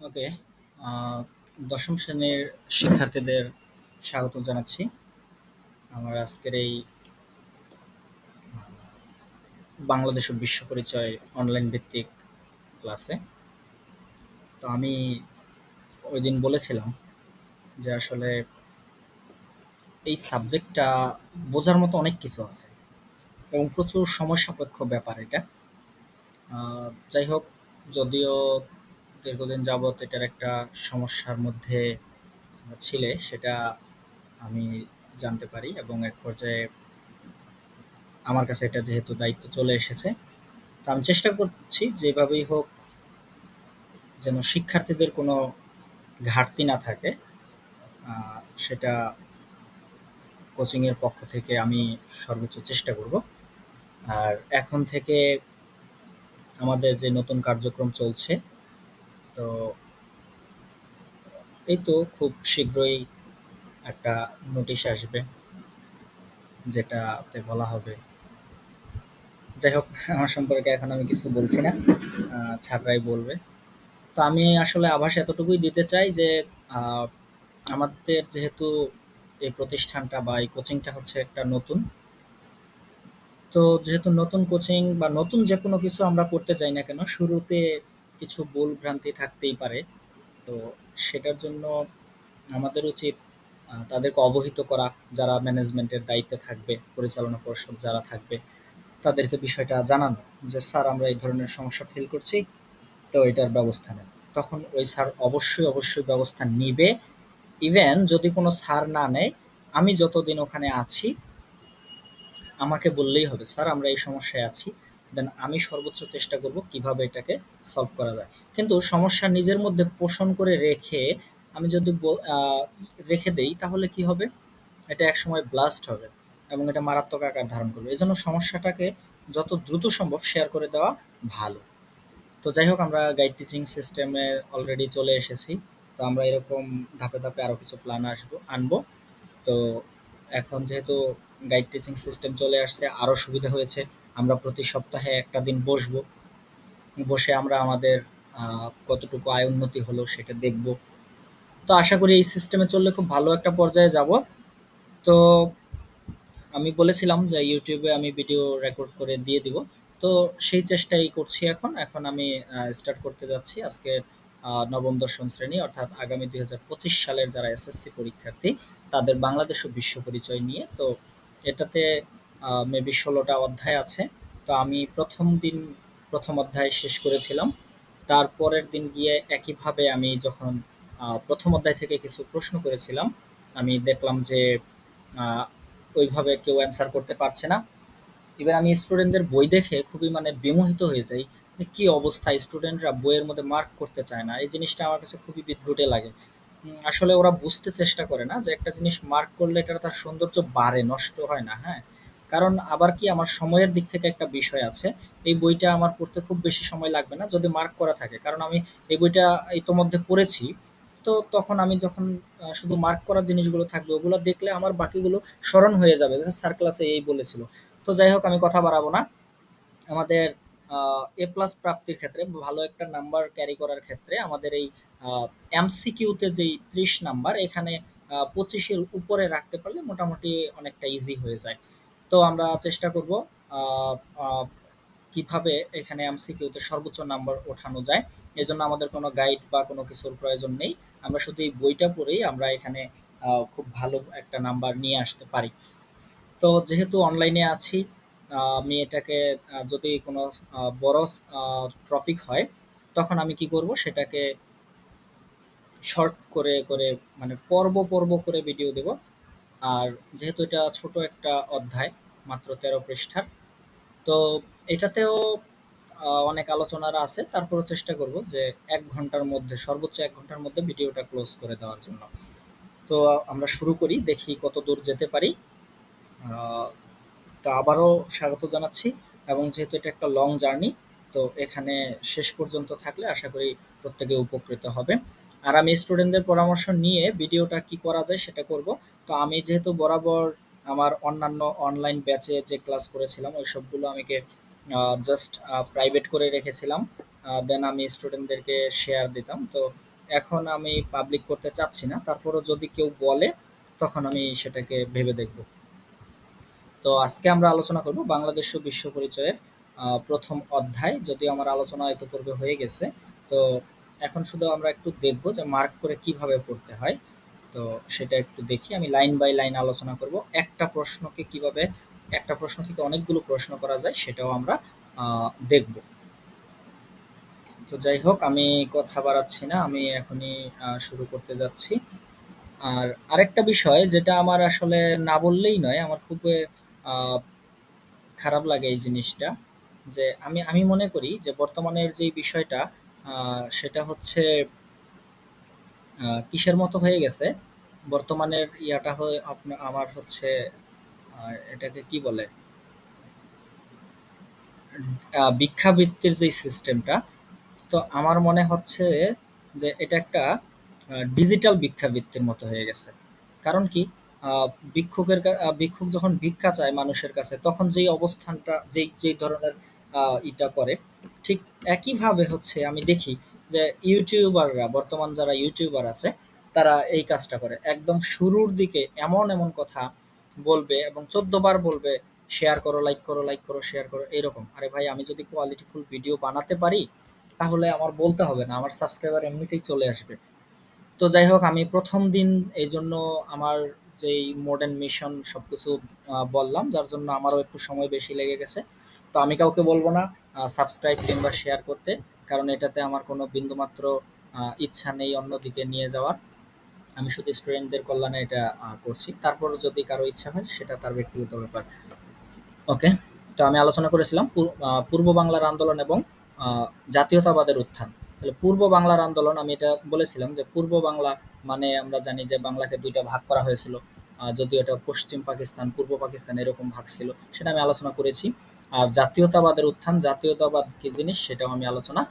ওকে। আহ, দশম শ্রেণীর শিক্ষার্থীদের স্বাগত জানাচ্ছি আমার আজকের এই বাংলাদেশ ও বিশ্ব পরিচয় অনলাইন ভিত্তিক ক্লাসে। তো আমি ওই দিন বলেছিলাম যে আসলে এই সাবজেক্টটা বোঝার মতো অনেক কিছু আছে এবং প্রচুর সময় সাপেক্ষ ব্যাপার এটা। যাই হোক, যদিও দীর্ঘদিন যাবৎ এটার একটা সমস্যার মধ্যে ছিলে, সেটা আমি জানতে পারি এবং এক পর্যায়ে আমার কাছে এটা যেহেতু দায়িত্ব চলে এসেছে, তো আমি চেষ্টা করছি যেভাবেই হোক যেন শিক্ষার্থীদের কোনো ঘাটতি না থাকে। সেটা কোচিংয়ের পক্ষ থেকে আমি সর্বোচ্চ চেষ্টা করব। আর এখন থেকে আমাদের যে নতুন কার্যক্রম চলছে, তো এই তো খুব শীঘ্রই একটা নোটিশ আসবে যেটাতে বলা হবে। যাই হোক, আমার সম্পর্কে এখন আমি কিছু বলছি না, ছাত্ররাই বলবে। তো আমি আসলে আভাস এতটুকুই দিতে চাই যে আহ, আমাদের যেহেতু এই প্রতিষ্ঠানটা বা এই কোচিংটা হচ্ছে একটা নতুন, তো যেহেতু নতুন কোচিং বা নতুন যে কোনো কিছু আমরা করতে যাই না কেন, শুরুতে কিছু ভুল ভ্রান্তি থাকতেই পারে। তো সেটার জন্য আমাদের উচিত তাদেরকে অবহিত করা, যারা ম্যানেজমেন্টের দায়িত্বে থাকবে, পরিচালনা পর্ষদ যারা থাকবে, তাদেরকে বিষয়টা জানানো যে স্যার আমরা এই ধরনের সমস্যা ফিল করছি, তো এটার ব্যবস্থা নেন। তখন ওই স্যার অবশ্যই অবশ্যই ব্যবস্থা নিবে। ইভেন যদি কোনো স্যার না নেয়, আমি যতদিন ওখানে আছি আমাকে বললেই হবে স্যার আমরা এই সমস্যায় আছি, দেন আমি সর্বোচ্চ চেষ্টা করব কিভাবে এটাকে সলভ করা যায়। কিন্তু সমস্যা নিজের মধ্যে পোষণ করে রেখে আমি যদি রেখে দেই তাহলে কি হবে, এটা একসময় ব্লাস্ট হবে এবং এটা মারাত্মক আকার ধারণ করবে। এই জন্য সমস্যাটাকে যত দ্রুত সম্ভব শেয়ার করে দেওয়া ভালো। তো যাই হোক, আমরা গাইড টিচিং সিস্টেমে অলরেডি চলে এসেছি। তো আমরা এরকম ধাপে ধাপে আরো কিছু প্ল্যান আনবো। তো এখন যেহেতু গাইড টিচিং সিস্টেম চলে আসছে, আরো সুবিধা হয়েছে। আমরা প্রতি সপ্তাহে একটা দিন বসবো, বসে আমরা আমাদের কতটুকু আয় উন্নতি হলো সেটা দেখব। তো আশা করি এই সিস্টেমে চললে খুব ভালো একটা পর্যায়ে যাব। তো আমি বলেছিলাম যে ইউটিউবে আমি ভিডিও রেকর্ড করে দিয়ে দিব। তো সেই চেষ্টাই করছি। এখন আমি স্টার্ট করতে যাচ্ছি আজকে নবম দশম শ্রেণী, অর্থাৎ আগামী 2025 সালের যারা এসএসসি পরীক্ষার্থী, তাদের বাংলাদেশ ও বিশ্ব পরিচয় নিয়ে। তো এটাতে মেবি 16টা অধ্যায় আছে। তো আমি প্রথম অধ্যায় শেষ করেছিলাম। তারপরের দিন গিয়ে একইভাবে আমি যখন প্রথম অধ্যায় থেকে কিছু প্রশ্ন করেছিলাম, আমি দেখলাম যে আহ, ওইভাবে কেউ অ্যান্সার করতে পারছে না। এবার আমি স্টুডেন্টদের বই দেখে খুবই মানে বিমোহিত হয়ে যাই যে কি অবস্থা, স্টুডেন্টরা বইয়ের মধ্যে মার্ক করতে চায় না। এই জিনিসটা আমার কাছে খুবই বিদঘুটে লাগে। আসলে ওরা বুঝতে চেষ্টা করে না যে একটা জিনিস মার্ক করলে এটা তার সৌন্দর্য বাড়ে, নষ্ট হয় না। হ্যাঁ, কারণ আবার কি আমার সময়ের দিক থেকে একটা বিষয় আছে। এই বইটা আমার পড়তে খুব বেশি সময় লাগবে না যদি মার্ক করা থাকে, কারণ আমি এই বইটা ইতোমধ্যে পড়েছি। তো তখন আমি যখন শুধু মার্ক করার জিনিসগুলো থাকবে, ওগুলো দেখলে আমার বাকিগুলো স্মরণ হয়ে যাবে যে স্যার ক্লাসে এই বলেছিল। তো যাই হোক, আমি কথা বাড়াবো না। আমাদের এ প্লাস প্রাপ্তির ক্ষেত্রে, ভালো একটা নাম্বার ক্যারি করার ক্ষেত্রে আমাদের এই এমসিকিউতে যেই 30 নাম্বার, এখানে 25-এর উপরে রাখতে পারলে মোটামুটি অনেকটা ইজি হয়ে যায়। তো আমরা চেষ্টা করব আহ, আহ, কিভাবে এখানে এমসিকিউতে সর্বোচ্চ নাম্বার ওঠানো যায়। এজন্য আমাদের কোনো গাইড বা কোনো কিছুর প্রয়োজন নেই। আমরা শুধু এই বইটা পড়েই আমরা এখানে খুব ভালো একটা নাম্বার নিয়ে আসতে পারি। তো যেহেতু অনলাইনে আছি, আমি এটাকে যদি কোনো বড় টপিক হয়, তখন আমি কি করব, সেটাকে শর্ট করে করে মানে পর্ব পর্ব করে ভিডিও দেব। আর যেহেতু এটা ছোট একটা অধ্যায়, মাত্র 13 পৃষ্ঠার, তো এটাতেও অনেক আলোচনার আছে। তারপরে চেষ্টা করব যে 1 ঘন্টার মধ্যে, সর্বোচ্চ 1 ঘন্টার মধ্যে ভিডিওটা ক্লোজ করে দেওয়ার জন্য। তো আমরা শুরু করি, দেখি কত দূর যেতে পারি। আহ, তো আবারও স্বাগত জানাচ্ছি। এবং যেহেতু এটা একটা লং জার্নি, তো এখানে শেষ পর্যন্ত থাকলে আশা করি প্রত্যেকে উপকৃত হবে। আর আমি স্টুডেন্টদের পরামর্শ নিয়ে ভিডিওটা কি করা যায় সেটা করব। তো আমি যেহেতু বরাবর আমার অন্যান্য অনলাইন ব্যাচে যে ক্লাস করেছিলাম ওই সবগুলো আমাকে জাস্ট প্রাইভেট করে রেখেছিলাম, দেন আমি স্টুডেন্টদেরকে শেয়ার দিতাম। তো এখন আমি পাবলিক করতে চাচ্ছি না। তারপরও যদি কেউ বলে তখন আমি সেটাকে ভেবে দেখব। তো আজকে আমরা আলোচনা করব বাংলাদেশ ও বিশ্ব পরিচয়ের প্রথম অধ্যায়। যদিও আমার আলোচনা ইতোপূর্বে হয়ে গেছে। তো এখন শুধু আমরা একটু দেখব যে মার্ক করে কিভাবে পড়তে হয়। তো সেটা একটু দেখি। আমি লাইন বাই লাইন আলোচনা করব। একটা প্রশ্নকে কিভাবে একটা প্রশ্ন থেকে অনেকগুলো প্রশ্ন করা যায় সেটাও আমরা দেখব। তো যাই হোক, আমি কথা বাড়াচ্ছি না, আমি এখনই শুরু করতে যাচ্ছি। আর আরেকটা বিষয় যেটা আমার আসলে না বললেই নয়, আমার খুব আহ, খারাপ লাগে এই জিনিসটা, যে আমি আমি মনে করি যে বর্তমানের যে বিষয়টা সেটা হচ্ছে কিসের মতো হয়ে গেছে। বর্তমানের ইয়াটা হয়ে আপনার আমার হচ্ছে এটাকে কি বলে, ভিক্ষাবৃত্তির যে সিস্টেমটা। তো আমার মনে হচ্ছে যে এটা একটা ডিজিটাল ভিক্ষাবৃত্তির মতো হয়ে গেছে। কারণ কি, আহ, ভিক্ষুক যখন ভিক্ষা চায় মানুষের কাছে, তখন যেই অবস্থানটা যেই যেই ধরনের ইটা করে, ঠিক একইভাবে হচ্ছে আমি দেখি যে ইউটিউবাররা, বর্তমান যারা ইউটিউবার আছে, তারা এই কাজটা করে। একদম শুরুর দিকে এমন এমন কথা বলবে এবং ১৪ বার বলবে, শেয়ার করো, লাইক করো, লাইক করো, শেয়ার করো, এরকম। আরে ভাই, আমি যদি কোয়ালিটিফুল ভিডিও বানাতে পারি তাহলে আমার বলতে হবে না, আমার সাবস্ক্রাইবার এমনিতেই চলে আসবে। তো যাই হোক, আমি প্রথম দিন এই জন্য আমার যেই মডার্ন মিশন সবকিছু বললাম, যার জন্য আমারও একটু সময় বেশি লেগে গেছে। তো আমি কাউকে বলবো না সাবস্ক্রাইব কিংবা শেয়ার করতে, কারণ এটাতে আমার কোনো বিন্দুমাত্র ইচ্ছা নেই অন্যদিকে নিয়ে যাওয়ার। আমি শুধু স্টুডেন্টদের কল্যাণে এটা করছি। তারপর যদি কারো ইচ্ছা হয় সেটা তার ব্যক্তিগত ব্যাপার। ওকে। তো আমি আলোচনা করেছিলাম পূর্ব বাংলার আন্দোলন এবং জাতীয়তাবাদের উত্থান। তাহলে পূর্ব বাংলার আন্দোলন, আমি এটা বলেছিলাম যে পূর্ব বাংলা মানে আমরা জানি যে বাংলাকে দুইটা ভাগ করা হয়েছিল। যদিও এটা পশ্চিম পাকিস্তান, পূর্ব পাকিস্তান এরকম ভাগ ছিল, সেটা আমি আলোচনা করেছি। আর জাতীয়তাবাদের উত্থান, জাতীয়তাবাদ কি জিনিস সেটাও আমি আলোচনা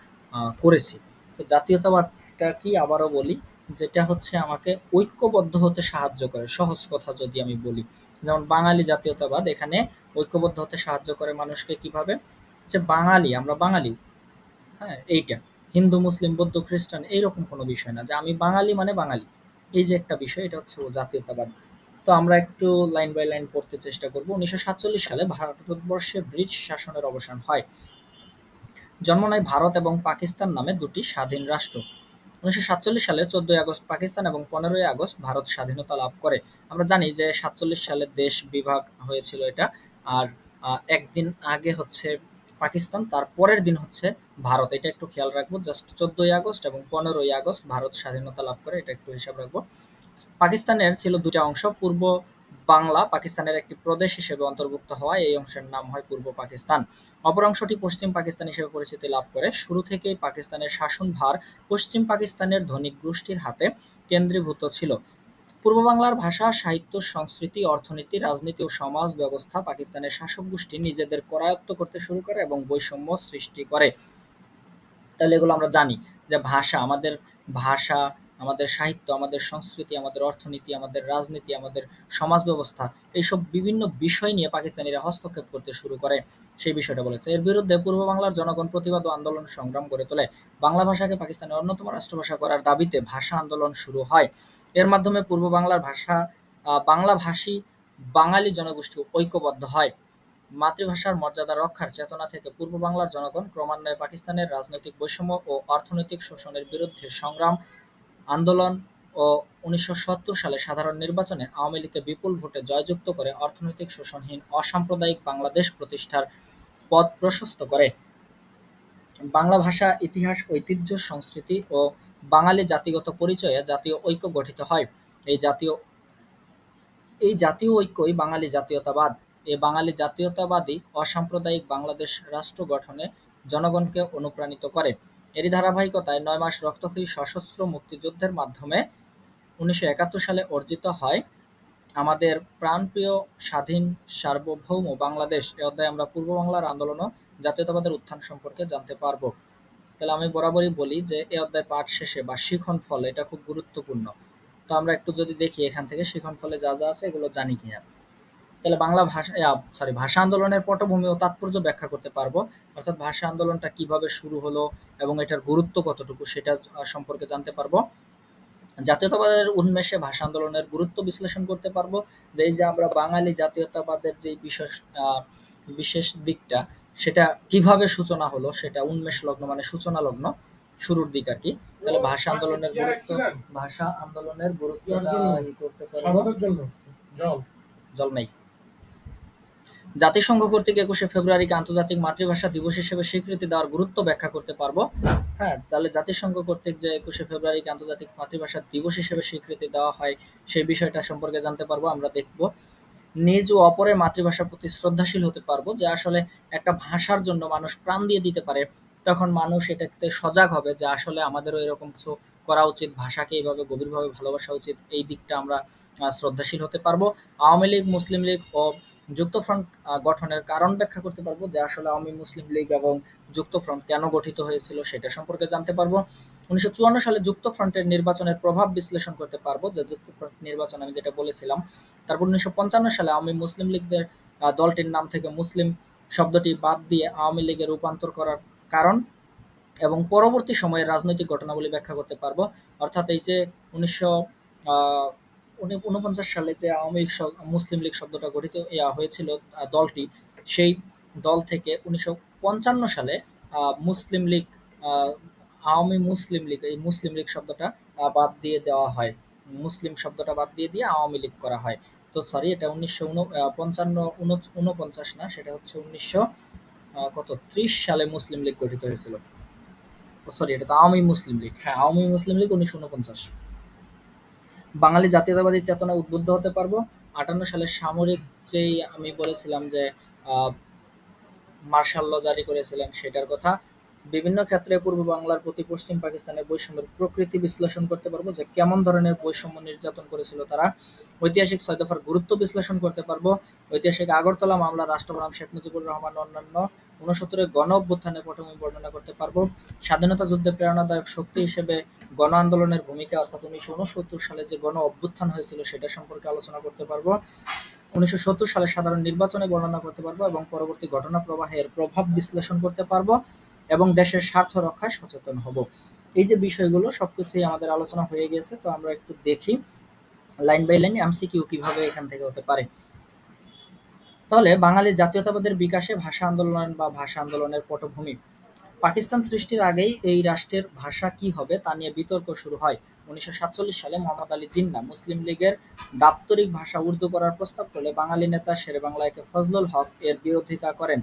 করেছি। তো জাতীয়তাবাদটা কি আবারও বলি, যেটা হচ্ছে আমাকে ঐক্যবদ্ধ হতে সাহায্য করে। সহজ কথা যদি আমি বলি, যেমন বাঙালি জাতীয়তাবাদ এখানে ঐক্যবদ্ধ হতে সাহায্য করে মানুষকে কিভাবে, যে বাঙালি, আমরা বাঙালি, হ্যাঁ এইটা। হিন্দু মুসলিম বৌদ্ধ খ্রিস্টান এইরকম কোনো বিষয় না, যে আমি বাঙালি মানে বাঙালি, এই যে একটা বিষয়, এটা হচ্ছে ও জাতীয়তাবাদ। তো আমরা একটু লাইন বাই লাইন পড়তে চেষ্টা করব। ১৯৪৭ সালে ভারতবর্ষে ব্রিটিশ শাসনের অবসান হয়। জন্ম নেয় ভারত এবং পাকিস্তান নামে দুটি স্বাধীন রাষ্ট্র। ১৯৪৭ সালে ১৪ই আগস্ট পাকিস্তান এবং ১৫ই আগস্ট ভারত স্বাধীনতা লাভ করে। আমরা জানি যে ৪৭ সালে দেশ বিভাগ হয়েছিল এটা। আর একদিন আগে হচ্ছে পাকিস্তান, তার পরের দিন হচ্ছে ভারত। এটা একটু খেয়াল রাখবো। জাস্ট ১৪ই আগস্ট এবং ১৫ই আগস্ট ভারত স্বাধীনতা লাভ করে, এটা একটু হিসাব রাখবো। পাকিস্তানের ছিল দুটা অংশ। পূর্ব বাংলা পাকিস্তানের একটি প্রদেশ হিসেবে অন্তর্ভুক্ত হওয়ায় এই অংশের নাম হয় পূর্ব পাকিস্তান। অপর অংশটি পশ্চিম পাকিস্তান হিসেবে পরিচিতি লাভ করে। শুরু থেকেই পাকিস্তানের শাসনভার পশ্চিম পাকিস্তানের ধনিক গোষ্ঠীর হাতে কেন্দ্রীভূত ছিল। পূর্ব বাংলার ভাষা, সাহিত্য, সংস্কৃতি, অর্থনীতি, রাজনীতি ও সমাজ ব্যবস্থা পাকিস্তানের শাসক গোষ্ঠী নিজেদের করায়ত্ত করতে শুরু করে এবং বৈষম্য সৃষ্টি করে। তাহলে এগুলো আমরা জানি যে ভাষা, আমাদের সাহিত্য, আমাদের সংস্কৃতি, আমাদের অর্থনীতি, আমাদের রাজনীতি, আমাদের সমাজ ব্যবস্থা, এইসব বিভিন্ন বিষয় নিয়ে পাকিস্তানিরা হস্তক্ষেপ করতে শুরু করে। সেই বিষয়টা বলেছে। এর বিরুদ্ধে পূর্ব বাংলার জনগণ প্রতিবাদ ও আন্দোলন সংগ্রাম গড়ে তোলে। বাংলা ভাষাকে পাকিস্তানের অন্যতম রাষ্ট্রভাষা করার দাবিতে ভাষা আন্দোলন শুরু হয়। এর মাধ্যমে পূর্ব বাংলার বাংলাভাষী বাঙালি জনগোষ্ঠী ঐক্যবদ্ধ হয়। মাতৃভাষার মর্যাদা রক্ষার চেতনা থেকে পূর্ব বাংলার জনগণ ক্রমান্বয়ে পাকিস্তানের রাজনৈতিক বৈষম্য ও অর্থনৈতিক শোষণের বিরুদ্ধে সংগ্রাম, আন্দোলন ও ১৯৭০ সালে সাধারণ নির্বাচনে আওয়ামী লীগকে বিপুল ভোটে জয়যুক্ত করে অর্থনৈতিক শোষণহীন অসাম্প্রদায়িক বাংলাদেশ প্রতিষ্ঠার পথ প্রশস্ত করে। বাংলা ভাষা, ইতিহাস, ঐতিহ্য, সংস্কৃতি ও বাঙালি জাতিগত পরিচয়ে জাতীয় ঐক্য গঠিত হয়। এই জাতীয় এই জাতীয় ঐক্যই বাঙালি জাতীয়তাবাদ। এই বাঙালি জাতীয়তাবাদী অসাম্প্রদায়িক বাংলাদেশ রাষ্ট্র গঠনে জনগণকে অনুপ্রাণিত করে। এরই ধারাবাহিকতায় ৯ মাস রক্তক্ষয়ী সশস্ত্র মুক্তিযুদ্ধের মাধ্যমে ১৯৭১ সালে অর্জিত হয় আমাদের প্রাণপ্রিয় স্বাধীন সার্বভৌম বাংলাদেশ। এ অধ্যায়ে আমরা পূর্ব বাংলার আন্দোলন ও জাতীয়তাবাদের উত্থান সম্পর্কে জানতে পারব। তাহলে আমি বরাবরই বলি যে এ অধ্যায় পাঠ শেষে বা শিখন ফল, এটা খুব গুরুত্বপূর্ণ। তো আমরা একটু যদি দেখি এখান থেকে শিখন ফলে যা যা আছে এগুলো জানি কিনা। তাহলে বাংলা ভাষা ভাষা আন্দোলনের পটভূমি ও তাৎপর্য ব্যাখ্যা করতে পারবো। অর্থাৎ ভাষা আন্দোলনটা কিভাবে শুরু হলো এবং এটার গুরুত্ব কতটুকু সেটা সম্পর্কে জানতে পারবো। জাতীয়তাবাদের উন্মেষে ভাষা আন্দোলনের গুরুত্ব বিশ্লেষণ করতে পারবো, যে এই যে আমরা বাঙালি জাতীয়তাবাদের যে বিশেষ বিশেষ দিকটা সেটা কিভাবে সূচনা হলো, সেটা উন্মেষ লগ্ন মানে সূচনা লগ্ন, শুরুর দিক আর কি। তাহলে ভাষা আন্দোলনের গুরুত্ব, ভাষা আন্দোলনের গুরুত্বটা করতে পারবো। জল নেই। জাতিসংঘ কর্তৃক 21শে ফেব্রুয়ারিকে আন্তর্জাতিক মাতৃভাষা দিবস হিসেবে স্বীকৃতি দেওয়ার গুরুত্ব ব্যাখ্যা করতে পারবো। হ্যাঁ, তাহলে জাতিসংঘ কর্তৃক যে 21শে ফেব্রুয়ারিকে আন্তর্জাতিক মাতৃভাষা দিবস হিসেবে স্বীকৃতি দেওয়া হয় সেই বিষয়টা সম্পর্কে জানতে পারবো। আমরা দেখব নিজ ও অপরের মাতৃভাষার প্রতি শ্রদ্ধাশীল হতে পারবো, যে আসলে একটা ভাষার জন্য মানুষ প্রাণ দিয়ে দিতে পারে, তখন মানুষ এটাতে সজাগ হবে যে আসলে আমাদেরও এরকম কিছু করা উচিত, ভাষাকে এইভাবে গভীরভাবে ভালোবাসা উচিত। এই দিকটা আমরা শ্রদ্ধাশীল হতে পারবো। আওয়ামী লীগ, মুসলিম লীগ ও যুক্তফ্রন্ট গঠনের কারণ ব্যাখ্যা করতে পারবো, যে আসলে আওয়ামী মুসলিম লীগ এবং যুক্তফ্রন্ট কেন গঠিত হয়েছিল সেটা সম্পর্কে জানতে পারবো। 1954 সালে যুক্তফ্রন্টের নির্বাচনের প্রভাব বিশ্লেষণ করতে পারবো, যে যুক্তফ্রন্ট নির্বাচন আমি যেটা বলেছিলাম। তারপর 1955 সালে আওয়ামী মুসলিম লীগের দলটির নাম থেকে মুসলিম শব্দটি বাদ দিয়ে আওয়ামী লীগে রূপান্তর করার কারণ এবং পরবর্তী সময়ের রাজনৈতিক ঘটনাবলী ব্যাখ্যা করতে পারবো। অর্থাৎ এই যে 1949 সালে যে আওয়ামী লীগ মুসলিম লীগ শব্দটা গঠিত হয়েছিল দলটি, সেই দল থেকে 1955 সালে মুসলিম লীগ, আওয়ামী মুসলিম লীগ, এই মুসলিম লীগ শব্দটা বাদ দিয়ে দেওয়া হয়, মুসলিম শব্দটা বাদ দিয়ে আওয়ামী লীগ করা হয়। তো সরি, এটা 1959 না, সেটা হচ্ছে 1930 সালে মুসলিম লীগ গঠিত হয়েছিল। সরি, এটা তো আওয়ামী মুসলিম লীগ। হ্যাঁ, আওয়ামী মুসলিম লীগ 1949। বাঙালি জাতীয়তাবাদী চেতনা উদ্বুদ্ধ হতে পারবো। 58 সালে সামরিক যেই আমি বলেছিলাম যে মার্শাল ল জারি করেছিলেন সেটার কথা। বিভিন্ন ক্ষেত্রে পূর্ব বাংলার প্রতি পশ্চিম পাকিস্তানের বৈষম্যের প্রকৃতি বিশ্লেষণ করতে পারবো, যে কেমন ধরনের বৈষম্য নির্যাতন করেছিল তারা। ঐতিহাসিক 6 দফার গুরুত্ব বিশ্লেষণ করতে পারবো। ঐতিহাসিক আগরতলা মামলা, রাষ্ট্রপ্রধান শেখ মুজিবুর রহমান অন্যান্য 69 গণ অভ্যুত্থানের পটভূমি বর্ণনা করতে পারবো। স্বাধীনতা যুদ্ধে প্রেরণাদায়ক শক্তি হিসেবে গণ আন্দোলনের ভূমিকা, অর্থাৎ 1969 সালে যে গণ অভ্যুত্থান হয়েছিল সেটা সম্পর্কে আলোচনা করতে পারবো। 1970 সালে সাধারণ নির্বাচনে বর্ণনা করতে পারবো এবং পরবর্তী ঘটনা প্রবাহের প্রভাব বিশ্লেষণ করতে পারবো এবং দেশের স্বার্থ রক্ষায় সচেতন হব। এই যে বিষয়গুলো সবকিছুই আমাদের আলোচনা হয়ে গেছে। তো আমরা একটু দেখি লাইন বাই লাইন এমসিকিউ কিভাবে এখান থেকে হতে পারে। তাহলে বাঙালি জাতীয়তাবাদের বিকাশে ভাষা আন্দোলন বা ভাষা আন্দোলনের পটভূমি। পাকিস্তান সৃষ্টির আগেই এই রাষ্ট্রের ভাষা কি হবে তা নিয়ে বিতর্ক শুরু হয়। 1947 সালে মোহাম্মদ আলী জিন্নাহ মুসলিম লীগের দাপ্তরিক ভাষা উর্দু করার প্রস্তাব করলে বাঙালি নেতা শেরে বাংলা একে ফজলুল হক এর বিরোধিতা করেন।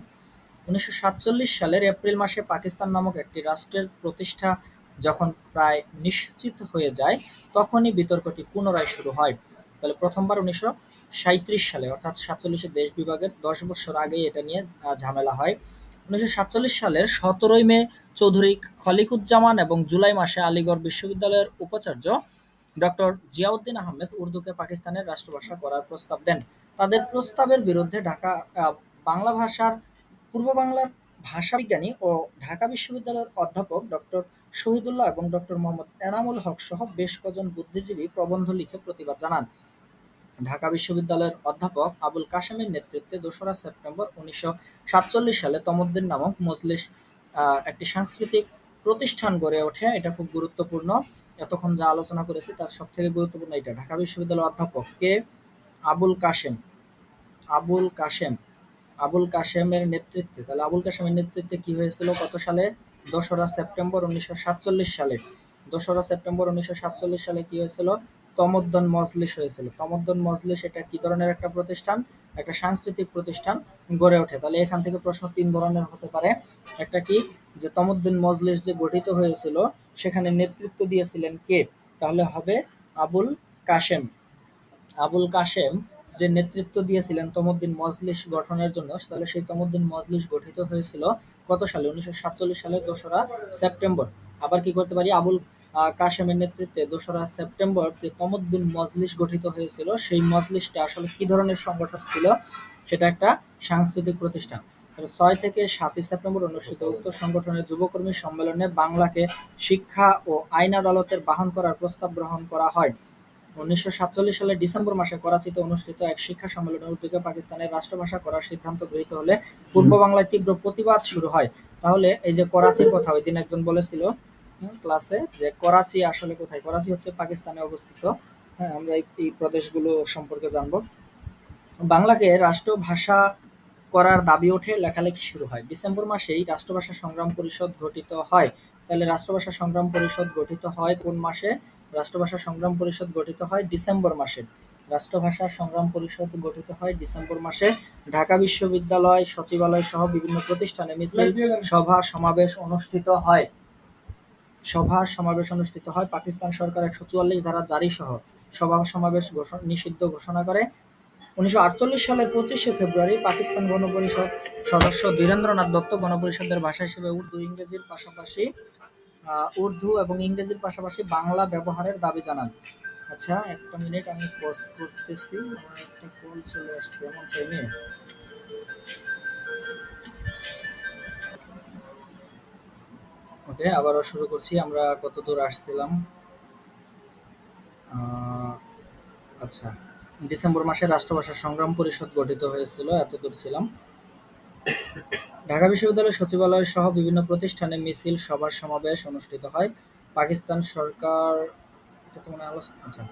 1947 সালের এপ্রিল মাসে পাকিস্তান নামক একটি রাষ্ট্রের প্রতিষ্ঠা যখন প্রায় নিশ্চিত হয়ে যায়, তখনই বিতর্কটি পুনরায় শুরু হয়। তাহলে প্রথমবার 1937 সালে, অর্থাৎ 47 দেশ বিভাগের 10 বছর আগেই এটা নিয়ে ঝামেলা হয়। 1947 সালের 17 মে চৌধুরী খলিকুজ্জামান এবং জুলাই মাসে আলিগড় বিশ্ববিদ্যালয়ের উপাচার্য ডক্টর জিয়াউদ্দিন আহমেদ উর্দুকে পাকিস্তানের রাষ্ট্রভাষা করার প্রস্তাব দেন। তাদের প্রস্তাবের বিরুদ্ধে বাংলা ভাষার পূর্ব বাংলার ভাষাবিজ্ঞানী ও ঢাকা বিশ্ববিদ্যালয়ের অধ্যাপক ডক্টর শহীদুল্লাহ এবং ডক্টর মোহাম্মদ এনামুল হক সহ বেশ কজন বুদ্ধিজীবী প্রবন্ধ লিখে প্রতিবাদ জানান। ঢাকা বিশ্ববিদ্যালয়ের অধ্যাপক আবুল কাশেমের নেতৃত্বে 2রা সেপ্টেম্বর 1947 সালে তমদ্দুন নামক মজলিস একটি সাংস্কৃতিক প্রতিষ্ঠান গড়ে ওঠে। এটা খুব গুরুত্বপূর্ণ। এতক্ষণ যা আলোচনা করেছি তার সব থেকে গুরুত্বপূর্ণ এটা। ঢাকা বিশ্ববিদ্যালয়ের অধ্যাপক কে? আবুল কাশেম। আবুল কাশেমের নেতৃত্বে, তাহলে আবুল কাশেমের নেতৃত্বে কি হয়েছিল কত সালে? 2রা সেপ্টেম্বর 1947 সালে। 2রা সেপ্টেম্বর 1947 সালে কি হয়েছিল? তমদ্দুন মজলিস হয়েছিল। তমদ্দুন মজলিস এটা কি ধরনের একটা প্রতিষ্ঠান? একটা সাংস্কৃতিক প্রতিষ্ঠান গড়ে ওঠে। তাহলে এখান থেকে প্রশ্ন 3 ধরনের হতে পারে। একটা কি, যে তমদ্দুন মজলিস যে গঠিত হয়েছিল সেখানে নেতৃত্ব দিয়েছিলেন কে? তাহলে হবে আবুল কাশেম। আবুল কাশেম যে নেতৃত্ব দিয়েছিলেন তমদ্দুন মজলিস গঠনের জন্য, তাহলে সেই তমদ্দুন মজলিস গঠিত হয়েছিল কত সালে? 1947 সালের 2রা সেপ্টেম্বর। আবার কি করতে পারি, আবুল কাশেমের নেতৃত্বে 2রা সেপ্টেম্বর যে তমদ্দুন মজলিস গঠিত হয়েছিল, সেই মজলিসটা আসলে কি ধরনের সংগঠন ছিল? সেটা একটা সাংস্কৃতিক প্রতিষ্ঠান। 6 থেকে 7 সেপ্টেম্বর অনুষ্ঠিত উক্ত সংগঠনের যুবকর্মী সম্মেলনে বাংলাকে শিক্ষা ও আইন আদালতের বাহন করার প্রস্তাব গ্রহণ করা হয়। 1947 সালের ডিসেম্বর মাসে করাচিতে অনুষ্ঠিত এক শিক্ষা সম্মেলনের উদ্যোগে পাকিস্তানের রাষ্ট্রভাষা করার সিদ্ধান্ত গৃহীত হলে পূর্ব বাংলায় তীব্র প্রতিবাদ শুরু হয়। তাহলে এই যে করাচির কথা ওই দিন একজন বলেছিল ক্লাসে যে করাচি আসলে কোথায়? করাচি হচ্ছে পাকিস্তানে অবস্থিত। হ্যাঁ, আমরা এই প্রদেশগুলো সম্পর্কে জানবো। বাংলাকে রাষ্ট্রভাষা করার দাবি ওঠে, লেখালেখি শুরু হয়। ডিসেম্বর মাসেই রাষ্ট্রভাষা সংগ্রাম পরিষদ গঠিত হয়। তাহলে রাষ্ট্রভাষা সংগ্রাম পরিষদ গঠিত হয় কোন মাসে? রাষ্ট্রভাষা সংগ্রাম পরিষদ গঠিত হয় ডিসেম্বর মাসে। রাষ্ট্রভাষা সংগ্রাম পরিষদ গঠিত হয় ডিসেম্বর মাসে। ঢাকা বিশ্ববিদ্যালয়, সচিবালয় সহ বিভিন্ন প্রতিষ্ঠানে মিছিল, সভা সমাবেশ অনুষ্ঠিত হয়। পাকিস্তান সরকার 144 ধারা জারি সহ সভা সমাবেশ নিষিদ্ধ ঘোষণা করে। 1948 সালের 25শে ফেব্রুয়ারি পাকিস্তান গণপরিষদ সদস্য ধীরেন্দ্রনাথ দত্ত গণপরিষদের ভাষা হিসেবে উর্দু এবং ইংরেজির পাশাপাশি বাংলা ব্যবহারের দাবি জানান। আচ্ছা, একটা মিনিট আমি পজ করতেছি, আমার একটা কল চলে আসছে এমন টাইমে। ওকে, আবারও শুরু করছি। আমরা কত দূর আসছিলাম? আচ্ছা, ডিসেম্বর মাসে রাষ্ট্রভাষা সংগ্রাম পরিষদ গঠিত হয়েছিল, এতদূর ছিলাম। ঢাকা বিশ্ববিদ্যালয়, সচিবালয় সহ বিভিন্ন প্রতিষ্ঠানে মিছিল, সভা সমাবেশ অনুষ্ঠিত হয়। পাকিস্তান সরকার এটা তো মনে আলোচনা। আচ্ছা,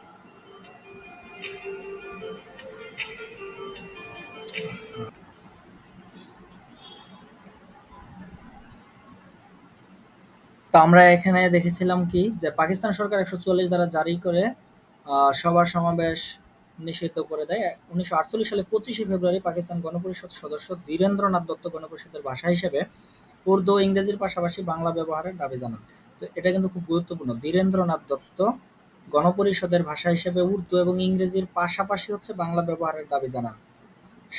তো আমরা এখানে দেখেছিলাম কি যে পাকিস্তান সরকার 144 ধারা জারি করে সভা সমাবেশ নিষিদ্ধ করে দেয়। 1948 সালে 25শে ফেব্রুয়ারি পাকিস্তান গণপরিষদ সদস্য ধীরেন্দ্রনাথ দত্ত গণপরিষদের ভাষা হিসেবে উর্দু ও ইংরেজির পাশাপাশি বাংলা ব্যবহারের দাবি জানান। তো এটা কিন্তু খুব গুরুত্বপূর্ণ। ধীরেন্দ্রনাথ দত্ত গণপরিষদের ভাষা হিসেবে উর্দু এবং ইংরেজির পাশাপাশি হচ্ছে বাংলা ব্যবহারের দাবি জানান।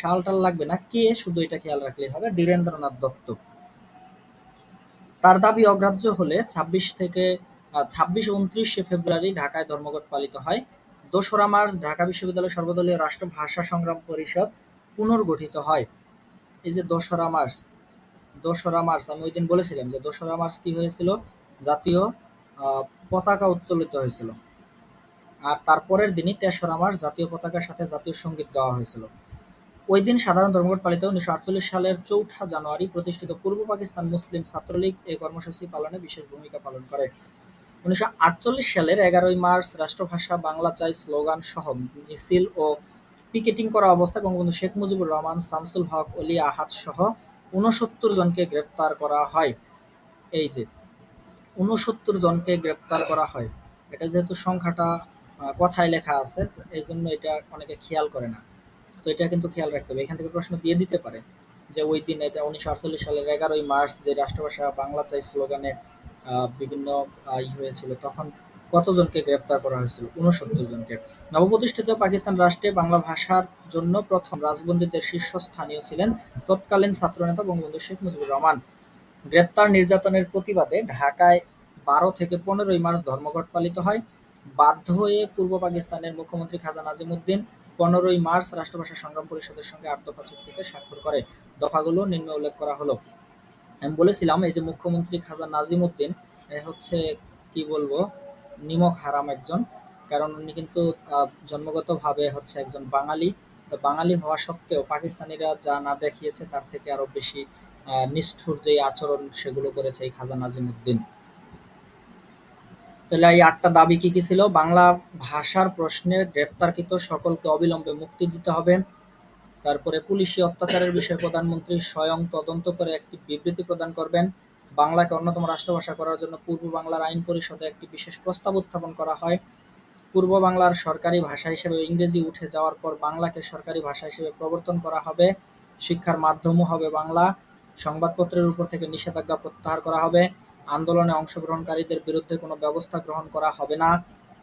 সালটাল লাগবে না, কে, শুধু এটা খেয়াল রাখলেই হবে, ধীরেন্দ্রনাথ দত্ত। তার দাবি অগ্রাহ্য হলে 26-29শে ফেব্রুয়ারি ঢাকায় ধর্মঘট পালিত হয়। 2রা মার্চ ঢাকা বিশ্ববিদ্যালয় সর্বদলীয় রাষ্ট্র ভাষা সংগ্রাম পরিষদ পুনর্গঠিত হয়। এই যে 2রা মার্চ আমি ওই দিন বলেছিলাম যে 2রা মার্চ কি হয়েছিল? জাতীয় পতাকা উত্তোলিত হয়েছিল। আর তারপরের দিনই 3রা মার্চ জাতীয় পতাকার সাথে জাতীয় সঙ্গীত গাওয়া হয়েছিল। ওই দিন সাধারণ ধর্মঘট পালিত। 1948 সালের 4 জানুয়ারি প্রতিষ্ঠিত পূর্ব পাকিস্তান মুসলিম ছাত্রলীগ এই কর্মসূচি পালনে বিশেষ ভূমিকা পালন করে। 1948 সালের 11 মার্চ রাষ্ট্রভাষা বাংলা চাই স্লোগান সহ মিছিল ও পিকেটিং করা অবস্থায় বঙ্গবন্ধু শেখ মুজিবুর রহমান, শামসুল হক, অলি আহাদ সহ 69 জনকে গ্রেপ্তার করা হয়। এই যে 69 জনকে গ্রেপ্তার করা হয়, এটা যেহেতু সংখ্যাটা কথায় লেখা আছে এই জন্য এটা অনেকে খেয়াল করে না। তো এটা কিন্তু খেয়াল রাখতে হবে। এখান থেকে প্রশ্ন দিয়ে দিতে পারে যে ওই দিন, এটা 1948 সালের 11 মার্চ যে রাষ্ট্রভাষা বাংলা চাই স্লোগানে বিভিন্ন হয়েছিল, তখন কতজনকে গ্রেপ্তার করা হয়েছিল? 69 জনকে। নবপ্রতিষ্ঠিত পাকিস্তান রাষ্ট্রে বাংলা ভাষার জন্য প্রথম রাজবন্দীদের শীর্ষস্থানীয় ছিলেন তৎকালীন ছাত্রনেতা বঙ্গবন্ধু শেখ মুজিবুর রহমান। গ্রেপ্তার নির্যাতনের প্রতিবাদে ঢাকায় 12 থেকে 15 মার্চ ধর্মঘট পালিত হয়। বাধ্য হয়ে পূর্ব পাকিস্তানের মুখ্যমন্ত্রী খাজা নাজিমুদ্দিন 15 মার্চ রাষ্ট্রভাষা সংগ্রাম পরিষদের সঙ্গে 8 দফা চুক্তিতে স্বাক্ষর করে। দফাগুলো নিম্নে উল্লেখ করা হলো। আমি বলেছিলাম এই যে মুখ্যমন্ত্রী খাজা নাজিমুদ্দিন হচ্ছে কি বলবো, নিমক হারাম একজন। কারণ উনি কিন্তু জন্মগতভাবে হচ্ছে একজন বাঙালি। তো বাঙালি হওয়া সত্ত্বেও পাকিস্তানিরা যা না দেখিয়েছে তার থেকে আরো বেশি নিষ্ঠুর যে আচরণ সেগুলো করেছে এই খাজা নাজিমুদ্দিন। তাহলে এই 8টা দাবি কি কি ছিল? বাংলা ভাষার প্রশ্নে গ্রেপ্তারকৃত সকলকে অবিলম্বে মুক্তি দিতে হবে। তারপরে পুলিশি অত্যাচারের বিষয়ে প্রধানমন্ত্রী স্বয়ং তদন্ত করে একটি বিবৃতি প্রদান করবেন। বাংলাকে অন্যতম রাষ্ট্রভাষা করার জন্য পূর্ব বাংলার আইন পরিষদে একটি বিশেষ প্রস্তাব উত্থাপন করা হয়। পূর্ব বাংলার সরকারি ভাষা হিসেবে ইংরেজি উঠে যাওয়ার পর বাংলাকে সরকারি ভাষা হিসেবে প্রবর্তন করা হবে। শিক্ষার মাধ্যমও হবে বাংলা। সংবাদপত্রের উপর থেকে নিষেধাজ্ঞা প্রত্যাহার করা হবে। আন্দোলনে অংশগ্রহণকারীদের বিরুদ্ধে কোনো ব্যবস্থা গ্রহণ করা হবে না।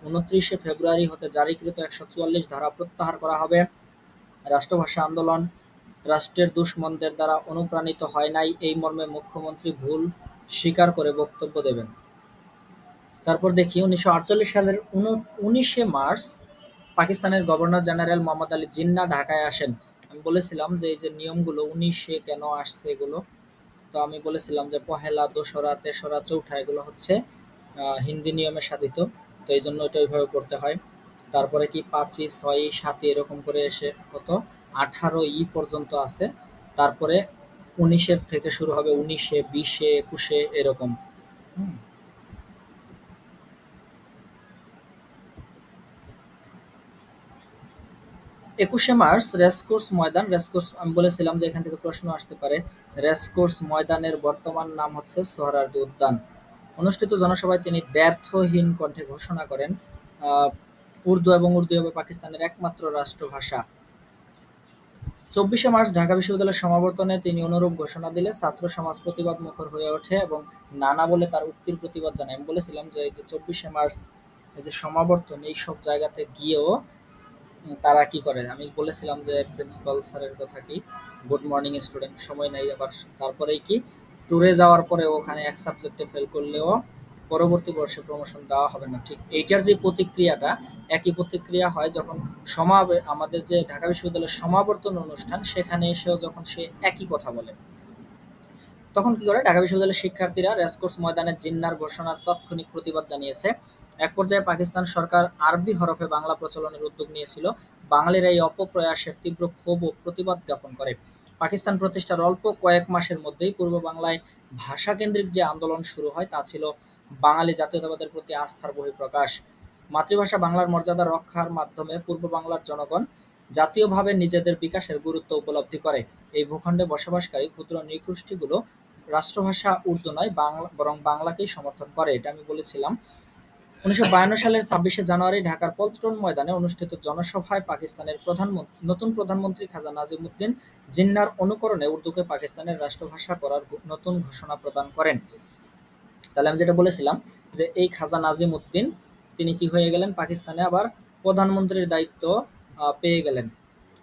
29শে ফেব্রুয়ারি হতে জারিকৃত 144 ধারা প্রত্যাহার করা হবে। রাষ্ট্রভাষা আন্দোলন রাষ্ট্রের দুশমনদের দ্বারা অনুপ্রাণিত হয় নাই, এই মর্মে মুখ্যমন্ত্রী ভুল স্বীকার করে বক্তব্য দেবেন। তারপর দেখি 1948 সালের 19শে মার্চ পাকিস্তানের গভর্নর জেনারেল মোহাম্মদ আলী জিন্নাহ ঢাকায় আসেন। আমি বলেছিলাম যে এই যে নিয়মগুলো 19শে কেন আসছে এগুলো, তো আমি বলেছিলাম যে পহেলা, 2রা, 3রা, 4ঠা এগুলো হচ্ছে হিন্দি নিয়মে সাধিত, তো এই জন্য এটা ওইভাবে পড়তে হয়। তারপরে কি 5ই 6ই 7ই এরকম করে এসে কত 18ই পর্যন্ত আছে। তারপরে 19-এর থেকে শুরু হবে, 19-এ 20-এ 21-এ এরকম। হুম। 21শে মার্চ রেসকোর্স ময়দান। রেসকোর্স আমি বলেছিলাম যে এখান থেকে প্রশ্ন আসতে পারে। রেসকোর্স ময়দানের বর্তমান নাম হচ্ছে সোহরাওয়ার্দী উদ্যান। অনুষ্ঠিত জনসভায় তিনি দ্ব্যর্থহীন কণ্ঠে ঘোষণা করেন, উর্দু এবং উর্দু হবে পাকিস্তানের একমাত্র রাষ্ট্রভাষা। 24শে মার্চ ঢাকা বিশ্ববিদ্যালয়ের সমাবর্তনে তিনি অনুরূপ ঘোষণা দিলে ছাত্র সমাজ প্রতিবাদ মুখর হয়ে ওঠে এবং নানা বলে তার উক্তির প্রতিবাদ জানায়। আমি বলেছিলাম যে এই যে 24শে মার্চ এই যে সমাবর্তন, এই সব জায়গাতে গিয়েও তারা কি করে, আমি বলেছিলাম যে প্রিন্সিপাল স্যারের কথা কি, গুড মর্নিং স্টুডেন্ট, সময় নাই আবার। তারপরেই কি ট্যুরে যাওয়ার পরে ওখানে এক সাবজেক্টে ফেল করলেও পরবর্তী বর্ষে প্রমোশন দেওয়া হবে না। ঠিক এইটার যে প্রতিক্রিয়াটা, একই প্রতিক্রিয়া হয় যখন আমাদের যে ঢাকা বিশ্ববিদ্যালয়ের সমাবর্তন অনুষ্ঠান, সেখানে এসেও যখন সে একই কথা বলে, তখন কি করে ঢাকা বিশ্ববিদ্যালয়ের শিক্ষার্থীরা রেসকোর্স ময়দানে জিন্নাহর ঘোষণার তাৎক্ষণিক প্রতিবাদ জানিয়েছে। এক পর্যায়ে পাকিস্তান সরকার আরবি হরফে বাংলা প্রচলনের উদ্যোগ নিয়েছিল। বাঙালির এই অপপ্রয়াসের তীব্র ক্ষোভ ও প্রতিবাদ জ্ঞাপন করে। পাকিস্তান প্রতিষ্ঠার অল্প কয়েক মাসের মধ্যেই পূর্ব বাংলায় ভাষাকেন্দ্রিক যে আন্দোলন শুরু হয় তা ছিল বাঙালি জাতীয়তাবাদের প্রতি আস্থার বহিঃপ্রকাশ। মাতৃভাষা বাংলার মর্যাদা রক্ষার মাধ্যমে পূর্ব বাংলার জনগণ জাতীয়ভাবে নিজেদের বিকাশের গুরুত্ব উপলব্ধি করে। এই ভূখণ্ডে বসবাসকারী ক্ষুদ্র নৃগোষ্ঠীগুলো রাষ্ট্রভাষা উর্দু নয় বরং বাংলাকেই সমর্থন করে, এটা আমি বলেছিলাম। 1952 সালের 26শে জানুয়ারি ঢাকার পল্টন ময়দানে অনুষ্ঠিত জনসভায় পাকিস্তানের নতুন প্রধানমন্ত্রী খাজা নাজিমুদ্দিন জিন্নাহর অনুকরণে উর্দুকে পাকিস্তানের রাষ্ট্রভাষা করার নতুন ঘোষণা প্রদান করেন। তাহলে আমি যেটা বলেছিলাম যে এই খাজা নাজিমুদ্দিন তিনি কি হয়ে গেলেন, পাকিস্তানে আবার প্রধানমন্ত্রীর দায়িত্ব পেয়ে গেলেন।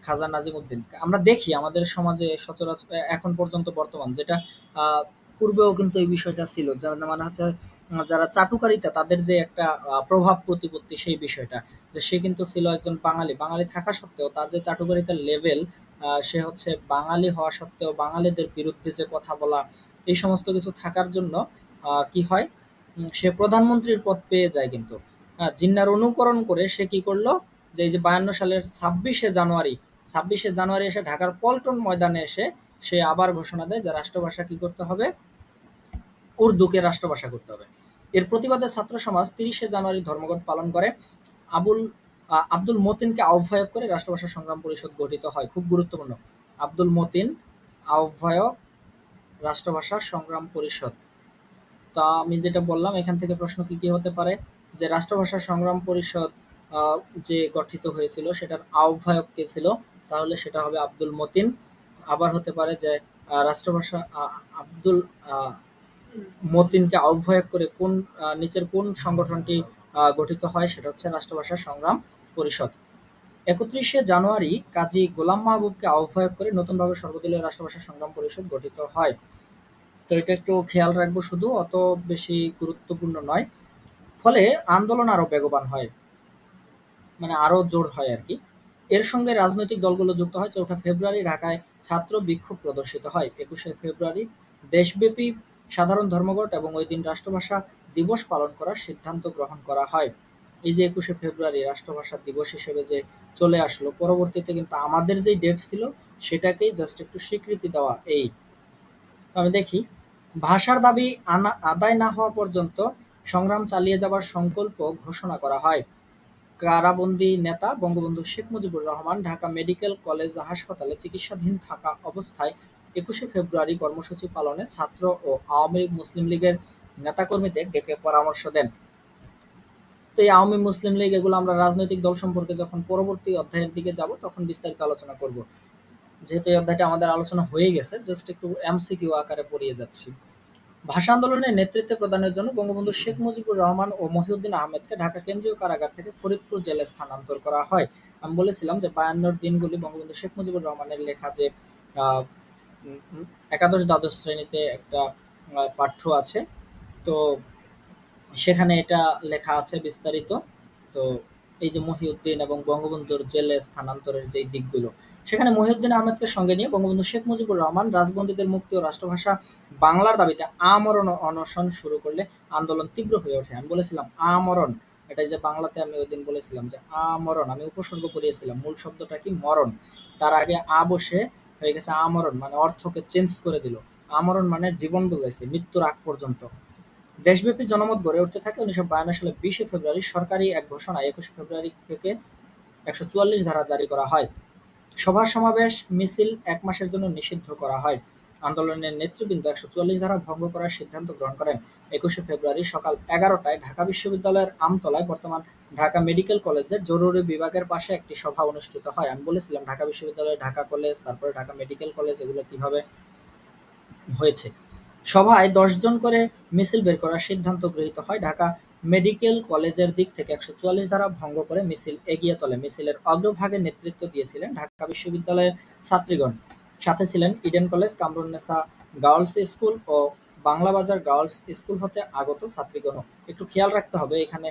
খাজা নাজিমুদ্দিন আমরা দেখি আমাদের সমাজে সচরাচর এখন পর্যন্ত বর্তমান যেটা, পূর্বেও কিন্তু এই বিষয়টা ছিল, যার মানে হচ্ছে যারা চাটুকারিতা তাদের যে একটা প্রভাব প্রতিপত্তি, সেই বিষয়টা যে সে কিন্তু ছিল একজন বাঙালি। বাঙালি থাকা সত্ত্বেও তার যে চাটুকারিতার লেভেল, সে হচ্ছে বাঙালি হওয়া সত্ত্বেও বাঙালিদের বিরুদ্ধে যে কথা বলা, এই সমস্ত কিছু থাকার জন্য কি হয়, সে প্রধানমন্ত্রীর পদ পেয়ে যায়। কিন্তু জিন্নাহর অনুকরণ করে সে কি করলো, যে এই যে 52 সালের 26শে জানুয়ারি এসে ঢাকার পল্টন ময়দানে এসে সে আবার ঘোষণা দেয় যে রাষ্ট্রভাষা কি করতে হবে, উর্দুকে রাষ্ট্রভাষা করতে হবে। এর প্রতিবাদে ছাত্র সমাজ 30শে জানুয়ারি ধর্মঘট পালন করে। আব্দুল মতিনকে আহ্বায়ক করে রাষ্ট্রভাষা সংগ্রাম পরিষদ গঠিত হয়। খুব গুরুত্বপূর্ণ, আব্দুল মতিন আহ্বায়ক রাষ্ট্রভাষা সংগ্রাম পরিষদ। তা আমি যেটা বললাম এখান থেকে প্রশ্ন কি কি হতে পারে, যে রাষ্ট্রভাষা সংগ্রাম পরিষদ যে গঠিত হয়েছিল সেটার আহ্বায়ক কে ছিল, তাহলে সেটা হবে আব্দুল মতিন। আবার হতে পারে যে রাষ্ট্রভাষা আব্দুল মতিনকে আহ্বায়ক করে নিচের কোন সংগঠনটি গঠিত হয়, সেটা হচ্ছে রাষ্ট্রভাষা সংগ্রাম পরিষদ। 31শে জানুয়ারি কাজী গোলাম মাহবুবকে আহ্বায়ক করে নতুনভাবে সর্বদলীয় রাষ্ট্রভাষা সংগ্রাম পরিষদ গঠিত হয়। তো এটা একটু খেয়াল রাখবো, শুধু অত বেশি গুরুত্বপূর্ণ নয়। ফলে আন্দোলন আরো বেগবান হয়, মানে আরো জোর হয় আর কি। এর সঙ্গে রাজনৈতিক দলগুলো যুক্ত হয়। 4 ফেব্রুয়ারি ঢাকায় ছাত্র বিক্ষোভ প্রদর্শিত হয়। 21শে ফেব্রুয়ারি দেশব্যাপী সাধারণ ধর্মঘট এবং ওই দিন রাষ্ট্রভাষা দিবস পালন করার সিদ্ধান্ত গ্রহণ করা হয়। এই যে 21শে ফেব্রুয়ারি রাষ্ট্রভাষা দিবস হিসেবে যে চলে আসলো, পরবর্তীতে কিন্তু আমাদের যে ডেট ছিল সেটাকেই জাস্ট একটু স্বীকৃতি দেওয়া। এই তো আমি দেখি, ভাষার দাবি আদায় না হওয়া পর্যন্ত সংগ্রাম চালিয়ে যাবার সংকল্প ঘোষণা করা হয়। কারাবন্দী নেতা বঙ্গবন্ধু শেখ মুজিবুর রহমান ঢাকা মেডিকেল কলেজ হাসপাতালে চিকিৎসাধীন থাকা অবস্থায় 21শে ফেব্রুয়ারি কর্মসূচি পালনে ছাত্র ও আওয়ামী লীগ মুসলিম লীগের নেতাকর্মীদের ডেকে পরামর্শ দেন। তো এই আওয়ামী মুসলিম লীগ এগুলো আমরা রাজনৈতিক দল সম্পর্কে যখন পরবর্তী অধ্যায়ের দিকে যাব তখন বিস্তারিত আলোচনা করব। যেহেতু এই অধ্যায়টা আমাদের আলোচনা হয়ে গেছে, জাস্ট একটু এমসিকিউ আকারে পড়িয়ে যাচ্ছি। ভাষা আন্দোলনে নেতৃত্ব প্রদানের জন্য বঙ্গবন্ধু শেখ মুজিবুর রহমান ও মহিউদ্দিন আহমেদকে ঢাকা কেন্দ্রীয় কারাগার থেকে ফরিদপুর জেলে স্থানান্তর করা হয়। আমি বলেছিলাম যে 52-র দিনগুলি বঙ্গবন্ধু শেখ মুজিবুর রহমানের লেখা যে একাদশ দ্বাদশ শ্রেণীতে একটা পাঠ্য আছে, তো সেখানে এটা লেখা আছে বিস্তারিত। তো এই যে মহিউদ্দিন এবং বঙ্গবন্ধুর জেলে স্থানান্তরের যে দিকগুলো, সেখানে মহিউদ্দিন আহমেদকে সঙ্গে নিয়ে বঙ্গবন্ধু শেখ মুজিবুর রহমান রাজবন্দীদের মুক্তি ও রাষ্ট্রভাষা বাংলার দাবিতে আমরণ অনশন শুরু করলে আন্দোলন তীব্র হয়ে ওঠে। আমি বলেছিলাম আমরণ, এটাই যে বাংলাতে আমি ওই দিন বলেছিলাম যে আমরণ, আমি উপসর্গ পড়িয়েছিলাম, মূল শব্দটা কি মরণ, তার আগে আ বসে হয়ে গেছে আমরণ, মানে অর্থকে চেঞ্জ করে দিল। আমরণ মানে জীবন বোঝাইছে, মৃত্যুর আগ পর্যন্ত। দেশব্যাপী জনমত গড়ে উঠতে থাকে 1952 সালে 20 ফেব্রুয়ারি সরকারি এক ঘোষণায় 21 ফেব্রুয়ারি থেকে 144 ধারা জারি করা হয়। সভা-সমাবেশ, মিছিল ১ মাসের জন্য নিষিদ্ধ করা হয়। আন্দোলনের নেতৃবৃন্দ ১৪৪ ধারা ভঙ্গ করার সিদ্ধান্ত গ্রহণ করেন। ২১শে ফেব্রুয়ারি সকাল ১১টায় ঢাকা বিশ্ববিদ্যালয়ের আমতলায় বর্তমান ঢাকা মেডিকেল কলেজের জরুরি বিভাগের পাশে একটি সভা অনুষ্ঠিত হয়। আমি বলেছিলাম ঢাকা বিশ্ববিদ্যালয়, ঢাকা কলেজ, তারপরে ঢাকা মেডিকেল কলেজ এগুলো কিভাবে হয়েছে। সভায় ১০ জন করে মিছিল বের করার সিদ্ধান্ত গৃহীত হয়। ঢাকা মেডিকেল কলেজের দিক থেকে ১৪৪ ধারা ভঙ্গ করে মিছিল এগিয়ে চলে। মিছিলের অগ্রভাগে নেতৃত্ব দিয়েছিলেন ঢাকা বিশ্ববিদ্যালয়ের ছাত্রীগণ। সাথে ছিলেন Eden college, Kamrunnessa girls school ও বাংলাবাজার গার্লস স্কুল হতে আগত ছাত্রীগণও। একটু খেয়াল রাখতে হবে এখানে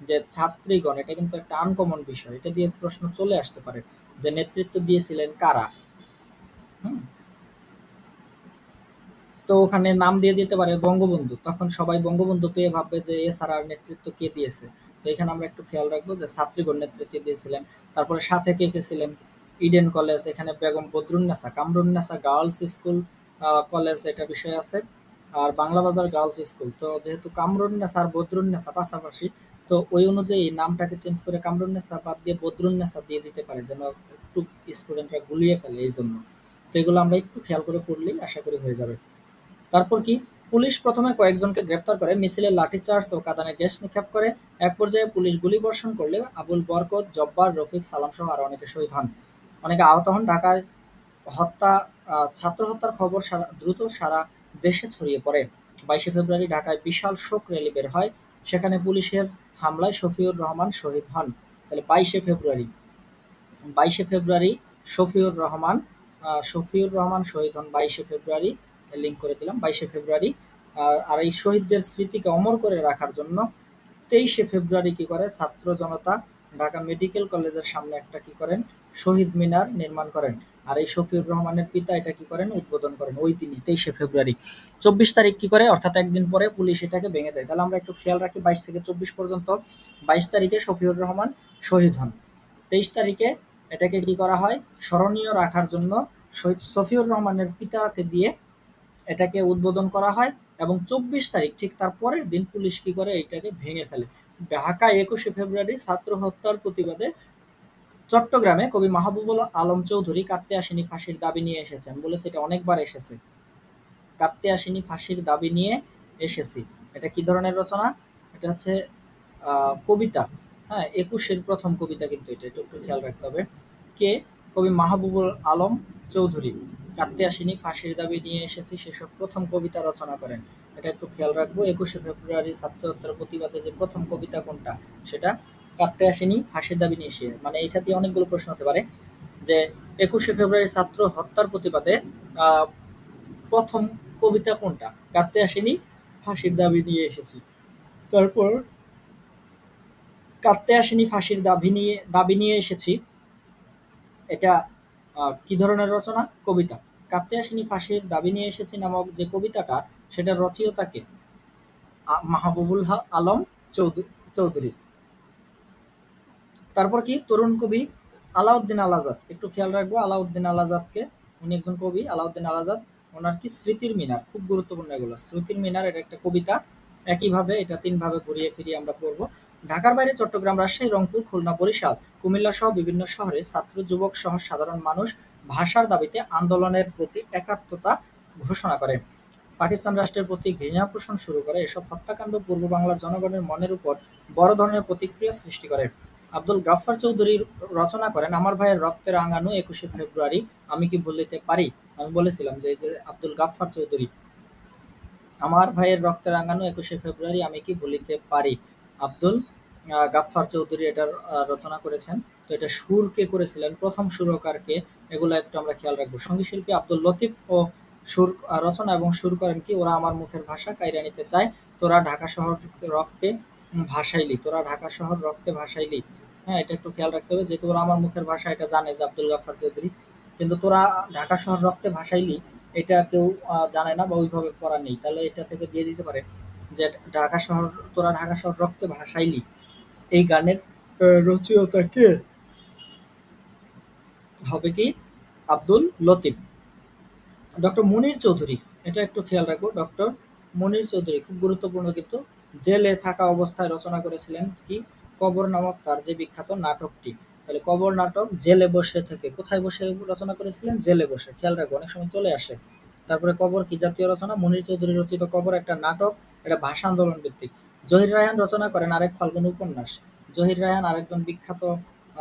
যে ছাত্রীগণ, এটা কিন্তু একটা আনকমন বিষয়। এটা দিয়ে প্রশ্ন চলে আসতে পারে যে নেতৃত্ব দিয়েছিলেন কারা? হুম? তো ওখানে নাম দিয়ে দিতে পারে বঙ্গবন্ধু। তখন সবাই বঙ্গবন্ধু পেয়ে ভাববে যে এছাড়া আর নেতৃত্ব কে দিয়েছে। তো এখানে আমরা একটু খেয়াল রাখবো যে ছাত্রীগণ নেতৃত্ব দিয়েছিলেন। তারপরে সাথে কে কে ছিলেন? ইডেন কলেজ, এখানে Begum Badrunnesa, Kamrunnesa girls school college এটা বিষয় আছে। আর বাংলা বাজার গার্লস স্কুল। তো যেহেতু কামরুন্নেসা আর বদরুন্নেসা পাশাপাশি, তো ওই অনুযায়ী নামটাকে চেঞ্জ করে কামরুন্নেসা বাদ দিয়ে বদরুন্নেসা দিয়ে দিতে পারে, যেন একটু স্টুডেন্টরা গুলিয়ে ফেলে এই জন্য। তো এগুলো আমরা একটু খেয়াল করে পড়লেই আশা করি হয়ে যাবে। তারপর কি, পুলিশ প্রথমে কয়েকজনকে গ্রেপ্তার করে, মিছিলে লাঠিচার্জ ও কাঁদানে গ্যাস নিক্ষেপ করে। এক পর্যায়ে পুলিশ গুলিবর্ষণ করলে আবুল বরকত, জব্বার, রফিক, সালাম সহ আরো অনেকে শহীদ হন। অনেকে আহত হন। ঢাকায় হত্যা ছাত্র হত্যার খবর দ্রুত সারা দেশে ছড়িয়ে পড়ে। 22শে ফেব্রুয়ারি ঢাকায় বিশাল শোক র্যালি বের হয়। সেখানে পুলিশের হামলায় শফিউর রহমান শহীদ হন। তাহলে 22শে ফেব্রুয়ারি শফিউর রহমান শহীদ হন 22শে ফেব্রুয়ারি। লিঙ্ক করে দিলাম 22শে ফেব্রুয়ারি। আর এই শহীদদের স্মৃতিকে অমর করে রাখার জন্য 23শে ফেব্রুয়ারি কি করে ছাত্র জনতা ঢাকা মেডিকেল কলেজের সামনে একটা কি করেন, শহীদ মিনার নির্মাণ করেন। আর এই শফিউর রহমানের পিতা এটা কি করেন, উদ্বোধন করেন ওই দিনই 23শে ফেব্রুয়ারি। 24 তারিখ কি করে, অর্থাৎ একদিন পরে পুলিশ এটাকে ভেঙে দেয়। তাহলে আমরা একটু খেয়াল রাখি 22 থেকে 24 পর্যন্ত। 22 তারিখে শফিউর রহমান শহীদ হন। 23 তারিখে এটাকে কি করা হয়, স্মরণীয় রাখার জন্য শহীদ শফিউর রহমানের পিতাকে দিয়ে এটাকে উদ্বোধন করা হয়। এবং 24 তারিখ ঠিক তার পরের দিন পুলিশ কি করে, এটাকে ভেঙে ফেলে। ঢাকা 21শে ফেব্রুয়ারি ছাত্র হত্যার প্রতিবাদে চট্টগ্রামে কবি মাহবুবুল আলম চৌধুরী কাটতে আসেনি ফাঁসির দাবি নিয়ে এসেছেন। বলেছে এটা অনেকবার এসেছে, কাটতে আসেনি ফাঁসির দাবি নিয়ে এসেছি। এটা কি ধরনের রচনা? এটা হচ্ছে কবিতা। হ্যাঁ, 21-এর প্রথম কবিতা কিন্তু এটা, একটু একটু খেয়াল রাখতে হবে। কে? কবি মাহবুবুল আলম চৌধুরী। কাটতে আসেনি ফাঁসির দাবি নিয়ে এসেছি সেসব প্রথম কবিতা রচনা করেন। এটা একটু খেয়াল রাখবো। 21শে ফেব্রুয়ারি ছাত্র হত্যার প্রতিবাদে যে প্রথম কবিতা কোনটা, সেটা কাটতে আসেনি ফাঁসির দাবি নিয়ে এসে। মানে এটা দিয়ে অনেকগুলো প্রশ্ন হতে পারে যে 21শে ফেব্রুয়ারি ছাত্র হত্যার প্রতিবাদে আহ প্রথম কবিতা কোনটা? কাটতে আসেনি ফাঁসির দাবি নিয়ে এসেছি। তারপর কাটতে আসেনি ফাঁসির দাবি নিয়ে এসেছি, এটা কি ধরনের রচনা? কবিতা। কাটতে আসেনি ফাঁসির দাবি নিয়ে এসেছি নামক যে কবিতাটা, সেটা রচয়িতাকে মাহবুবুল আলম চৌধুরী। তারপর কি, তরুণ কবি আলাউদ্দিন আল আজাদ। একটু খেয়াল রাখবো আলাউদ্দিন আল আজাদকে, উনি একজন কবি আলাউদ্দিন আল আজাদ। ওনার কি স্মৃতির মিনার, খুব গুরুত্বপূর্ণ এগুলো। স্মৃতির মিনার এটা একটা কবিতা। একইভাবে এটা 3 ভাবে ঘুরিয়ে ফিরিয়ে আমরা পড়বো। ঢাকার বাইরে চট্টগ্রাম, রাজশাহী, রংপুর, খুলনা, বরিশাল, কুমিল্লা সহ বিভিন্ন শহরে ছাত্র, যুবক সহ সাধারণ মানুষ ভাষার দাবিতে আন্দোলনের প্রতি একাত্মতা ঘোষণা করে। পাকিস্তান রাষ্ট্রের প্রতি ঘৃণা পোষণ শুরু করে। এসব হত্যাকাণ্ড পূর্ব বাংলার জনগণের মনের উপর বড় ধরনের প্রতিক্রিয়া সৃষ্টি করে। আব্দুল গাফফার চৌধুরী রচনা করেন আমার ভাইয়ের রক্তে রাঙানো 21শে ফেব্রুয়ারি আমি কি ভুলিতে পারি। আমি বলেছিলাম যে এই যে আব্দুল গাফফার চৌধুরী, আমার ভাইয়ের রক্তে রাঙানো 21শে ফেব্রুয়ারি আমি কি ভুলিতে পারি, আব্দুল গাফফার চৌধুরী এটার রচনা করেছেন। তো এটা সুর কে করেছিলেন, প্রথম সুরকারকে, এগুলো একটু আমরা খেয়াল রাখবো। সঙ্গীত শিল্পী আব্দুল লতিফ ও সুর রচনা এবং সুর করেন কি, ওরা আমার মুখের ভাষা কাইরা নিতে চায়, তোরা ঢাকা শহর রক্তে ভাসাইলি, তোরা ঢাকা শহর রক্তে ভাসাইলি। হ্যাঁ, এটা একটু খেয়াল রাখতে হবে, যেহেতু ওরা আমার মুখের ভাষা এটা জানে যে আব্দুল গাফফার চৌধুরী, কিন্তু তোরা ঢাকা শহর রক্তে ভাসাইলি এটা কেউ জানে না বা ওইভাবে পড়া নেই। তাহলে এটা থেকে দিয়ে দিতে পারে যে তোরা ঢাকা শহর রক্তে ভাসাইলি। এই গানের রচয়িতা কে? হবে কি আব্দুল লতিফ। ডক্টর মুনির চৌধুরী, এটা একটু খেয়াল রাখবো, ডক্টর মুনির চৌধুরী খুব গুরুত্বপূর্ণ কিন্তু, জেলে থাকা অবস্থায় রচনা করেছিলেন কি কবর নামক তার যে বিখ্যাত নাটকটি। তাহলে কবর নাটক জেলে বসে থেকে, কোথায় বসে রচনা করেছিলেন? জেলে বসে, খেয়াল রাখবো অনেক সময় চলে আসে। তারপরে কবর কি জাতীয় রচনা? মুনির চৌধুরী রচিত কবর একটা নাটক, এটা ভাষা আন্দোলন ভিত্তিক। জহির রায়হান রচনা করেন আরেক ফাল্গুন উপন্যাস। জহির রায়হান আরেকজন বিখ্যাত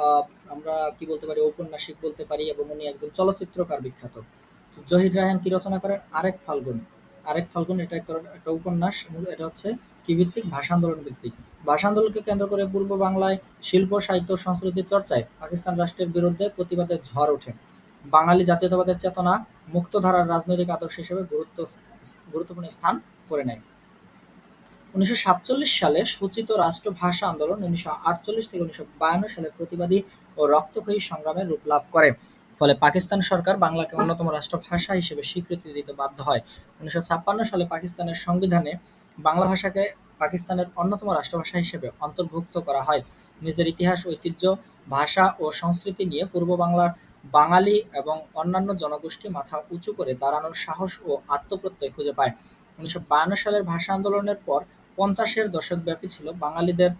আহ, আমরা কি বলতে পারি, ঔপন্যাসিক বলতে পারি, এবং উনি একজন চলচ্চিত্রকার বিখ্যাত। জহির রায়হান কি রচনা করেন? আরেক ফাল্গুন। আরেক ফাল্গুন এটা একটা উপন্যাস, এটা হচ্ছে কি ভিত্তিক? ভাষা আন্দোলন ভিত্তিক। ভাষা আন্দোলনকে কেন্দ্র করে পূর্ব বাংলায় শিল্প সাহিত্য সংস্কৃতির চর্চায় পাকিস্তান রাষ্ট্রের বিরুদ্ধে প্রতিবাদের ঝড় ওঠে। বাঙালি জাতীয়তাবাদের চেতনা মুক্তধারার রাজনৈতিক আদর্শ হিসেবে গুরুত্বপূর্ণ স্থান করে নেয়। 1947 সালে সূচিত রাষ্ট্রভাষা আন্দোলন 1948 থেকে 1952 সালে প্রতিবাদী ও রক্তক্ষয়ী সংগ্রামের রূপ লাভ করে। ফলে পাকিস্তান সরকার বাংলাকে অন্যতম রাষ্ট্রভাষা হিসেবে স্বীকৃতি দিতে বাধ্য হয়। 1956 সালে পাকিস্তানের সংবিধানে বাংলা ভাষাকে পাকিস্তানের অন্যতম রাষ্ট্রভাষা হিসেবে অন্তর্ভুক্ত করা হয়। নিজের ইতিহাস, ঐতিহ্য, ভাষা ও সংস্কৃতি নিয়ে পূর্ব বাংলার বাঙালি এবং অন্যান্য জনগোষ্ঠী মাথা উঁচু করে দাঁড়ানোর সাহস ও আত্মপ্রত্যয় খুঁজে পায়। 1952 সালের ভাষা আন্দোলনের পর 50-এর দশকব্যাপী ছিল বাঙালিদের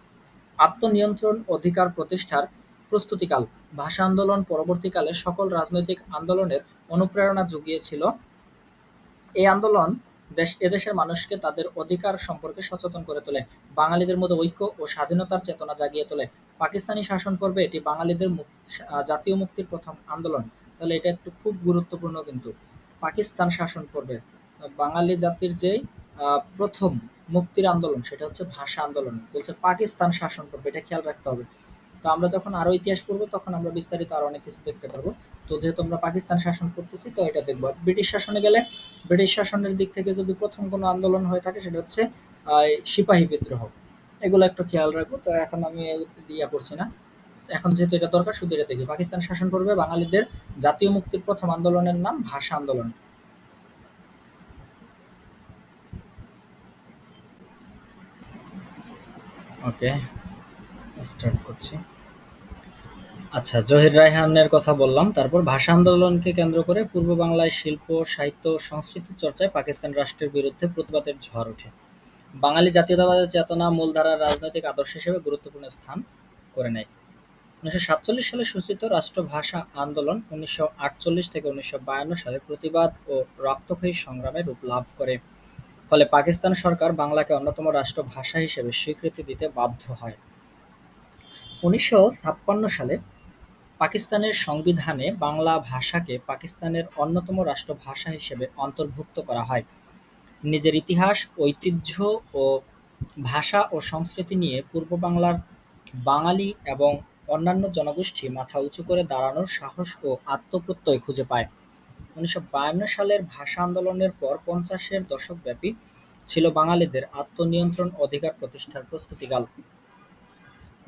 আত্মনিয়ন্ত্রণ অধিকার প্রতিষ্ঠার প্রস্তুতিকাল। ভাষা আন্দোলন পরবর্তীকালে সকল রাজনৈতিক আন্দোলনের অনুপ্রেরণা জুগিয়েছিল। এই আন্দোলন এদেশের মানুষকে তাদের অধিকার সম্পর্কে সচেতন করে তোলে, বাঙালিদের মধ্যে ঐক্য ও স্বাধীনতার চেতনা জাগিয়ে তোলে। পাকিস্তানি শাসন পর্বে এটি বাঙালিদের জাতীয় মুক্তির প্রথম আন্দোলন। তাহলে এটা একটু খুব গুরুত্বপূর্ণ কিন্তু, পাকিস্তান শাসন পর্বে বাঙালি জাতির যে প্রথম মুক্তির আন্দোলন সেটা হচ্ছে ভাষা আন্দোলন, বলছে পাকিস্তান শাসন পর্বে, এটা খেয়াল রাখতে হবে। তো আমরা যখন আরো ইতিহাস পড়বো তখন আমরা বিস্তারিত আরো অনেক কিছু দেখতে পারবো। তো যেহেতু আমরা পাকিস্তান শাসন করতেছি তো এটা দেখবো। ব্রিটিশ শাসনে গেলে, ব্রিটিশ শাসনের দিক থেকে যদি প্রথম কোনো আন্দোলন হয়ে থাকে সেটা হচ্ছে সিপাহী বিদ্রোহ। এগুলো একটু খেয়াল রাখবো। তো এখন আমি ইয়া করছি না, এখন যেহেতু এটা দরকার শুধু এটা দেখি। পাকিস্তান শাসন পর্বে বাঙালিদের জাতীয় মুক্তির প্রথম আন্দোলনের নাম ভাষা আন্দোলন। ওকে, স্টার্ট করছি। আচ্ছা, জহির রায়হানের কথা বললাম। তারপর ভাষা আন্দোলনকে কেন্দ্র করে পূর্ব বাংলায় শিল্প, সাহিত্য, সংস্কৃতির চর্চায় পাকিস্তান রাষ্ট্রের বিরুদ্ধে প্রতিবাদের ঝড় ওঠে। বাঙালি জাতীয়তাবাদের চেতনা মূলধারার রাজনৈতিক আদর্শ হিসেবে গুরুত্বপূর্ণ স্থান করে নেয়। 1947 সালে সূচিত রাষ্ট্রভাষা আন্দোলন 1948 থেকে 1952 সালে প্রতিবাদ ও রক্তক্ষয়ী সংগ্রামে রূপ লাভ করে। ফলে পাকিস্তান সরকার বাংলাকে অন্যতম রাষ্ট্রভাষা হিসেবে স্বীকৃতি দিতে বাধ্য হয়। 1956 সালে পাকিস্তানের সংবিধানে বাংলা ভাষাকে পাকিস্তানের অন্যতম রাষ্ট্রভাষা হিসেবে অন্তর্ভুক্ত করা হয়। নিজের ইতিহাস, ঐতিহ্য ও ভাষা ও সংস্কৃতি নিয়ে পূর্ব বাংলার বাঙালি এবং অন্যান্য জনগোষ্ঠী মাথা উঁচু করে দাঁড়ানোর সাহস ও আত্মপ্রত্যয় খুঁজে পায়। 1952 সালের ভাষা আন্দোলনের পর 50-এর দশকব্যাপী ছিল বাঙালিদের আত্মনিয়ন্ত্রণ অধিকার প্রতিষ্ঠার প্রস্তুতিকাল।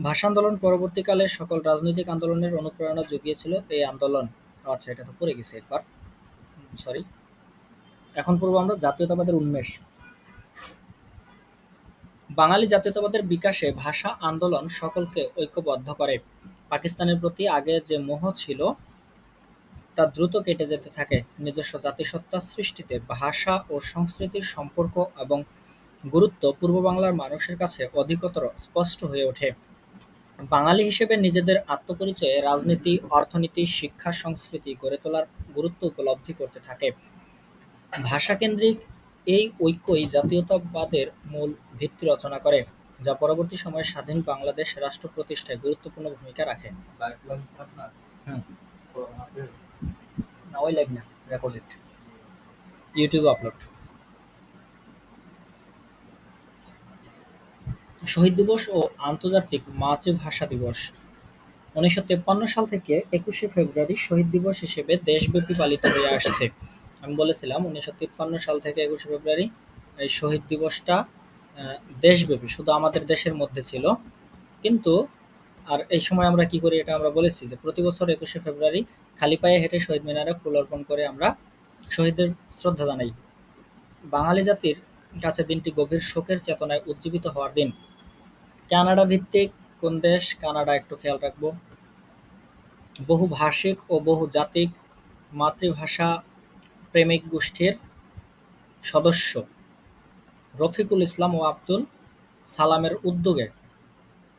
ভাষা আন্দোলন পরবর্তীকালে সকল রাজনৈতিক আন্দোলনের অনুপ্রেরণা জুগিয়েছিল এই আন্দোলন। আচ্ছা, এটা তো পড়ে গেছে একবার, সরি। এখন পড়বো আমরা জাতীয়তাবাদের উন্মেষ। বাঙালি জাতীয়তাবাদের বিকাশে ভাষা আন্দোলন সকলকে ঐক্যবদ্ধ করে। পাকিস্তানের প্রতি আগে যে মোহ ছিল তা দ্রুত কেটে যেতে থাকে। নিজস্ব জাতিসত্তা সৃষ্টিতে ভাষা ও সংস্কৃতির সম্পর্ক এবং গুরুত্ব পূর্ব বাংলার মানুষের কাছে অধিকতর স্পষ্ট হয়ে ওঠে। বাঙালি হিসেবে নিজেদের আত্মপরিচয়ে রাজনীতি, অর্থনীতি, শিক্ষা, সংস্কৃতি গড়ে তোলার গুরুত্ব উপলব্ধি করতে থাকে। ভাষাকেন্দ্রিক এই ঐক্যই জাতীয়তাবাদের মূল ভিত্তি রচনা করে, যা পরবর্তী সময়ে স্বাধীন বাংলাদেশ রাষ্ট্র প্রতিষ্ঠায় গুরুত্বপূর্ণ ভূমিকা রাখে। হুম, না ওই লাইভ না, রেকর্ডেড, ইউটিউবে আপলোড। শহীদ দিবস ও আন্তর্জাতিক মাতৃভাষা দিবস। 1953 সাল থেকে 21শে ফেব্রুয়ারি শহীদ দিবস হিসেবে দেশব্যাপী পালিত হয়ে আসছে। আমি বলেছিলাম 1953 সাল থেকে 21শে ফেব্রুয়ারি এই শহীদ দিবসটা দেশব্যাপী, শুধু আমাদের দেশের মধ্যে ছিল। কিন্তু আর এই সময় আমরা কি করি এটা আমরা বলেছি যে প্রতি বছর 21শে ফেব্রুয়ারি খালি পায়ে হেঁটে শহীদ মিনারে ফুল অর্পণ করে আমরা শহীদদের শ্রদ্ধা জানাই। বাঙালি জাতির কাছে দিনটি গভীর শোকের চেতনায় উজ্জীবিত হওয়ার দিন। কানাডা ভিত্তিক কোন দেশ? কানাডা, একটু খেয়াল রাখবো। বহুভাষিক ও বহুজাতিক মাতৃভাষা প্রেমিক গোষ্ঠীর সদস্য রফিকুল ইসলাম ও আব্দুল সালামের উদ্যোগে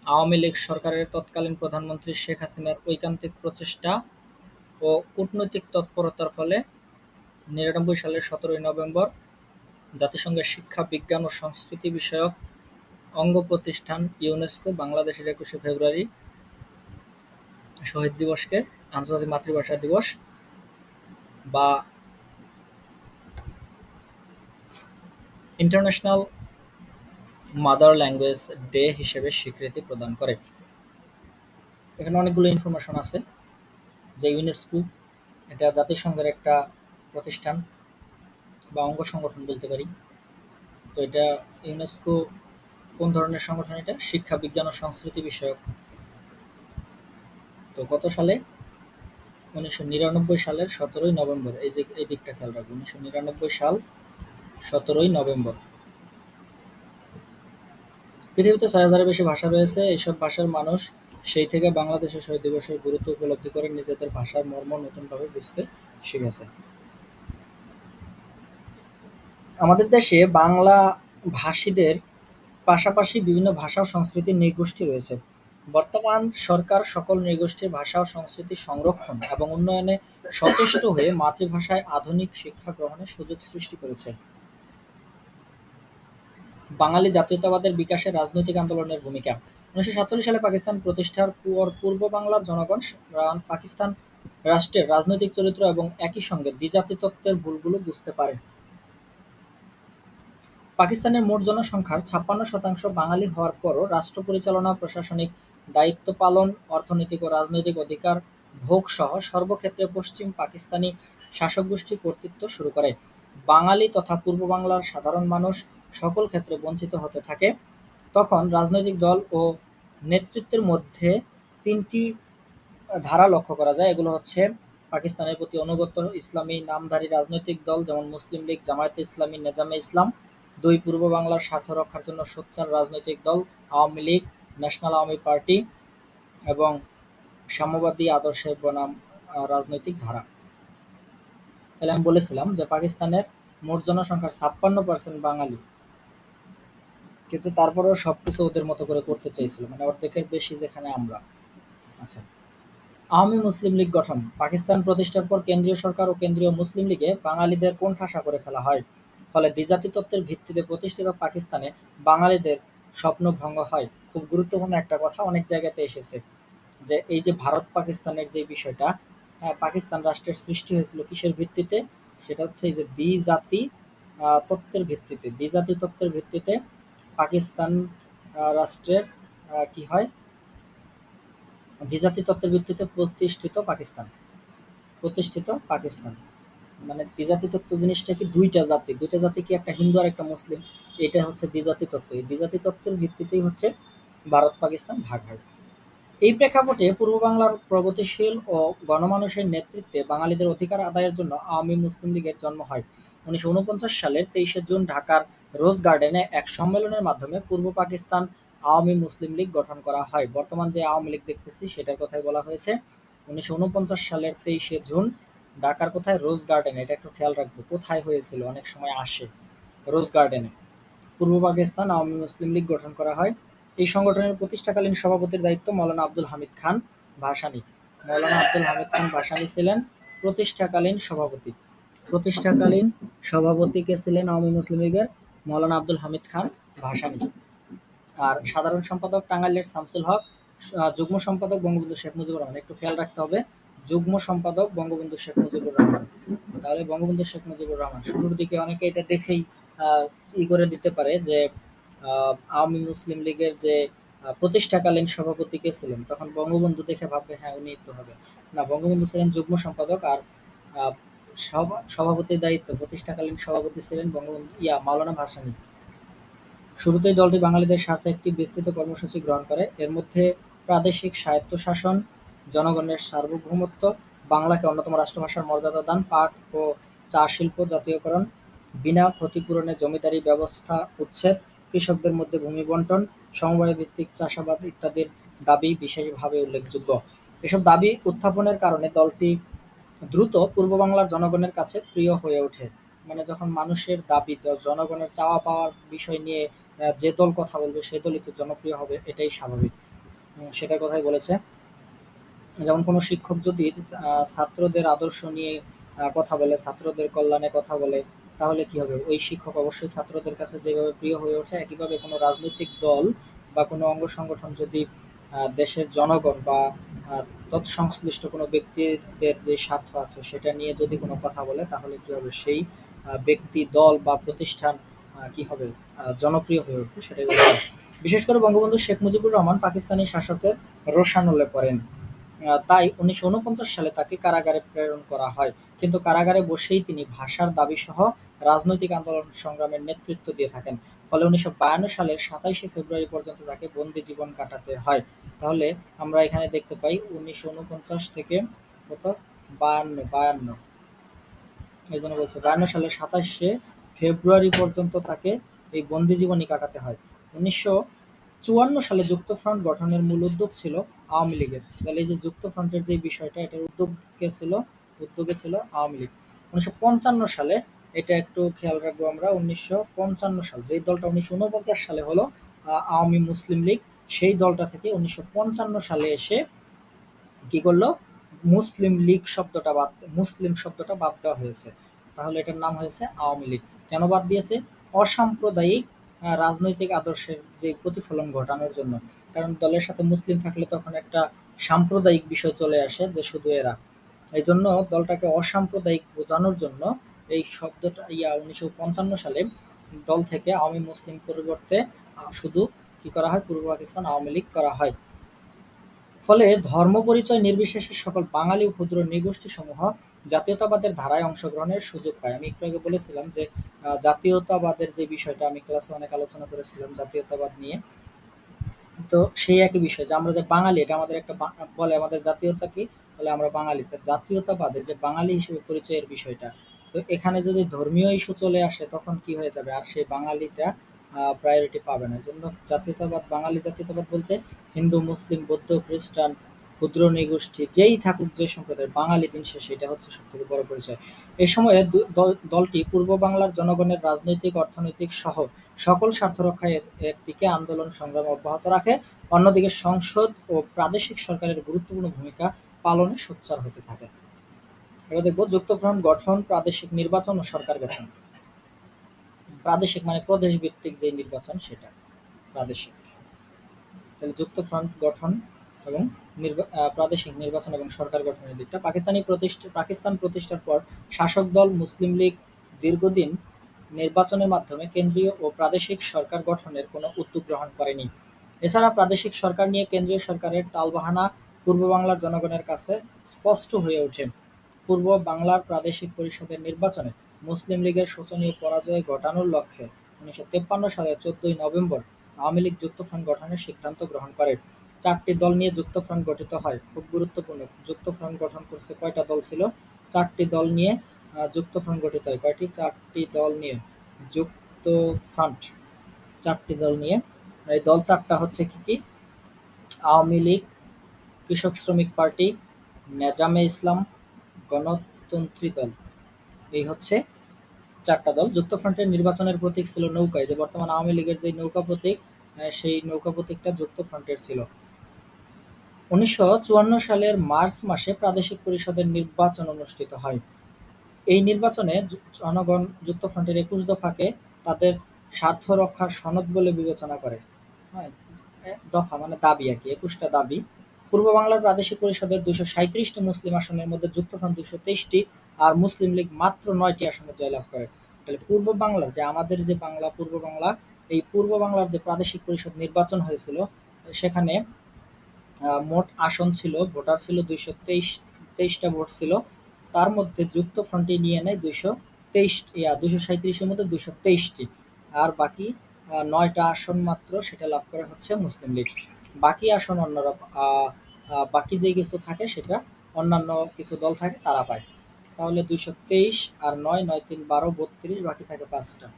আওয়ামী লীগ সরকারের তৎকালীন প্রধানমন্ত্রী শেখ হাসিনার ঐকান্তিক প্রচেষ্টা ও কূটনৈতিক তৎপরতার ফলে ৯৯ সালের ১৭ নভেম্বর জাতিসংঘের শিক্ষা, বিজ্ঞান ও সংস্কৃতি বিষয়ক অঙ্গ প্রতিষ্ঠান ইউনেস্কো বাংলাদেশের ২১শে ফেব্রুয়ারি শহীদ দিবসকে আন্তর্জাতিক মাতৃভাষা দিবস বা ইন্টারন্যাশনাল মাদার ল্যাঙ্গুয়েজ ডে হিসেবে স্বীকৃতি প্রদান করে। এখানে অনেকগুলো ইনফরমেশন আছে যে ইউনেস্কো এটা জাতিসংঘের একটা প্রতিষ্ঠান বা অঙ্গ সংগঠন বলতে পারি। তো এটা ইউনেস্কো কোন ধরনের সংগঠন? এটা শিক্ষা, বিজ্ঞান ও সংস্কৃতি বিষয়ক। তো কত সালে? ১৯৯৯ সালের ১৭ নভেম্বর। এই যে এই দিকটা খেয়াল রাখবো, ১৯৯৯ সাল ১৭ নভেম্বর। পৃথিবীতে ৬,০০০-এর বেশি ভাষা রয়েছে। এইসব ভাষার মানুষ সেই থেকে বাংলাদেশের শহীদ দিবসের গুরুত্ব উপলব্ধি করে নিজেদের ভাষার মর্ম নতুনভাবে বুঝতে শিখেছে। আমাদের দেশে বাংলা ভাষীদের পাশাপাশি বিভিন্ন ভাষা ও সংস্কৃতির নৃগোষ্ঠী রয়েছে। বর্তমান সরকার সকল নৃগোষ্ঠীর ভাষা ও সংস্কৃতি সংরক্ষণ এবং উন্নয়নে সচেষ্ট হয়ে মাতৃভাষায় আধুনিক শিক্ষা গ্রহণের সুযোগ সৃষ্টি করেছে। বাঙালি জাতীয়তাবাদের বিকাশে রাজনৈতিক আন্দোলনের ভূমিকা। ১৯৪৭ সালে পাকিস্তান প্রতিষ্ঠার পর পূর্ব বাংলার জনগণ পাকিস্তান রাষ্ট্রের রাজনৈতিক চরিত্র এবং একই সঙ্গে দ্বিজাতি তত্ত্বের ভুলগুলো বুঝতে পারে। পাকিস্তানের মোট জনসংখ্যার ৫৬% বাঙালি হওয়ার পরও রাষ্ট্র পরিচালনা, প্রশাসনিক দায়িত্ব পালন, অর্থনৈতিক ও রাজনৈতিক অধিকার ভোগ সহ সর্বক্ষেত্রে পশ্চিম পাকিস্তানি শাসকগোষ্ঠী কর্তৃত্ব শুরু করে। বাঙালি তথা পূর্ব বাংলার সাধারণ মানুষ সকল ক্ষেত্রে বঞ্চিত হতে থাকে। তখন রাজনৈতিক দল ও নেতৃত্বের মধ্যে ৩টি ধারা লক্ষ্য করা যায়। এগুলো হচ্ছে পাকিস্তানের প্রতি অনুগত ইসলামী নামধারী রাজনৈতিক দল যেমন মুসলিম লীগ, জামায়াতে ইসলামী, নেজামে ইসলাম। ২. পূর্ব বাংলার স্বার্থ রক্ষার জন্য সোচ্চার রাজনৈতিক দল আওয়ামী লীগ, ন্যাশনাল আওয়ামী পার্টি এবং সাম্যবাদী আদর্শের বনাম রাজনৈতিক ধারা। তাহলে আমি বলেছিলাম যে পাকিস্তানের মোট জনসংখ্যার ৫৬% বাঙালি, কিন্তু তারপরেও সবকিছু ওদের মতো করে করতে চাইছিল, মানে অর্ধেকের বেশি যেখানে আমরা। আচ্ছা, আওয়ামী মুসলিম লীগ গঠন। পাকিস্তান প্রতিষ্ঠার পর কেন্দ্রীয় সরকার ও কেন্দ্রীয় মুসলিম লীগে বাঙালিদের কোণঠাসা করে ফেলা হয়। ফলে দ্বিজাতি তত্ত্বের ভিত্তিতে প্রতিষ্ঠিত পাকিস্তানে বাঙালিদের স্বপ্ন ভঙ্গ হয়। খুব গুরুত্বপূর্ণ একটা কথা, অনেক জায়গাতে এসেছে যে এই যে ভারত পাকিস্তানের যে বিষয়টা, পাকিস্তান রাষ্ট্রের সৃষ্টি হয়েছিল কিসের ভিত্তিতে? সেটা হচ্ছে এই যে দ্বিজাতি তত্ত্বের ভিত্তিতে। দ্বিজাতি তত্ত্বের ভিত্তিতে পাকিস্তান রাষ্ট্রের কি হয়? দ্বিজাতি তত্ত্বের ভিত্তিতে প্রতিষ্ঠিত পাকিস্তান। মানে দ্বিজাতি তত্ত্ব জিনিসটা কি? দুইটা জাতি কি? একটা হিন্দু আর একটা মুসলিম। এটা হচ্ছে দ্বিজাতি তত্ত্ব। এই দ্বিজাতি তত্ত্বের ভিত্তিতেই হচ্ছে ভারত পাকিস্তান ভাগ হয়। এই প্রেক্ষাপটে পূর্ব বাংলার প্রগতিশীল ও গণমানুষের নেতৃত্বে বাঙালিদের অধিকার আদায়ের জন্য আওয়ামী মুসলিম লীগের জন্ম হয়। ১৯৪৯ সালের ২৩শে জুন ঢাকার রোজ গার্ডেনে এক সম্মেলনের মাধ্যমে পূর্ব পাকিস্তান আওয়ামী মুসলিম লীগ গঠন করা হয়। বর্তমান যে আওয়ামী লীগ দেখতেছি সেটার কথাই বলা হয়েছে। ১৯৪৯ সালের ২৩শে জুন ঢাকার কোথায়? রোজ গার্ডেনে। এটা একটু খেয়াল রাখবো, কোথায় হয়েছিল, অনেক সময় আসে। রোজ গার্ডেনে পূর্ব পাকিস্তান আওয়ামী মুসলিম লীগ গঠন করা হয়। এই সংগঠনের প্রতিষ্ঠাকালীন সভাপতির দায়িত্ব মৌলানা আব্দুল হামিদ খান ভাসানী। মৌলানা আব্দুল হামিদ খান ভাসানী ছিলেন প্রতিষ্ঠাকালীন সভাপতি। প্রতিষ্ঠাকালীন সভাপতি কে ছিলেন আওয়ামী মুসলিম লীগের? মৌলানা আব্দুল হামিদ খান ভাসানী। আর সাধারণ সম্পাদক টাঙ্গাইলের শামসুল হক, যুগ্ম সম্পাদক বঙ্গবন্ধু শেখ মুজিবুর রহমান। একটু খেয়াল রাখতে হবে, যুগ্ম সম্পাদক বঙ্গবন্ধু শেখ মুজিবুর রহমান। তাহলে বঙ্গবন্ধু শেখ মুজিবুর রহমান শুরুর দিকে অনেকে এটা দেখেই ই করে দিতে পারে যে আওয়ামী মুসলিম লীগের যে প্রতিষ্ঠাকালীন সভাপতি কে ছিলেন, তখন বঙ্গবন্ধু দেখে ভাববে হ্যাঁ উনি তো হবে না। বঙ্গবন্ধু ছিলেন যুগ্ম সম্পাদক, আর সভাপতির দায়িত্ব, প্রতিষ্ঠাকালীন সভাপতি ছিলেন বঙ্গবন্ধু মাওলানা ভাসানী। শুরুতেই দলটি বাঙালিদের স্বার্থে একটি বিস্তৃত কর্মসূচি গ্রহণ করে। এর মধ্যে প্রাদেশিক স্বায়ত্তশাসন, জনগণের সার্বভৌমত্ব, বাংলাকে অন্যতম রাষ্ট্রভাষার মর্যাদা দান, পাট ও চা শিল্প জাতীয়করণ, বিনা ক্ষতিপূরণে জমিদারি ব্যবস্থা উচ্ছেদ, কৃষকদের মধ্যে ভূমি বন্টন, সমবায় ভিত্তিক চাষাবাদ ইত্যাদির দাবি বিশেষভাবে উল্লেখযোগ্য। এসব দাবি উত্থাপনের কারণে দলটি দ্রুত পূর্ব বাংলার জনগণের কাছে প্রিয় হয়ে ওঠে। মানে যখন মানুষের দাবি, জনগণের চাওয়া পাওয়ার বিষয় নিয়ে যে দল কথা বলবে সেই দলই তো জনপ্রিয় হবে, এটাই স্বাভাবিক। সেটার কথাই বলেছে। যেমন কোনো শিক্ষক যদি ছাত্রদের আদর্শ নিয়ে কথা বলে, ছাত্রদের কল্যাণে কথা বলে, তাহলে কি হবে? ওই শিক্ষক অবশ্যই ছাত্রদের কাছে যেভাবে প্রিয় হয়ে ওঠে, একইভাবে কোনো রাজনৈতিক দল বা কোনো অঙ্গ সংগঠন যদি দেশের জনগণ বা তৎসংশ্লিষ্ট কোনো ব্যক্তিদের যে স্বার্থ আছে সেটা নিয়ে যদি কোনো কথা বলে, তাহলে কি হবে? সেই ব্যক্তি, দল বা প্রতিষ্ঠান কি হবে? জনপ্রিয় হয়ে উঠবে, সেটাই বলা হয়। বিশেষ করে বঙ্গবন্ধু শেখ মুজিবুর রহমান পাকিস্তানি শাসকের রোষানলে পড়েন। তাই ১৯৪৯ সালে তাকে কারাগারে প্রেরণ করা হয়। কিন্তু কারাগারে বসেই তিনি ভাষার দাবিসহ রাজনৈতিক আন্দোলন সংগ্রামের নেতৃত্ব দিয়ে থাকেন। ফলে ১৯৫২ সালের ২৭শে ফেব্রুয়ারি পর্যন্ত তাকে বন্দি জীবন কাটাতে হয়। তাহলে আমরা এখানে দেখতে পাই ১৯৪৯ থেকে কত, ৫২, এই জন্য বলছে ৫২ সালের ২৭শে ফেব্রুয়ারি পর্যন্ত তাকে এই বন্দি জীবনই কাটাতে হয়। ১৯৫৪ সালে যুক্তফ্রন্ট গঠনের মূল উদ্যোগ ছিল আওয়ামী লীগের। তাহলে এই যে যুক্তফ্রন্টের যে বিষয়টা, এটার উদ্যোগে ছিল আওয়ামী লীগ। ১৯৫৫ সালে, এটা একটু খেয়াল রাখবো আমরা, ১৯৫৫ সাল, যেই দলটা ১৯৪৯ সালে হলো আওয়ামী মুসলিম লীগ, সেই দলটা থেকে ১৯৫৫ সালে এসে কি করলো? মুসলিম লীগ শব্দটা বাদ, মুসলিম শব্দটা বাদ দেওয়া হয়েছে। তাহলে এটার নাম হয়েছে আওয়ামী লীগ। কেন বাদ দিয়েছে? অসাম্প্রদায়িক রাজনৈতিক আদর্শের যে প্রতিফলন ঘটানোর জন্য। কারণ দলের সাথে মুসলিম থাকলে তখন একটা সাম্প্রদায়িক বিষয় চলে আসে যে শুধু এরা। এই জন্য দলটাকে অসাম্প্রদায়িক বোঝানোর জন্য এই শব্দটা ১৯৫৫ সালে দল থেকে আওয়ামী মুসলিম পরিবর্তে শুধু কি করা হয়? পূর্ব পাকিস্তান আওয়ামী লীগ করা হয়। ফলে ধর্ম পরিচয় নির্বিশেষে সকল বাঙালি ও ক্ষুদ্র নৃগোষ্ঠীসমূহ জাতীয়তাবাদের ধারায় অংশগ্রহণের সুযোগ পায়। আমি একটু আগে বলেছিলাম যে জাতীয়তাবাদের যে বিষয়টা আমি ক্লাসে অনেক আলোচনা করেছিলাম জাতীয়তাবাদ নিয়ে। তো সেই একই বিষয় যে আমরা যে বাঙালি, এটা আমাদের একটা বলে আমাদের জাতীয়তা কি, বলে আমরা বাঙালি। তো জাতীয়তাবাদের যে বাঙালি হিসেবে পরিচয়ের বিষয়টা, তো এখানে যদি ধর্মীয় ইস্যু চলে আসে তখন কি হয়ে যাবে? আর সেই বাঙালিটা প্রায়োরিটি পাবে না। এই জন্য জাতীয়তাবাদ, বাঙালি জাতীয়তাবাদ বলতে হিন্দু, মুসলিম, বৌদ্ধ, খ্রিস্টান, ক্ষুদ্র নৃগোষ্ঠী যেই থাকুক, যে সম্প্রদায়, বাঙালি দিন শেষে এটা হচ্ছে সব থেকে বড় পরিচয়। এই সময়ে দলটি পূর্ব বাংলার জনগণের রাজনৈতিক, অর্থনৈতিক সহ সকল স্বার্থ রক্ষায় একদিকে আন্দোলন সংগ্রাম অব্যাহত রাখে, অন্যদিকে সংসদ ও প্রাদেশিক সরকারের গুরুত্বপূর্ণ ভূমিকা পালনে সোচ্চার হতে থাকে। এবার দেখবো যুক্তফ্রন্ট গঠন, প্রাদেশিক নির্বাচন ও সরকার গঠন। প্রাদেশিক মানে প্রদেশ ভিত্তিক যে নির্বাচন, সেটা প্রাদেশিক। তাহলে যুক্তফ্রন্ট গঠন এবং প্রাদেশিক নির্বাচন এবং সরকার গঠনের দিকটা। পাকিস্তান প্রতিষ্ঠার পর শাসক দল মুসলিম লীগ দীর্ঘদিন নির্বাচনের মাধ্যমে কেন্দ্রীয় ও প্রাদেশিক সরকার গঠনের কোনো উদ্যোগ গ্রহণ করেনি। এছাড়া প্রাদেশিক সরকার নিয়ে কেন্দ্রীয় সরকারের টালবাহানা পূর্ব বাংলার জনগণের কাছে স্পষ্ট হয়ে ওঠে। পূর্ব বাংলার প্রাদেশিক পরিষদের নির্বাচনে মুসলিম লীগের শোচনীয় পরাজয় ঘটানোর লক্ষ্যে ১৯৫৩ সালের ১৪ই নভেম্বর আওয়ামী লীগ যুক্তফ্রন্ট গঠনের সিদ্ধান্ত গ্রহণ করে। ৪টি দল নিয়ে যুক্তফ্রন্ট গঠিত হয়। খুব গুরুত্বপূর্ণ, যুক্তফ্রন্ট গঠন করছে কয়টা দল ছিল? ৪টি দল নিয়ে যুক্তফ্রন্ট গঠিত হয়। কয়টি? ৪টি দল নিয়ে যুক্তফ্রন্ট, ৪টি দল নিয়ে। এই দল ৪টা হচ্ছে কি কি? আওয়ামী লীগ, কৃষক শ্রমিক পার্টি, নেজামে ইসলাম, গণতন্ত্রী দল। এই হচ্ছে ৪টা দল। যুক্তফ্রন্টের নির্বাচনের প্রতীক ছিল নৌকা। এই যে বর্তমান আওয়ামী লীগের যে নৌকা প্রতীক, সেই নৌকা প্রতীকটা যুক্তফ্রন্টের ছিল। ১৯৫৪ সালের মার্চ মাসে প্রাদেশিক পরিষদের নির্বাচন অনুষ্ঠিত হয়। এই নির্বাচনে জনগণ যুক্তফ্রন্টের ২১ দফাকে তাদের স্বার্থ রক্ষার সনদ বলে বিবেচনা করে। হ্যাঁ, দফা মানে দাবি আর কি, ২১টা দাবি। পূর্ব বাংলার প্রাদেশিক পরিষদের ২৩৭টি মুসলিম আসনের মধ্যে যুক্তফ্রন্ট ২২৩টি আর মুসলিম লীগ মাত্র ৯টি আসনে জয়লাভ করে। তাহলে পূর্ব বাংলার যে আমাদের যে বাংলা, পূর্ব বাংলা, এই পূর্ব বাংলার যে প্রাদেশিক পরিষদ নির্বাচন হয়েছিল, সেখানে মোট আসন ছিল, ভোটার ছিল ২২৩টা ভোট ছিল। তার মধ্যে যুক্তফ্রন্টে নিয়ে নেয় ২৩৭-এর মধ্যে ২২৩টি, আর বাকি ৯টা আসন মাত্র সেটা লাভ করে হচ্ছে মুসলিম লীগ। বাকি আসন অন্যরা, বাকি যে কিছু থাকে সেটা অন্যান্য কিছু দল থাকে তারা পায়। তাহলে ২২৩ আর ৯, ৯ ৩ ১২, ৩২, বাকি থাকে ৫টা।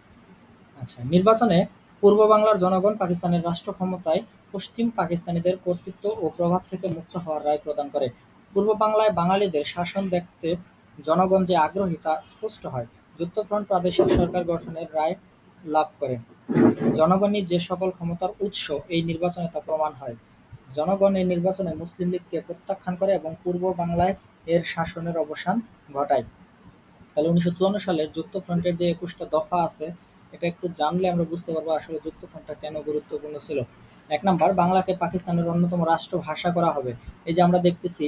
আচ্ছা, নির্বাচনে পূর্ব বাংলার জনগণ পাকিস্তানের রাষ্ট্র ক্ষমতায় পশ্চিম পাকিস্তানিদের কর্তৃত্ব ও প্রভাব থেকে মুক্ত হওয়ার রায় প্রদান করে। পূর্ব বাংলায় বাঙালিদের শাসন দেখতে জনগণ যে আগ্রহী তা স্পষ্ট হয়। যুক্তফ্রন্ট প্রাদেশিক সরকার গঠনের রায় লাভ করে। জনগণই যে সকল ক্ষমতার উৎস এই নির্বাচনে তা প্রমাণ হয়। জনগণ এই নির্বাচনে মুসলিম লীগকে প্রত্যাখ্যান করে এবং পূর্ব বাংলায় এর শাসনের অবসান ঘটায়। তাহলে 1954 সালের যুক্তফ্রন্টের যে 21টা দফা আছে, এটা একটু জানলে আমরা বুঝতে পারবো আসলে যুক্তফ্রন্টটা কেন গুরুত্বপূর্ণ ছিল। 1 নাম্বার, বাংলাকে পাকিস্তানের অন্যতম রাষ্ট্রভাষা করা হবে। এই যে আমরা দেখতেছি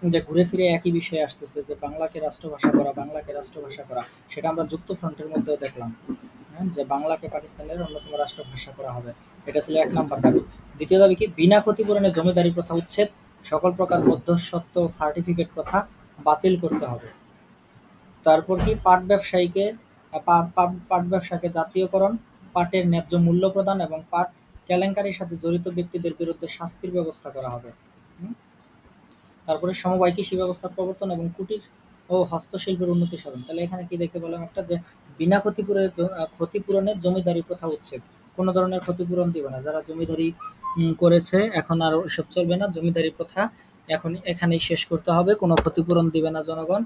যে ঘুরে ফিরে একই বিষয় আসতেছে যে বাংলাকে রাষ্ট্রভাষা করা, বাংলাকে রাষ্ট্রভাষা করা, সেটা আমরা যুক্তফ্রন্টের মধ্যেও দেখলাম। হ্যাঁ, যে বাংলাকে পাকিস্তানের অন্যতম রাষ্ট্রভাষা করা হবে, এটা ছিল 1 নাম্বার দাবি। দ্বিতীয় দাবি কি, বিনা ক্ষতিপূরণে জমিদারি প্রথা উচ্ছেদ, সকল প্রকার মধ্যস্বত্ব সার্টিফিকেট প্রথা বাতিল করতে হবে। তারপর কি, পাট ব্যবসাকে জাতীয়করণ, পাটের ন্যায্য মূল্য প্রদান এবং পাট কেলেঙ্কারির সাথে জড়িত ব্যক্তিদের বিরুদ্ধে শাস্তির ব্যবস্থা করা হবে। হুম? তারপরে সমবায় কৃষি ব্যবস্থার প্রবর্তন এবং কুটির ও হস্তশিল্পের উন্নতি সাধন। তাহলে এখানে কি দেখতে পেলাম একটা, যে বিনা ক্ষতিপূরণের জমিদারি প্রথা উচ্ছেদ, কোনো ধরনের ক্ষতিপূরণ দিবে না। যারা জমিদারি করেছে এখন আর ওসব চলবে না, জমিদারি প্রথা এখন এখানেই শেষ করতে হবে, কোনো ক্ষতিপূরণ দিবে না জনগণ।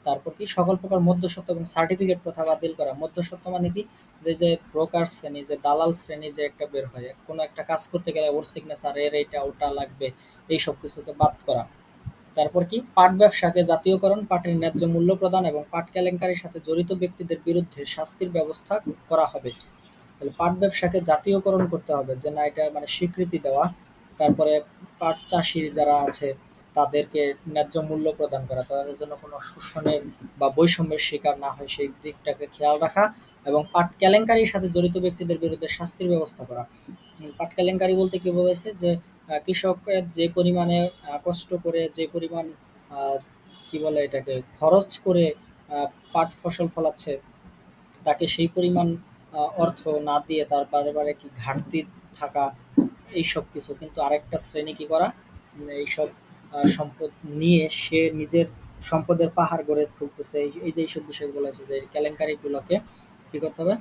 তারপর কি, সকল প্রকার মধ্যস্বত্ব এবং সার্টিফিকেট প্রথা বাতিল করা। মধ্যস্বত্ব মানে কি, যে ব্রোকার শ্রেণী, যে দালাল শ্রেণী যে একটা বের হয়, কোনো একটা কাজ করতে গেলে ওর সিগনেচার, এর এইটা ওটা লাগবে, এই সব কিছুকে বাদ করা। তারপর কি, পাট ব্যবসাকে জাতীয়করণ, পাটের ন্যায্য মূল্য প্রদান এবং পাট কেলেঙ্কারির সাথে জড়িত ব্যক্তিদের বিরুদ্ধে শাস্তির ব্যবস্থা করা হবে। তাহলে পাট ব্যবসাকে জাতীয়করণ করতে হবে, যে না, এটা মানে স্বীকৃতি দেওয়া। তারপরে পাট চাষি যারা আছে তাদেরকে ন্যায্য মূল্য প্রদান করা, তাদের জন্য কোনো শোষণের বা বৈষম্যের শিকার না হয় সেই দিকটাকে খেয়াল রাখা, এবং পাট কেলেঙ্কারির সাথে জড়িত ব্যক্তিদের বিরুদ্ধে শাস্তির ব্যবস্থা করা। পাট কেলেঙ্কারি বলতে কি বোঝাচ্ছে, যে কৃষকের যে পরিমাণে কষ্ট করে, যে পরিমাণ আহ, কি বলে এটাকে, খরচ করে পাট ফসল ফলাচ্ছে, তাকে সেই পরিমাণ অর্থ না দিয়ে তার পারিবারিক কি ঘাটতি থাকা, এইসব কিছু। কিন্তু আরেকটা শ্রেণী কি করা, এইসব সম্পদ নিয়ে সে নিজের সম্পদের পাহাড় গড়ে তুলতেছে। এই যে এইসব বিষয়গুলো আছে, যে কেলেঙ্কারিগুলোকে কি করতে হবে,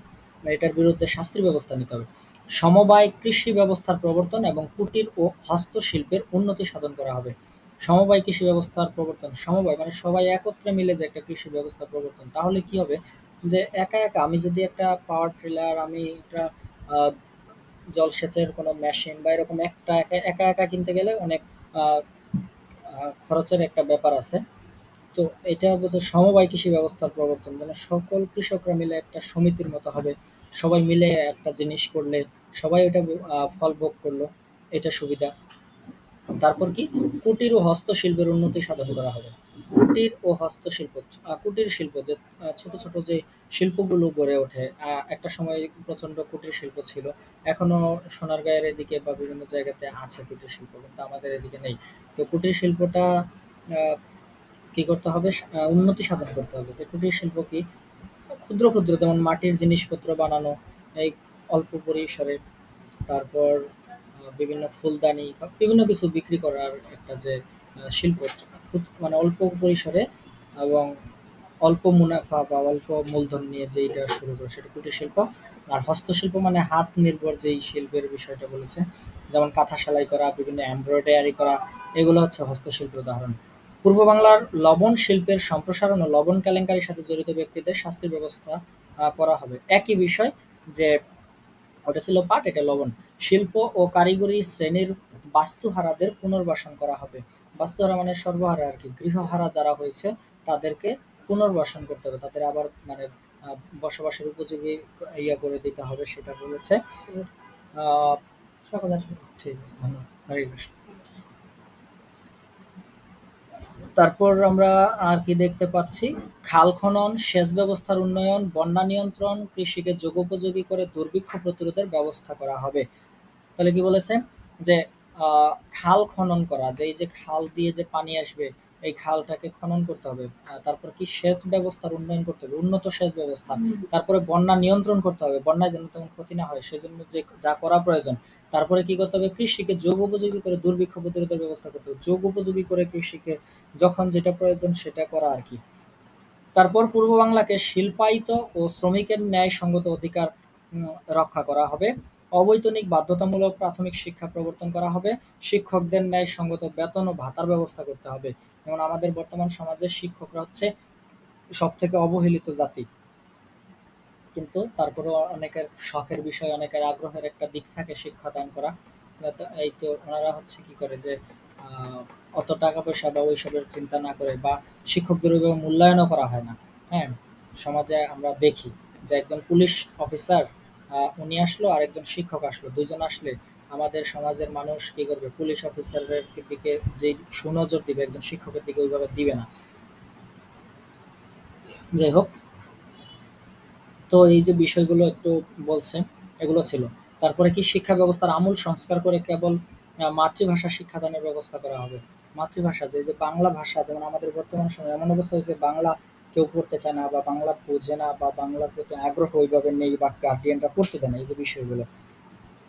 এটার বিরুদ্ধে শাস্তির ব্যবস্থা নিতে হবে। সমবায় কৃষি ব্যবস্থার প্রবর্তন এবং কুটির ও হস্তশিল্পের উন্নতি সাধন করা হবে। সমবায় কৃষি ব্যবস্থার প্রবর্তন, সমবায় মানে সবাই একত্রে মিলে যে একটা কৃষি ব্যবস্থা প্রবর্তন। তাহলে কি হবে, যে একা একা আমি যদি একটা পাওয়ার টিলার, আমি একটা আহ, জলসেচের কোনো মেশিন বা এরকম একটা একা একা একা কিনতে গেলে অনেক আহ, খরচের একটা ব্যাপার আছে। তো এটা বোঝো সমবায় কৃষি ব্যবস্থার প্রবর্তন, যেন সকল কৃষকরা মিলে একটা সমিতির মতো হবে, সবাই মিলে একটা জিনিস করলে সবাই ওটা ফল ভোগ করলো, এটা সুবিধা। তারপর কি, কুটির ও হস্তশিল্পের উন্নতি সাধন করা হবে। কুটির ও হস্তশিল্প, কুটির শিল্প, যে ছোট ছোট যে শিল্পগুলো গড়ে ওঠে, একটা সময় প্রচন্ড কুটির শিল্প ছিল। এখনো সোনারগাঁয়ের এদিকে বা বিভিন্ন জায়গাতে আছে কুটির শিল্প, কিন্তু আমাদের এদিকে নেই। তো কুটির শিল্পটা আহ, কি করতে হবে, উন্নতি সাধন করতে হবে। যে কুটির শিল্প কি, ক্ষুদ্র ক্ষুদ্র যেমন মাটির জিনিসপত্র বানানো, এই অল্প পরিসরে। তারপর বিভিন্ন ফুলদানি বা বিভিন্ন কিছু বিক্রি করার একটা যে শিল্প, মানে অল্প পরিসরে এবং অল্প মুনাফা বা অল্প মূলধন নিয়ে যেইটা শুরু করে, সেটা কুটির শিল্প। আর হস্তশিল্প মানে হাত নির্ভর যেই শিল্পের বিষয়টা বলেছে, যেমন কাঁথা সেলাই করা, বিভিন্ন এমব্রয়ডারি করা, এগুলো হচ্ছে হস্তশিল্পের উদাহরণ। পূর্ব বাংলার লবণ শিল্পের সম্প্রসারণ ও লবণ কেলেঙ্কারির সাথে জড়িত ব্যক্তিদের শাস্তির ব্যবস্থা করা হবে। একই বিষয়, যে ওটা ছিল পাট, এটা লবণ। শিল্প ও কারিগরি শ্রেণীর বাস্তুহারাদের পুনর্বাসন করা হবে। বাস্তুহারা মানে সর্বহারা আর কি, গৃহহারা যারা হয়েছে তাদেরকে পুনর্বাসন করতে হবে, তাদের আবার মানে বসবাসের উপযোগী ইয়া করে দিতে হবে, সেটা বলেছে। আহ সকল আসবে, ঠিক আছে, ধন্যবাদ, হরে কৃষ্ণ। তারপর আমরা আর কি দেখতে পাচ্ছি, খাল খনন, সেচ ব্যবস্থার উন্নয়ন, বন্যা নিয়ন্ত্রণ, কৃষিকে যোগোপযোগী করে দুর্ভিক্ষ প্রতিরোধের ব্যবস্থা করা হবে। তাহলে কি বলেছে, যে খাল খনন করা, যে এই যে খাল দিয়ে যে পানি আসবে, এই খালটাকে খনন করতে হবে। তারপর কি, সেচ ব্যবস্থার উন্নয়ন করতে হবে, উন্নত সেচ ব্যবস্থা। তারপরে বন্যা নিয়ন্ত্রণ করতে হবে, বন্যায় যেন তেমন ক্ষতি না হয় সেজন্য যে যা করা প্রয়োজন। তারপরে কি করতে হবে, কৃষিকে যোগ উপযোগী করে দুর্ভিক্ষ প্রতিরোধের ব্যবস্থা করতে হবে, যোগ উপযোগী করে কৃষিকে যখন যেটা প্রয়োজন সেটা করা আর কি। তারপর পূর্ব বাংলাকে শিল্পায়িত ও শ্রমিকের ন্যায় সঙ্গত অধিকার উম, রক্ষা করা হবে। অবৈতনিক বাধ্যতামূলক প্রাথমিক শিক্ষা প্রবর্তন করা হবে। শিক্ষকদের ন্যায়সঙ্গত বেতন ও ভাতার ব্যবস্থা করতে হবে। যেমন আমাদের বর্তমান সমাজে শিক্ষকরা হচ্ছে সব থেকে অবহেলিত জাতি, কিন্তু তারপরেও অনেকের শখের বিষয়, অনেকের আগ্রহের একটা দিক থাকে শিক্ষাদান করা। এই তো ওনারা হচ্ছে কি করে যে আহ, অত টাকা পয়সা বা ওইসবের চিন্তা না করে, বা শিক্ষকদের ওইভাবে মূল্যায়নও করা হয় না। হ্যাঁ, সমাজে আমরা দেখি যে একজন পুলিশ অফিসার উনি আসলো, আর একজন শিক্ষক আসলো, দুইজন আসলে আমাদের সমাজের মানুষ কি করবে, পুলিশ অফিসারের দিকে যে সুনজর দিবে একজন শিক্ষকের দিকে ওইভাবে দিবে না। যাই হোক, তো এই যে বিষয়গুলো একটু বলছে, এগুলো ছিল। তারপরে কি শিক্ষা ব্যবস্থার আমূল সংস্কার করে কেবল মাতৃভাষা শিক্ষাদানের ব্যবস্থা করা হবে। মাতৃভাষা যে যে বাংলা ভাষা, যেমন আমাদের বর্তমান সময়ে এমন অবস্থা হয়েছে বাংলা কেউ পড়তে চায় না, বা বাংলা বোঝে না, বা বাংলার প্রতি আগ্রহ ওইভাবে নেই, বা গার্ডিয়ানরা পড়তে দেয় না, এই যে বিষয়গুলো।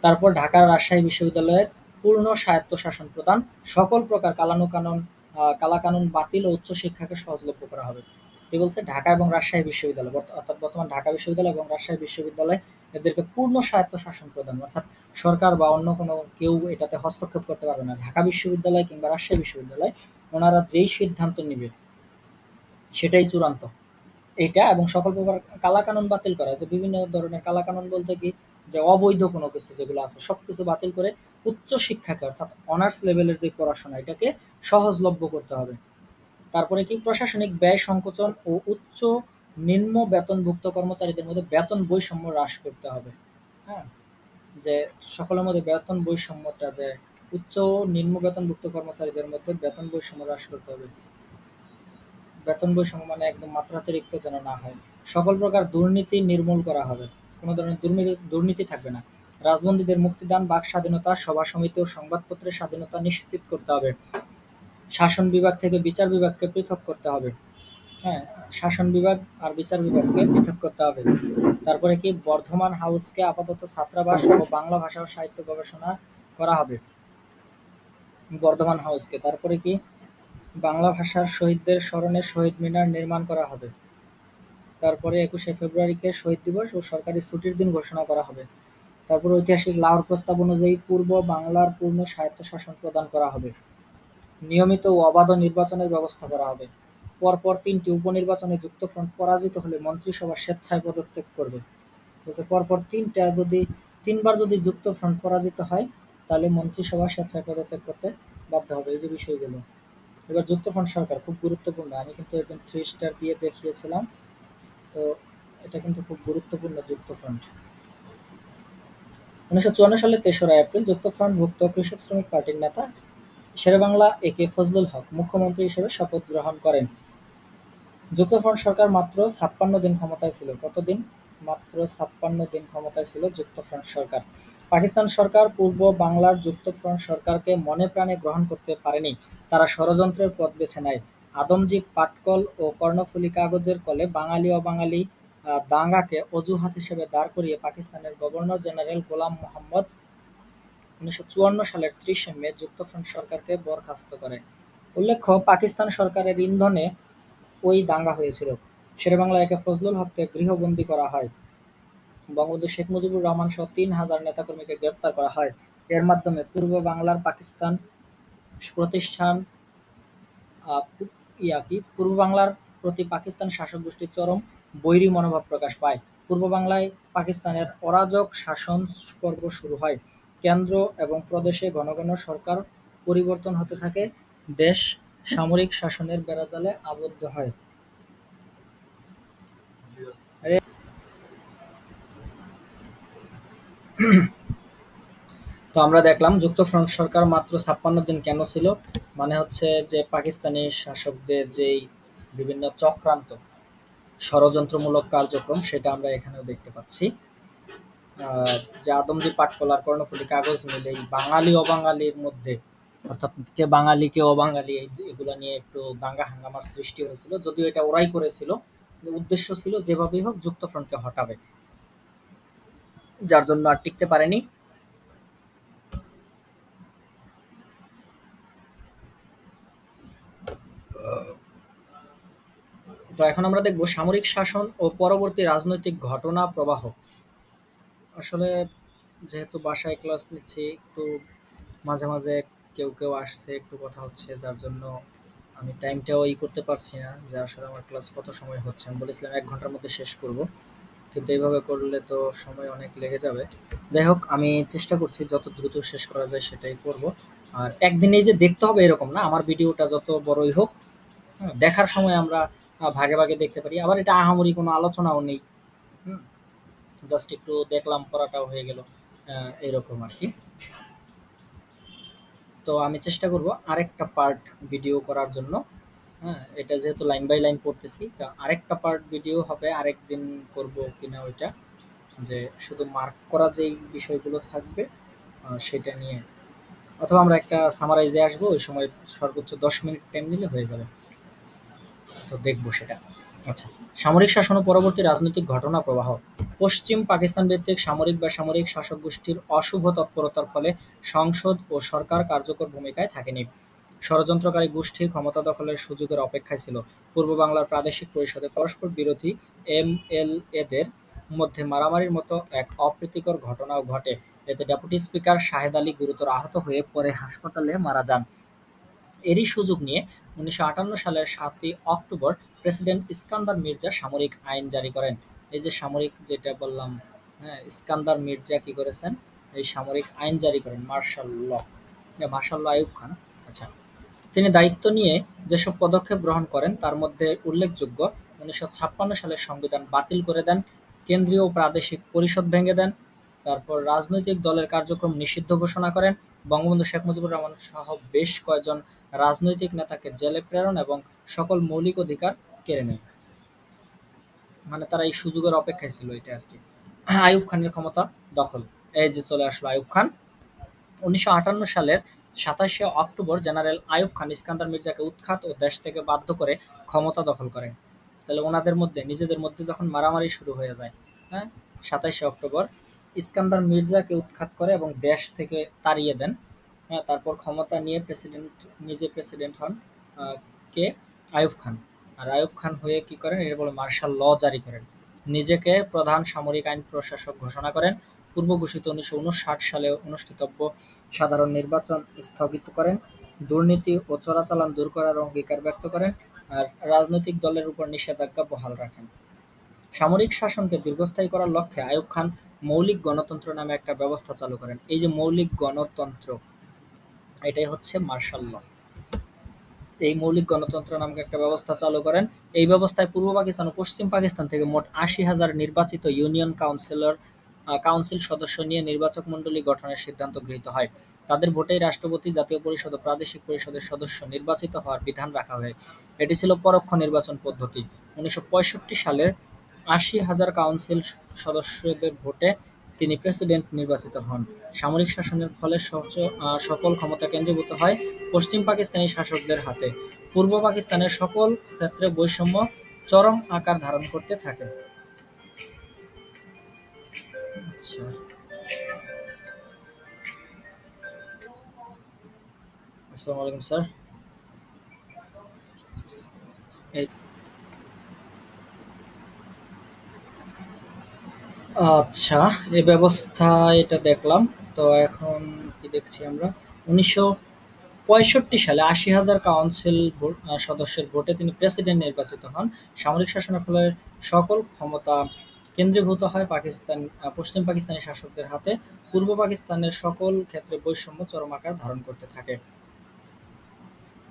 তারপর ঢাকার রাজশাহী বিশ্ববিদ্যালয়ের পূর্ণ স্বায়ত্তশাসন প্রদান, সকল প্রকার কালানুকানুন কালাকানুন বাতিল ও উচ্চশিক্ষাকে সহজলভ্য করা হবে। কি বলছে, ঢাকা এবং রাজশাহী বিশ্ববিদ্যালয়, অর্থাৎ বর্তমান ঢাকা বিশ্ববিদ্যালয় এবং রাজশাহী বিশ্ববিদ্যালয়, এদেরকে পূর্ণ স্বায়ত্তশাসন প্রদান, অর্থাৎ সরকার বা অন্য কোনো কেউ এটাতে হস্তক্ষেপ করতে পারবে না। ঢাকা বিশ্ববিদ্যালয় কিংবা রাজশাহী বিশ্ববিদ্যালয়, ওনারা যেই সিদ্ধান্ত নিবে সেটাই চূড়ান্ত। এইটা, এবং সকল প্রকার কালাকানুন বাতিল করা, যে বিভিন্ন ধরনের কালাকানুন বলতে কি, যে অবৈধ কোনো কিছু যেগুলো আছে সবকিছু বাতিল করে উচ্চ শিক্ষাকে, অর্থাৎ অনার্স লেভেলের যে পড়াশোনা, এটাকে সহজলভ্য করতে হবে। তারপরে কি, প্রশাসনিক ব্যয় সংকোচন ও উচ্চ নিম্ন বেতনভুক্ত কর্মচারীদের মধ্যে বেতন বৈষম্য হ্রাস করতে হবে। হ্যাঁ, যে সকলের মধ্যে বেতন বৈষম্যটা, যে উচ্চ ও নিম্ন বেতনভুক্ত কর্মচারীদের মধ্যে বেতন বৈষম্য হ্রাস করতে হবে। বেতন বৈষম্য মানে একদম মাত্রাতিরিক্ত যেন না হয়। সকল প্রকার দুর্নীতি নির্মূল করা হবে। কোনো ধরনের দুর্নীতি থাকবে না। রাজবন্দীদের মুক্তিদান, বাক স্বাধীনতা, সভা সমিতি ও সংবাদপত্রের স্বাধীনতা নিশ্চিত করতে হবে। শাসন বিভাগ থেকে বিচার বিভাগকে পৃথক করতে হবে। হ্যাঁ, শাসন বিভাগ আর বিচার বিভাগকে পৃথক করতে হবে। তারপরে কি, বর্ধমান হাউসকে আপাতত ছাত্রাবাস ও বাংলা ভাষা ও সাহিত্য গবেষণা করা হবে। বর্ধমান হাউসকে। তারপরে কি, বাংলা ভাষার শহীদদের স্মরণে শহীদ মিনার নির্মাণ করা হবে। তারপরে ২১শে ফেব্রুয়ারিকে শহীদ দিবস ও সরকারি ছুটির দিন ঘোষণা করা হবে। তারপর ঐতিহাসিক লাহোর প্রস্তাব অনুযায়ী পূর্ব বাংলার পূর্ণ স্বায়ত্তশাসন প্রদান করা হবে। নিয়মিত ও অবাধ নির্বাচনের ব্যবস্থা করা হবে। পরপর ৩টি উপনির্বাচনে যুক্তফ্রন্ট পরাজিত হলে মন্ত্রিসভা স্বেচ্ছায় পদত্যাগ করবে। বলছে পরপর ৩বার যদি যুক্তফ্রন্ট পরাজিত হয়, তাহলে মন্ত্রিসভা স্বেচ্ছায় পদত্যাগ করতে বাধ্য হবে। এই যে বিষয়গুলো। এবার যুক্তফ্রন্ট সরকার খুব গুরুত্বপূর্ণ। আমি কিন্তু একদম 3 স্টার দিয়ে দেখিয়েছিলাম। তো এটা কিন্তু খুব গুরুত্বপূর্ণ যুক্তফ্রন্ট। ১৯৫৪ সালের ৩রা এপ্রিল যুক্তফ্রন্টভুক্ত কৃষক শ্রমিক পার্টির নেতা শেরেবাংলা এ.কে ফজলুল হক মুখ্যমন্ত্রী হিসেবে শপথ গ্রহণ করেন। যুক্তফ্রন্ট সরকার মাত্র ৫৬ দিন ক্ষমতায় ছিল। কতদিন? মাত্র ৫৬ দিন ক্ষমতায় ছিল যুক্তফ্রন্ট সরকার। পাকিস্তান সরকার পূর্ব বাংলার যুক্তফ্রন্ট সরকারকে মনে প্রাণে গ্রহণ করতে পারেনি। তারা ষড়যন্ত্রের পথ বেছে নেয়। আদমজী পাটকল ও কর্ণফুলী কাগজের কলে বাঙালি অবাঙালি দাঙ্গাকে অজুহাত হিসেবে দাঁড় করিয়ে পাকিস্তানের গভর্নর জেনারেল গোলাম মোহাম্মদ ১৯৫৪ সালের ৩০শে মে যুক্তফ্রন্ট সরকারকে বরখাস্ত করে। উল্লেখ্য, পাকিস্তান সরকারের ইন্ধনে ওই দাঙ্গা হয়েছিল। শেরেবাংলা একে ফজলুল হককে গৃহবন্দী করা হয়। বঙ্গবন্ধু শেখ মুজিবুর রহমান সহ ৩,০০০ নেতাকর্মীকে গ্রেপ্তার করা হয়। এর মাধ্যমে পূর্ব বাংলার পাকিস্তান প্রতিষ্ঠান পূর্ব বাংলার প্রতি পাকিস্তান শাসক গোষ্ঠীর চরম বৈরী মনোভাব প্রকাশ পায়। পূর্ব বাংলায় পাকিস্তানের অরাজক শাসন পর্ব শুরু হয়। কেন্দ্র এবং প্রদেশে ঘন ঘন সরকার পরিবর্তন হতে থাকে। দেশ সামরিক শাসনের বেড়াজালে আবদ্ধ হয়। তো আমরা দেখলাম যুক্তফ্রন্ট সরকার মাত্র ৫৬ দিন কেন ছিল। মানে হচ্ছে যে পাকিস্তানি শাসকদের যেই বিভিন্ন চক্রান্ত, ষড়যন্ত্রমূলক কার্যক্রম, সেটা আমরা এখানেও দেখতে পাচ্ছি। যে আদমজী পাটকল আর কর্ণফুলী কাগজ মিলে এই বাঙালি অবাঙালির মধ্যে, অর্থাৎ কে বাঙালি কে অবাঙালি, এগুলা নিয়ে একটু দাঙ্গা হাঙ্গামার সৃষ্টি হয়েছিল। যদিও এটা ওরাই করেছিল, উদ্দেশ্য ছিল যেভাবেই হোক যুক্তফ্রন্টকে হটাবে, যার জন্য আর টিকতে পারেনি। তো এখন আমরা দেখব সামরিক শাসন ও পরবর্তী রাজনৈতিক ঘটনা প্রবাহ। আসলে যেহেতু বাসায় ক্লাস নিচ্ছি, একটু মাঝে মাঝে কেউ কেউ আসছে, একটু কথা হচ্ছে, যার জন্য আমি টাইমটাও করতে পারছি না যে আসলে আমার ক্লাস কত সময় হচ্ছে। আমি বলেছিলাম 1 ঘন্টার মধ্যে শেষ করব, কিন্তু এইভাবে করলে তো সময় অনেক লেগে যাবে। যাই হোক, আমি চেষ্টা করছি যত দ্রুত শেষ করা যায় সেটাই করব। আর একদিনেই যে দেখতে হবে এরকম না, আমার ভিডিওটা যত বড়ই হোক, হ্যাঁ, দেখার সময় আমরা ভাগে ভাগে দেখতে পারি। আবার এটা আহামরি কোনো আলোচনাও নেই। হুম, জাস্ট একটু দেখলাম, পড়াটাও হয়ে গেল, এরকম আর কি। তো আমি চেষ্টা করব আরেকটা পার্ট ভিডিও করার জন্য। হ্যাঁ, এটা যেহেতু লাইন বাই লাইন পড়তেছি, তা আরেকটা পার্ট ভিডিও হবে আরেকদিন, করব কিনা ওইটা, যে শুধু মার্ক করা যেই বিষয়গুলো থাকবে সেটা নিয়ে, অথবা আমরা একটা সামারাইজে আসবো, ওই সময় সর্বোচ্চ 10 মিনিট টাইম নিলে হয়ে যাবে। তো দেখবো সেটা। আচ্ছা, সামরিক শাসন ও পরবর্তী রাজনৈতিক ঘটনা প্রবাহ। পশ্চিম পাকিস্তান ভিত্তিক সামরিক বেসামরিক শাসক গোষ্ঠীর অশুভ তৎপরতার ফলে সংসদ ও সরকার কার্যকর ভূমিকায় থাকেনি। ষড়যন্ত্রকারী গোষ্ঠী ক্ষমতা দখলের সুযোগের অপেক্ষায় ছিল। পূর্ব বাংলার প্রাদেশিক পরিষদে পরস্পর বিরোধী এমএলএদের মধ্যে মারামারির মতো এক অপ্রীতিকর ঘটনাও ঘটে। এতে ডেপুটি স্পিকার শাহেদ আলী গুরুতর আহত হয়ে পরে হাসপাতালে মারা যান। এরই সুযোগ নিয়ে ১৯৫৮ সালের ৭ই অক্টোবর প্রেসিডেন্ট ইস্কান্দার মির্জা সামরিক আইন জারি করেন। এই যে সামরিক যেটা বললাম, হ্যাঁ, ইস্কান্দার মির্জা কি করেছেন? এই সামরিক আইন জারি করেন, martial law. Martial law Ayub Khan. আচ্ছা, তিনি দায়িত্ব নিয়ে যেসব পদক্ষেপ গ্রহণ করেন তার মধ্যে উল্লেখযোগ্য: ১৯৫৬ সালের সংবিধান বাতিল করে দেন, কেন্দ্রীয় ও প্রাদেশিক পরিষদ ভেঙে দেন, তারপর রাজনৈতিক দলের কার্যক্রম নিষিদ্ধ ঘোষণা করেন, বঙ্গবন্ধু শেখ মুজিবুর রহমান সহ বেশ কয়েকজন রাজনৈতিক নেতাকে জেলে প্রেরণ এবং সকল মৌলিক অধিকার কেড়ে নেয়। মানে তারা এই সুযোগের অপেক্ষায় ছিল, এটা আর কি। আইয়ুব খানের ক্ষমতা দখল। এই যে চলে আসলো আইয়ুব খান। ১৯৫৮ সালের ২৭শে অক্টোবর জেনারেল আইয়ুব খান ইস্কান্দার মির্জাকে উৎখাত ও দেশ থেকে বাধ্য করে ক্ষমতা দখল করেন। তাহলে ওনাদের মধ্যে, নিজেদের মধ্যে যখন মারামারি শুরু হয়ে যায়, হ্যাঁ, ২৭শে অক্টোবর ইস্কান্দার মির্জাকে উৎখাত করে এবং দেশ থেকে তাড়িয়ে দেন। হ্যাঁ, তারপর ক্ষমতা নিয়ে প্রেসিডেন্ট, নিজে প্রেসিডেন্ট হন আহ, কে? আইয়ুব খান। আর আইয়ুব খান হয়ে কি করেন? এটা বলে মার্শাল ল জারি করেন। নিজেকে প্রধান সামরিক আইন প্রশাসক ঘোষণা করেন। পূর্ব ঘোষিত ১৯৫৯ সালে অনুষ্ঠিতব্য সাধারণ নির্বাচন স্থগিত করেন। দুর্নীতি ও চোরাচালান দূর করার অঙ্গীকার ব্যক্ত করেন। আর রাজনৈতিক দলের উপর নিষেধাজ্ঞা বহাল রাখেন। সামরিক শাসনকে দীর্ঘস্থায়ী করার লক্ষ্যে আইয়ুব খান মৌলিক গণতন্ত্র নামে একটা ব্যবস্থা চালু করেন। এই যে মৌলিক গণতন্ত্র, এটাই হচ্ছে মার্শাল ল। এই মৌলিক গণতন্ত্র নামক একটা ব্যবস্থা চালু করেন। এই ব্যবস্থায় পূর্ব পাকিস্তান ও পশ্চিম পাকিস্তান থেকে মোট ৮০,০০০ নির্বাচিত ইউনিয়ন কাউন্সিল সদস্য নিয়ে নির্বাচক মণ্ডলী গঠনের সিদ্ধান্ত গৃহীত হয়। তাদের ভোটেই রাষ্ট্রপতি, জাতীয় পরিষদ ও প্রাদেশিক পরিষদের সদস্য নির্বাচিত হওয়ার বিধান রাখা হয়। এটি ছিল পরোক্ষ নির্বাচন পদ্ধতি। ১৯৬৫ সালের ৮০,০০০ কাউন্সিল সদস্যদের ভোটে তিনি প্রেসিডেন্ট নির্বাচিত হন। সামরিক শাসনের ফলে সকল ক্ষমতা কেন্দ্রীভূত হয় পশ্চিম পাকিস্তানি শাসকদের হাতে। পূর্ব পাকিস্তানের সকল ক্ষেত্রে বৈষম্য চরম আকার ধারণ করতে থাকে। আচ্ছা, আসসালামু আলাইকুম স্যার। এই আচ্ছা, এই ব্যবস্থা এটা দেখলাম। তো এখন কি দেখছি আমরা? ১৯৬৫ সালে ৮০,০০০ সদস্যের ভোটে তিনি প্রেসিডেন্ট নির্বাচিত হন। সামরিক শাসনের ফলে সকল ক্ষমতা কেন্দ্রীভূত হয় পশ্চিম পাকিস্তানি শাসকদের হাতে। পূর্ব পাকিস্তানের সকল ক্ষেত্রে বৈষম্য চরম আকার ধারণ করতে থাকে।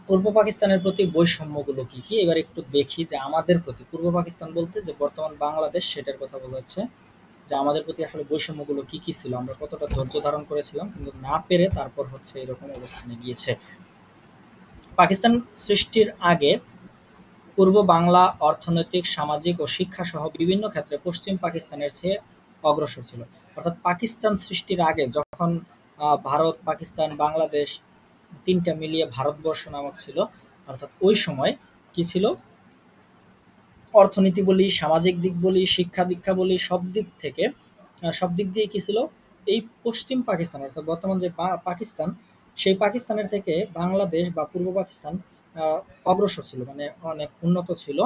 পূর্ব পাকিস্তানের প্রতি বৈষম্যগুলো কি কি? এবার একটু দেখি যে আমাদের প্রতি, পূর্ব পাকিস্তান বলতে যে বর্তমান বাংলাদেশ, সেটার কথা বোঝাচ্ছে। যে আমাদের প্রতি আসলে বৈষম্যগুলো কি কি ছিল, আমরা কতটা ধৈর্য ধারণ করেছিলাম, কিন্তু না পেরে তারপর হচ্ছে এরকম অবস্থানে গিয়েছে। পাকিস্তান সৃষ্টির আগে পূর্ব বাংলা অর্থনৈতিক, সামাজিক ও শিক্ষা সহ বিভিন্ন ক্ষেত্রে পশ্চিম পাকিস্তানের চেয়ে অগ্রসর ছিল। অর্থাৎ পাকিস্তান সৃষ্টির আগে যখন ভারত, পাকিস্তান, বাংলাদেশ তিনটা মিলিয়ে ভারতবর্ষ নামক ছিল, অর্থাৎ ওই সময় কি ছিল? অর্থনীতি বলি, সামাজিক দিক বলি, শিক্ষা দীক্ষা বলি, সব দিক দিয়ে কি ছিল? এই পশ্চিম পাকিস্তান, অর্থাৎ বর্তমান যে পাকিস্তান, সেই পাকিস্তানের থেকে বাংলাদেশ বা পূর্ব পাকিস্তান আহ, অগ্রসর ছিল, মানে অনেক উন্নত ছিল।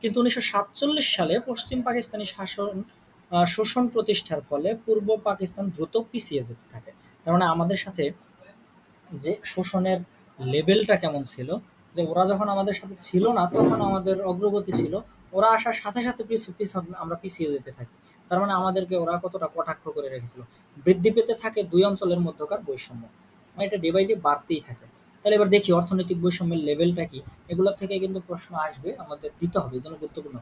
কিন্তু ১৯৪৭ সালে পশ্চিম পাকিস্তানি শাসন শোষণ প্রতিষ্ঠার ফলে পূর্ব পাকিস্তান দ্রুত পিছিয়ে যেতে থাকে। তার মানে আমাদের সাথে যে শোষণের লেভেলটা কেমন ছিল, যে ওরা যখন আমাদের সাথে ছিল না তখন আমাদের অগ্রগতি ছিল, ওরা আসার সাথে সাথে আমরা পিছিয়ে যেতে থাকি। তার মানে আমাদেরকে ওরা কতটা কটাক্ষ করে রেখেছিল। বৃদ্ধি পেতে থাকে দুই অঞ্চলের মধ্যকার বৈষম্য, মানে এটা ডে বাই ডে বাড়তেই থাকে। তাহলে এবার দেখি অর্থনৈতিক বৈষম্যের লেভেলটা কি, এগুলোর থেকে কিন্তু প্রশ্ন আসবে, আমাদের দিতে হবে, এই জন্য গুরুত্বপূর্ণ।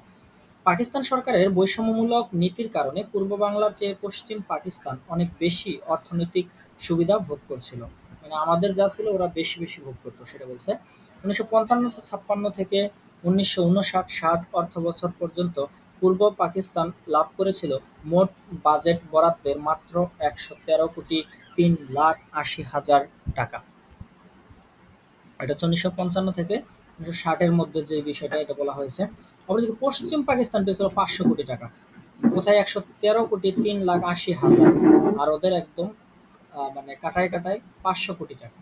পাকিস্তান সরকারের বৈষম্যমূলক নীতির কারণে পূর্ব বাংলার চেয়ে পশ্চিম পাকিস্তান অনেক বেশি অর্থনৈতিক সুবিধা ভোগ করছিল। মানে আমাদের যা ছিল ওরা বেশি বেশি ভোগ করতো, সেটা বলছে। 1955-56 থেকে 1959-60 অর্থ বছর পর্যন্ত পূর্ব পাকিস্তান লাভ করেছিল মোট বাজেট বরাদ্দের মাত্র 113,80,000 টাকা। এটা হচ্ছে 1955 থেকে 1960-এর মধ্যে যে বিষয়টা এটা বলা হয়েছে। অপরদিকে পশ্চিম পাকিস্তান পেয়েছিল 500 কোটি টাকা। কোথায় 113,80,000, আর ওদের একদম মানে কাটায় কাটায় 500 কোটি টাকা।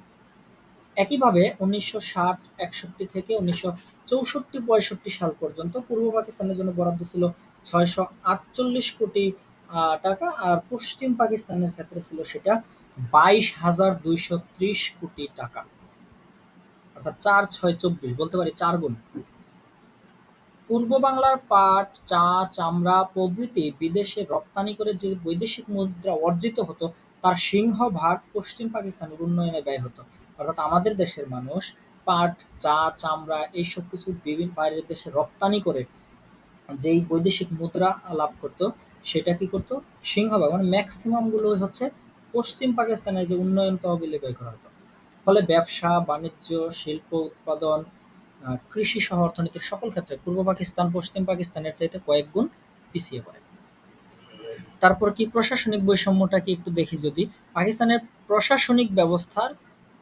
একইভাবে 1960-61 থেকে 1964-65 সাল পর্যন্ত পূর্ব পাকিস্তানের জন্য বরাদ্দ ছিল 648 কোটি টাকা, আর পশ্চিম পাকিস্তানের ক্ষেত্রে ছিল সেটা 22,230 কোটি টাকা, অর্থাৎ 4-6-24, বলতে পারি 4 গুণ। পূর্ব বাংলার পাট, চা, চামড়া প্রভৃতি বিদেশে রপ্তানি করে যে বৈদেশিক মুদ্রা অর্জিত হতো তার সিংহভাগ পশ্চিম পাকিস্তানের উন্নয়নে ব্যয় হতো। অর্থাৎ আমাদের দেশের মানুষ পাট, চা, চামড়া এইসব কিছু বিভিন্ন বাইরের দেশে রপ্তানি করে যেই বৈদেশিক মুদ্রা লাভ করতো, সেটা কি করতো, সিংহভাগ মানে ম্যাক্সিমাম গুলোই হচ্ছে পশ্চিম পাকিস্তানের যে উন্নয়ন তহবিলে ব্যয় করা হতো। ফলে ব্যবসা বাণিজ্য, শিল্প উৎপাদন, কৃষি সহ অর্থনীতির সকল ক্ষেত্রে পূর্ব পাকিস্তান পশ্চিম পাকিস্তানের চাইতে কয়েক গুণ পিছিয়ে পড়ে। তারপর কি প্রশাসনিক বৈষম্যটা কি একটু দেখি যদি, পাকিস্তানের প্রশাসনিক ব্যবস্থার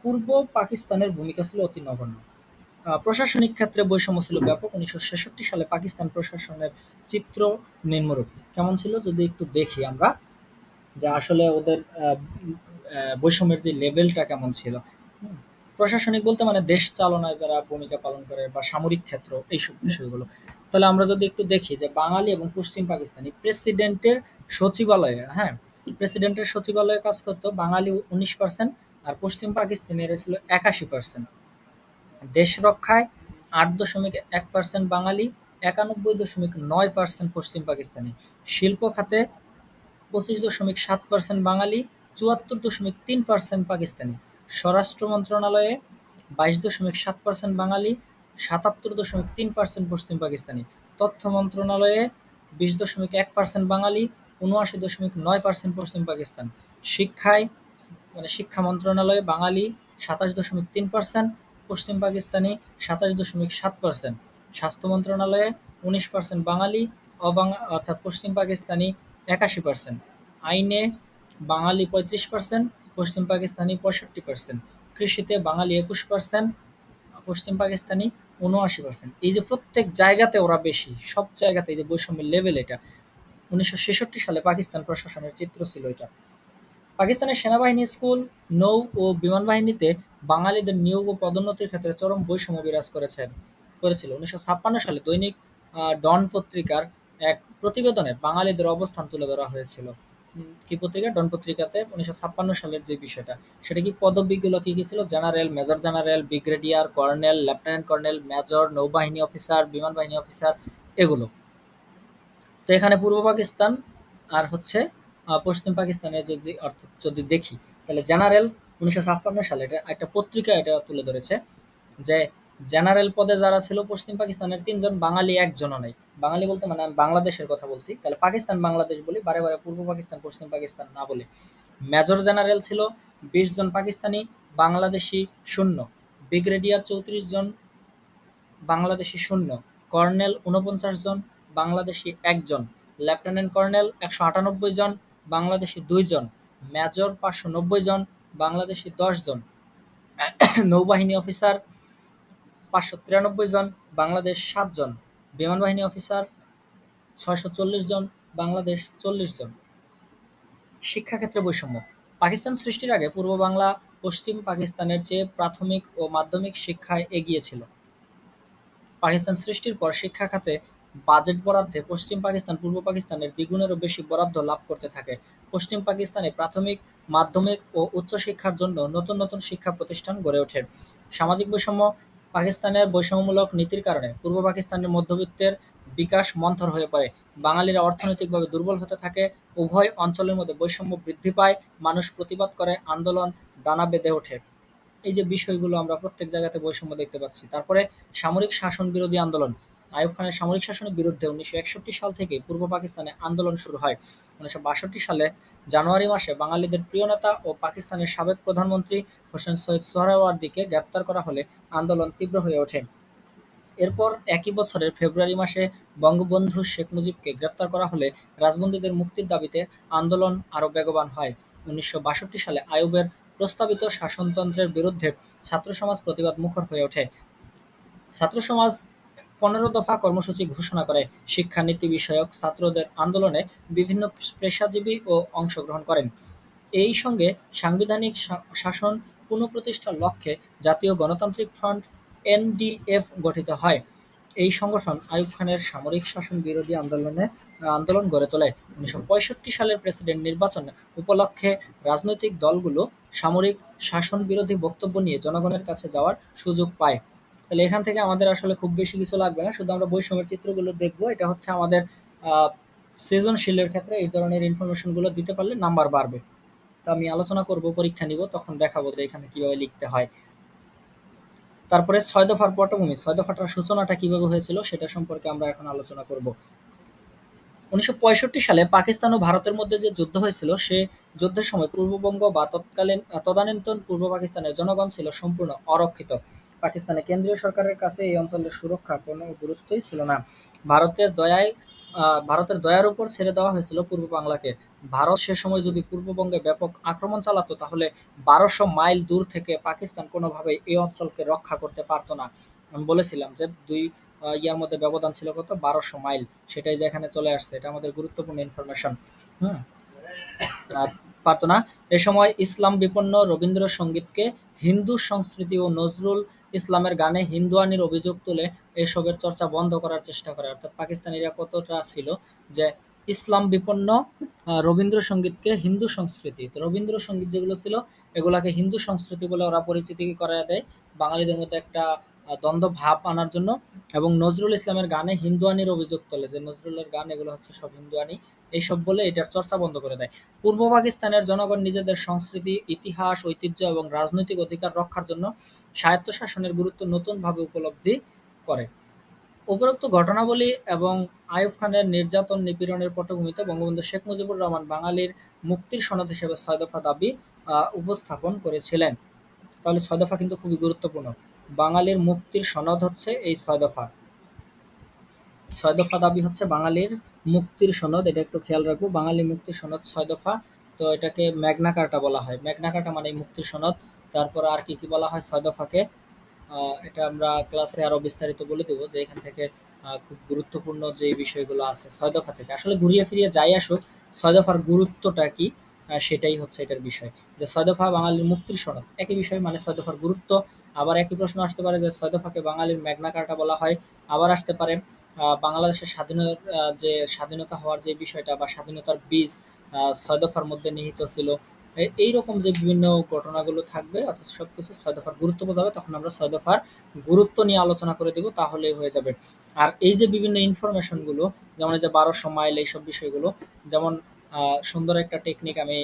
পূর্ব পাকিস্তানের ভূমিকা ছিল অতি নগণ্য। প্রশাসনিক ক্ষেত্রে বৈষম্য ছিল ব্যাপক। 1966 সালে পাকিস্তান প্রশাসনের চিত্র নিম্নরূপ। কেমন ছিল যদি একটু দেখি আমরা, যে আসলে ওদের বৈষম্যের যে লেভেলটা কেমন ছিল। হুম। প্রশাসনিক বলতে মানে দেশ চালনায় যারা ভূমিকা পালন করে বা সামরিক ক্ষেত্র এইসব বিষয়গুলো। তাহলে আমরা যদি একটু দেখি যে বাঙালি এবং পশ্চিম পাকিস্তানি প্রেসিডেন্টের সচিবালয়ে, হ্যাঁ, প্রেসিডেন্টের সচিবালয়ে কাজ করতো বাঙালি 19%, আর পশ্চিম পাকিস্তানিরা ছিল 81%। দেশ রক্ষায় 8.1% বাঙালি, 91.9% পশ্চিম পাকিস্তানি। শিল্প খাতে 25.7% বাঙালি, 74.3% পাকিস্তানি। স্বরাষ্ট্র মন্ত্রণালয়ে 22.7% বাঙালি, 77.3% পশ্চিম পাকিস্তানি। তথ্য মন্ত্রণালয়ে 20.1% বাঙালি, 79.9% পশ্চিম পাকিস্তান। শিক্ষায় মানে শিক্ষা মন্ত্রণালয়ে বাঙালি 27.3%, পশ্চিম পাকিস্তানি 27.7%। স্বাস্থ্য মন্ত্রণালয়ে 19% বাঙালি, অর্থাৎ পশ্চিম পাকিস্তানি 81%। আইনে বাঙালি 35%, পশ্চিম পাকিস্তানি 65%। কৃষিতে বাঙালি 21%, পশ্চিম পাকিস্তানি 79%। এই যে প্রত্যেক জায়গাতে ওরা বেশি, সব জায়গাতে এই যে বৈষম্যের লেভেল, এটা 1966 সালে পাকিস্তান প্রশাসনের চিত্র ছিল এটা। পাকিস্তানের সেনাবাহিনী, স্কুল, নৌ ও বিমান বাহিনীতে বাঙালিদের নিয়োগ ও পদোন্নতির ক্ষেত্রে চরম বৈষম্য বিরাজ করেছিল। 1956 সালে দৈনিক ডন পত্রিকার এক প্রতিবেদনে বাঙালিদের অবস্থান তুলে ধরা হয়েছিল। কি পত্রিকা? ডন পত্রিকাতে 1956 সালের যে বিষয়টা, সেটা কি পদবিগুলো কি কি ছিল? General, major general, brigadier, colonel, lieutenant colonel, major, নৌবাহিনী অফিসার, বিমান বাহিনী অফিসার, এগুলো। তো এখানে পূর্ব পাকিস্তান আর হচ্ছে পশ্চিম পাকিস্তানের যদি অর্থ যদি দেখি, তাহলে জেনারেল 1956 সালে এটা একটা পত্রিকা এটা তুলে ধরেছে যে জেনারেল পদে যারা ছিল পশ্চিম পাকিস্তানের 3 জন, বাঙালি একজনও নাই। বাঙালি বলতে মানে আমি বাংলাদেশের কথা বলছি, তাহলে পাকিস্তান বাংলাদেশ বলি, বারে বারে পূর্ব পাকিস্তান পশ্চিম পাকিস্তান না বলে। মেজর জেনারেল ছিল 20 জন পাকিস্তানি, বাংলাদেশি শূন্য। ব্রিগেডিয়ার 34 জন, বাংলাদেশি শূন্য। কর্নেল 49 জন, বাংলাদেশি একজন। লেফটেন্যান্ট কর্নেল 198 জন, বাংলাদেশি 2 জন। মেজর 590 জন, বাংলাদেশি 10 জন। নৌবাহিনী অফিসার 593 জন, বাংলাদেশ 7 জন। বিমান বাহিনী অফিসার 640 জন, বাংলাদেশ 40 জন। শিক্ষাক্ষেত্রে বৈষম্য। পাকিস্তান সৃষ্টির আগে পূর্ব বাংলা পশ্চিম পাকিস্তানের চেয়ে প্রাথমিক ও মাধ্যমিক শিক্ষায় এগিয়ে ছিল। পাকিস্তান সৃষ্টির পর শিক্ষা খাতে বাজেট বরাদ্দে পশ্চিম পাকিস্তান পূর্ব পাকিস্তানের দ্বিগুণেরও বেশি বরাদ্দ লাভ করতে থাকে। পশ্চিম পাকিস্তানে প্রাথমিক, মাধ্যমিক ও উচ্চশিক্ষার জন্য নতুন নতুন শিক্ষা প্রতিষ্ঠান গড়ে ওঠে। সামাজিক বৈষম্য: পাকিস্তানের বৈষম্যমূলক নীতির কারণে পূর্ব পাকিস্তানের মধ্যবিত্তের বিকাশ মন্থর হয়ে পড়ে। বাঙালিরা অর্থনৈতিকভাবে দুর্বল হতে থাকে। উভয় অঞ্চলের মধ্যে বৈষম্য বৃদ্ধি পায়। মানুষ প্রতিবাদ করে, আন্দোলন দানা বেঁধে ওঠে। এই যে বিষয়গুলো আমরা প্রত্যেক জায়গাতে বৈষম্য দেখতে পাচ্ছি। তারপরে সামরিক শাসন বিরোধী আন্দোলন। আইয়ুব খানের সামরিক শাসনের বিরুদ্ধে 1961 সাল থেকে পূর্ব পাকিস্তানে আন্দোলন শুরু হয়। 1962 সালে জানুয়ারি মাসে বাঙালিদের প্রিয় নেতা ও পাকিস্তানের সাবেক প্রধানমন্ত্রী হোসেন সৈয়দ সোহরাওয়ার্দীকে গ্রেপ্তার করা হলে আন্দোলন তীব্র হয়ে ওঠে। এরপর একই বছরের ফেব্রুয়ারি মাসে বঙ্গবন্ধু শেখ মুজিবকে গ্রেপ্তার করা হলে রাজবন্দীদের মুক্তির দাবিতে আন্দোলন আরও বেগবান হয়। 1962 সালে আইয়ুবের প্রস্তাবিত শাসনতন্ত্রের বিরুদ্ধে ছাত্রসমাজ প্রতিবাদ মুখর হয়ে ওঠে। ছাত্রসমাজ 15 দফা কর্মসূচি ঘোষণা করে। শিক্ষানীতি বিষয়ক ছাত্রদের আন্দোলনে বিভিন্ন পেশাজীবীও অংশগ্রহণ করেন। এই সঙ্গে সাংবিধানিক শাসন পুনঃপ্রতিষ্ঠার লক্ষ্যে জাতীয় গণতান্ত্রিক ফ্রন্ট (এনডিএফ) গঠিত হয়। এই সংগঠন আইয়ুব খানের সামরিক শাসন বিরোধী আন্দোলন গড়ে তোলে। 1965 সালের প্রেসিডেন্ট নির্বাচন উপলক্ষে রাজনৈতিক দলগুলো সামরিক শাসন বিরোধী বক্তব্য নিয়ে জনগণের কাছে যাওয়ার সুযোগ পায়। তাহলে এখান থেকে আমাদের আসলে খুব বেশি কিছু লাগবে না, শুধু আমরা বৈষম্যের চিত্রগুলো দেখবো। এটা হচ্ছে আমাদের আহ, সৃজনশীলের ক্ষেত্রে এই ধরনের ইনফরমেশন গুলো দিতে পারলে নাম্বার বাড়বে। তো আমি আলোচনা করব, পরীক্ষা নিব, তখন দেখাবো যে এখানে কিভাবে লিখতে হয়। তারপরে 6 দফার পটভূমি, 6 দফাটার সূচনাটা কিভাবে হয়েছিল সেটা সম্পর্কে আমরা এখন আলোচনা করব। 1965 সালে পাকিস্তান ও ভারতের মধ্যে যে যুদ্ধ হয়েছিল, সে যুদ্ধের সময় পূর্ববঙ্গ বা তদানীন্তন পূর্ব পাকিস্তানের জনগণ ছিল সম্পূর্ণ অরক্ষিত। পাকিস্তানের কেন্দ্রীয় সরকারের কাছে এই অঞ্চলের সুরক্ষা কোনো গুরুত্বই ছিল না। ভারতের দয়ার উপর ছেড়ে দেওয়া হয়েছিল পূর্ব বাংলাকে। ভারত সে সময় যদি পূর্ববঙ্গে ব্যাপক আক্রমণ চালাতো, তাহলে 1200 মাইল দূর থেকে পাকিস্তান কোনোভাবেই এই অঞ্চলকে রক্ষা করতে পারতো না। আমি বলেছিলাম যে দুই ইয়ার মধ্যে ব্যবধান ছিল কত, 1200 মাইল। সেটাই যে এখানে চলে আসছে, এটা আমাদের গুরুত্বপূর্ণ ইনফরমেশন। হুম পারতো না। এ সময় ইসলাম বিপন্ন রবীন্দ্রসঙ্গীতকে হিন্দু সংস্কৃতি ও নজরুল ইসলামের গানে হিন্দুয়ানির অভিযোগ তুলে এসবের চর্চা বন্ধ করার চেষ্টা করে। অর্থাৎ পাকিস্তানিরা কতটা ছিল যে ইসলাম বিপন্ন রবীন্দ্রসঙ্গীতকে হিন্দু সংস্কৃতি, তো রবীন্দ্রসঙ্গীত যেগুলো ছিল এগুলাকে হিন্দু সংস্কৃতি বলে ওরা পরিচিতি করায় দেয় বাঙালিদের মধ্যে একটা দ্বন্দ্ব ভাব আনার জন্য। এবং নজরুল ইসলামের গানে হিন্দুয়ানির অভিযোগ তোলে যে নজরুলের গান এগুলো হচ্ছে সব হিন্দুয়ানি, এইসব বলে এটার চর্চা বন্ধ করে দেয়। পূর্ব পাকিস্তানের জনগণ নিজেদের সংস্কৃতি, ইতিহাস, ঐতিহ্য এবং রাজনৈতিক অধিকার রক্ষার জন্য স্বায়ত্তশাসনের গুরুত্ব নতুনভাবে উপলব্ধি করে। উপরোক্ত ঘটনাবলী এবং আইয়ুব খানের নির্যাতন নিপীড়নের পটভূমিতে বঙ্গবন্ধু শেখ মুজিবুর রহমান বাঙালির মুক্তির সনদ হিসেবে 6 দফা দাবি উপস্থাপন করেছিলেন। তাহলে 6 দফা কিন্তু খুবই গুরুত্বপূর্ণ। বাঙালির মুক্তির সনদ হচ্ছে এই 6 দফা। 6 দফা দাবি হচ্ছে বাঙালির মুক্তির সনদ, এটা একটু খেয়াল রাখবো। বাঙালি মুক্তির সনদ 6 দফা। তো এটাকে ম্যাগনা কার্টা বলা হয়। ম্যাগনা কার্টা মানে মুক্তির সনদ। তারপর আর কি কি বলা হয় 6 দফাকে, এটা আমরা ক্লাসে আরো বিস্তারিত বলে দেবো যে এখান থেকে খুব গুরুত্বপূর্ণ যে বিষয়গুলো আছে 6 দফা থেকে। আসলে ঘুরিয়ে ফিরিয়ে যাই আসুক, 6 দফার গুরুত্বটা কি সেটাই হচ্ছে এটার বিষয়। যে 6 দফা বাঙালির মুক্তির সনদ একই বিষয়, মানে 6 দফার গুরুত্ব। আবার একই প্রশ্ন আসতে পারে যে 6 দফাকে বাঙালির ম্যাগনা কার্টা বলা হয়। আবার আসতে পারে বাংলাদেশের যে স্বাধীনতা হওয়ার যে বিষয়টা বা স্বাধীনতার বীজ 6 দফার মধ্যে নিহিত ছিল। এইরকম যে বিভিন্ন ঘটনাগুলো থাকবে, অর্থাৎ সবকিছু 6 দফার গুরুত্ব বোঝাবে, তখন আমরা 6 দফার গুরুত্ব নিয়ে আলোচনা করে দিব, তাহলেই হয়ে যাবে। আর এই যে বিভিন্ন ইনফরমেশন গুলো, যেমন এই যে 1200 মাইল, এইসব বিষয়গুলো, যেমন সুন্দর একটা টেকনিক আমি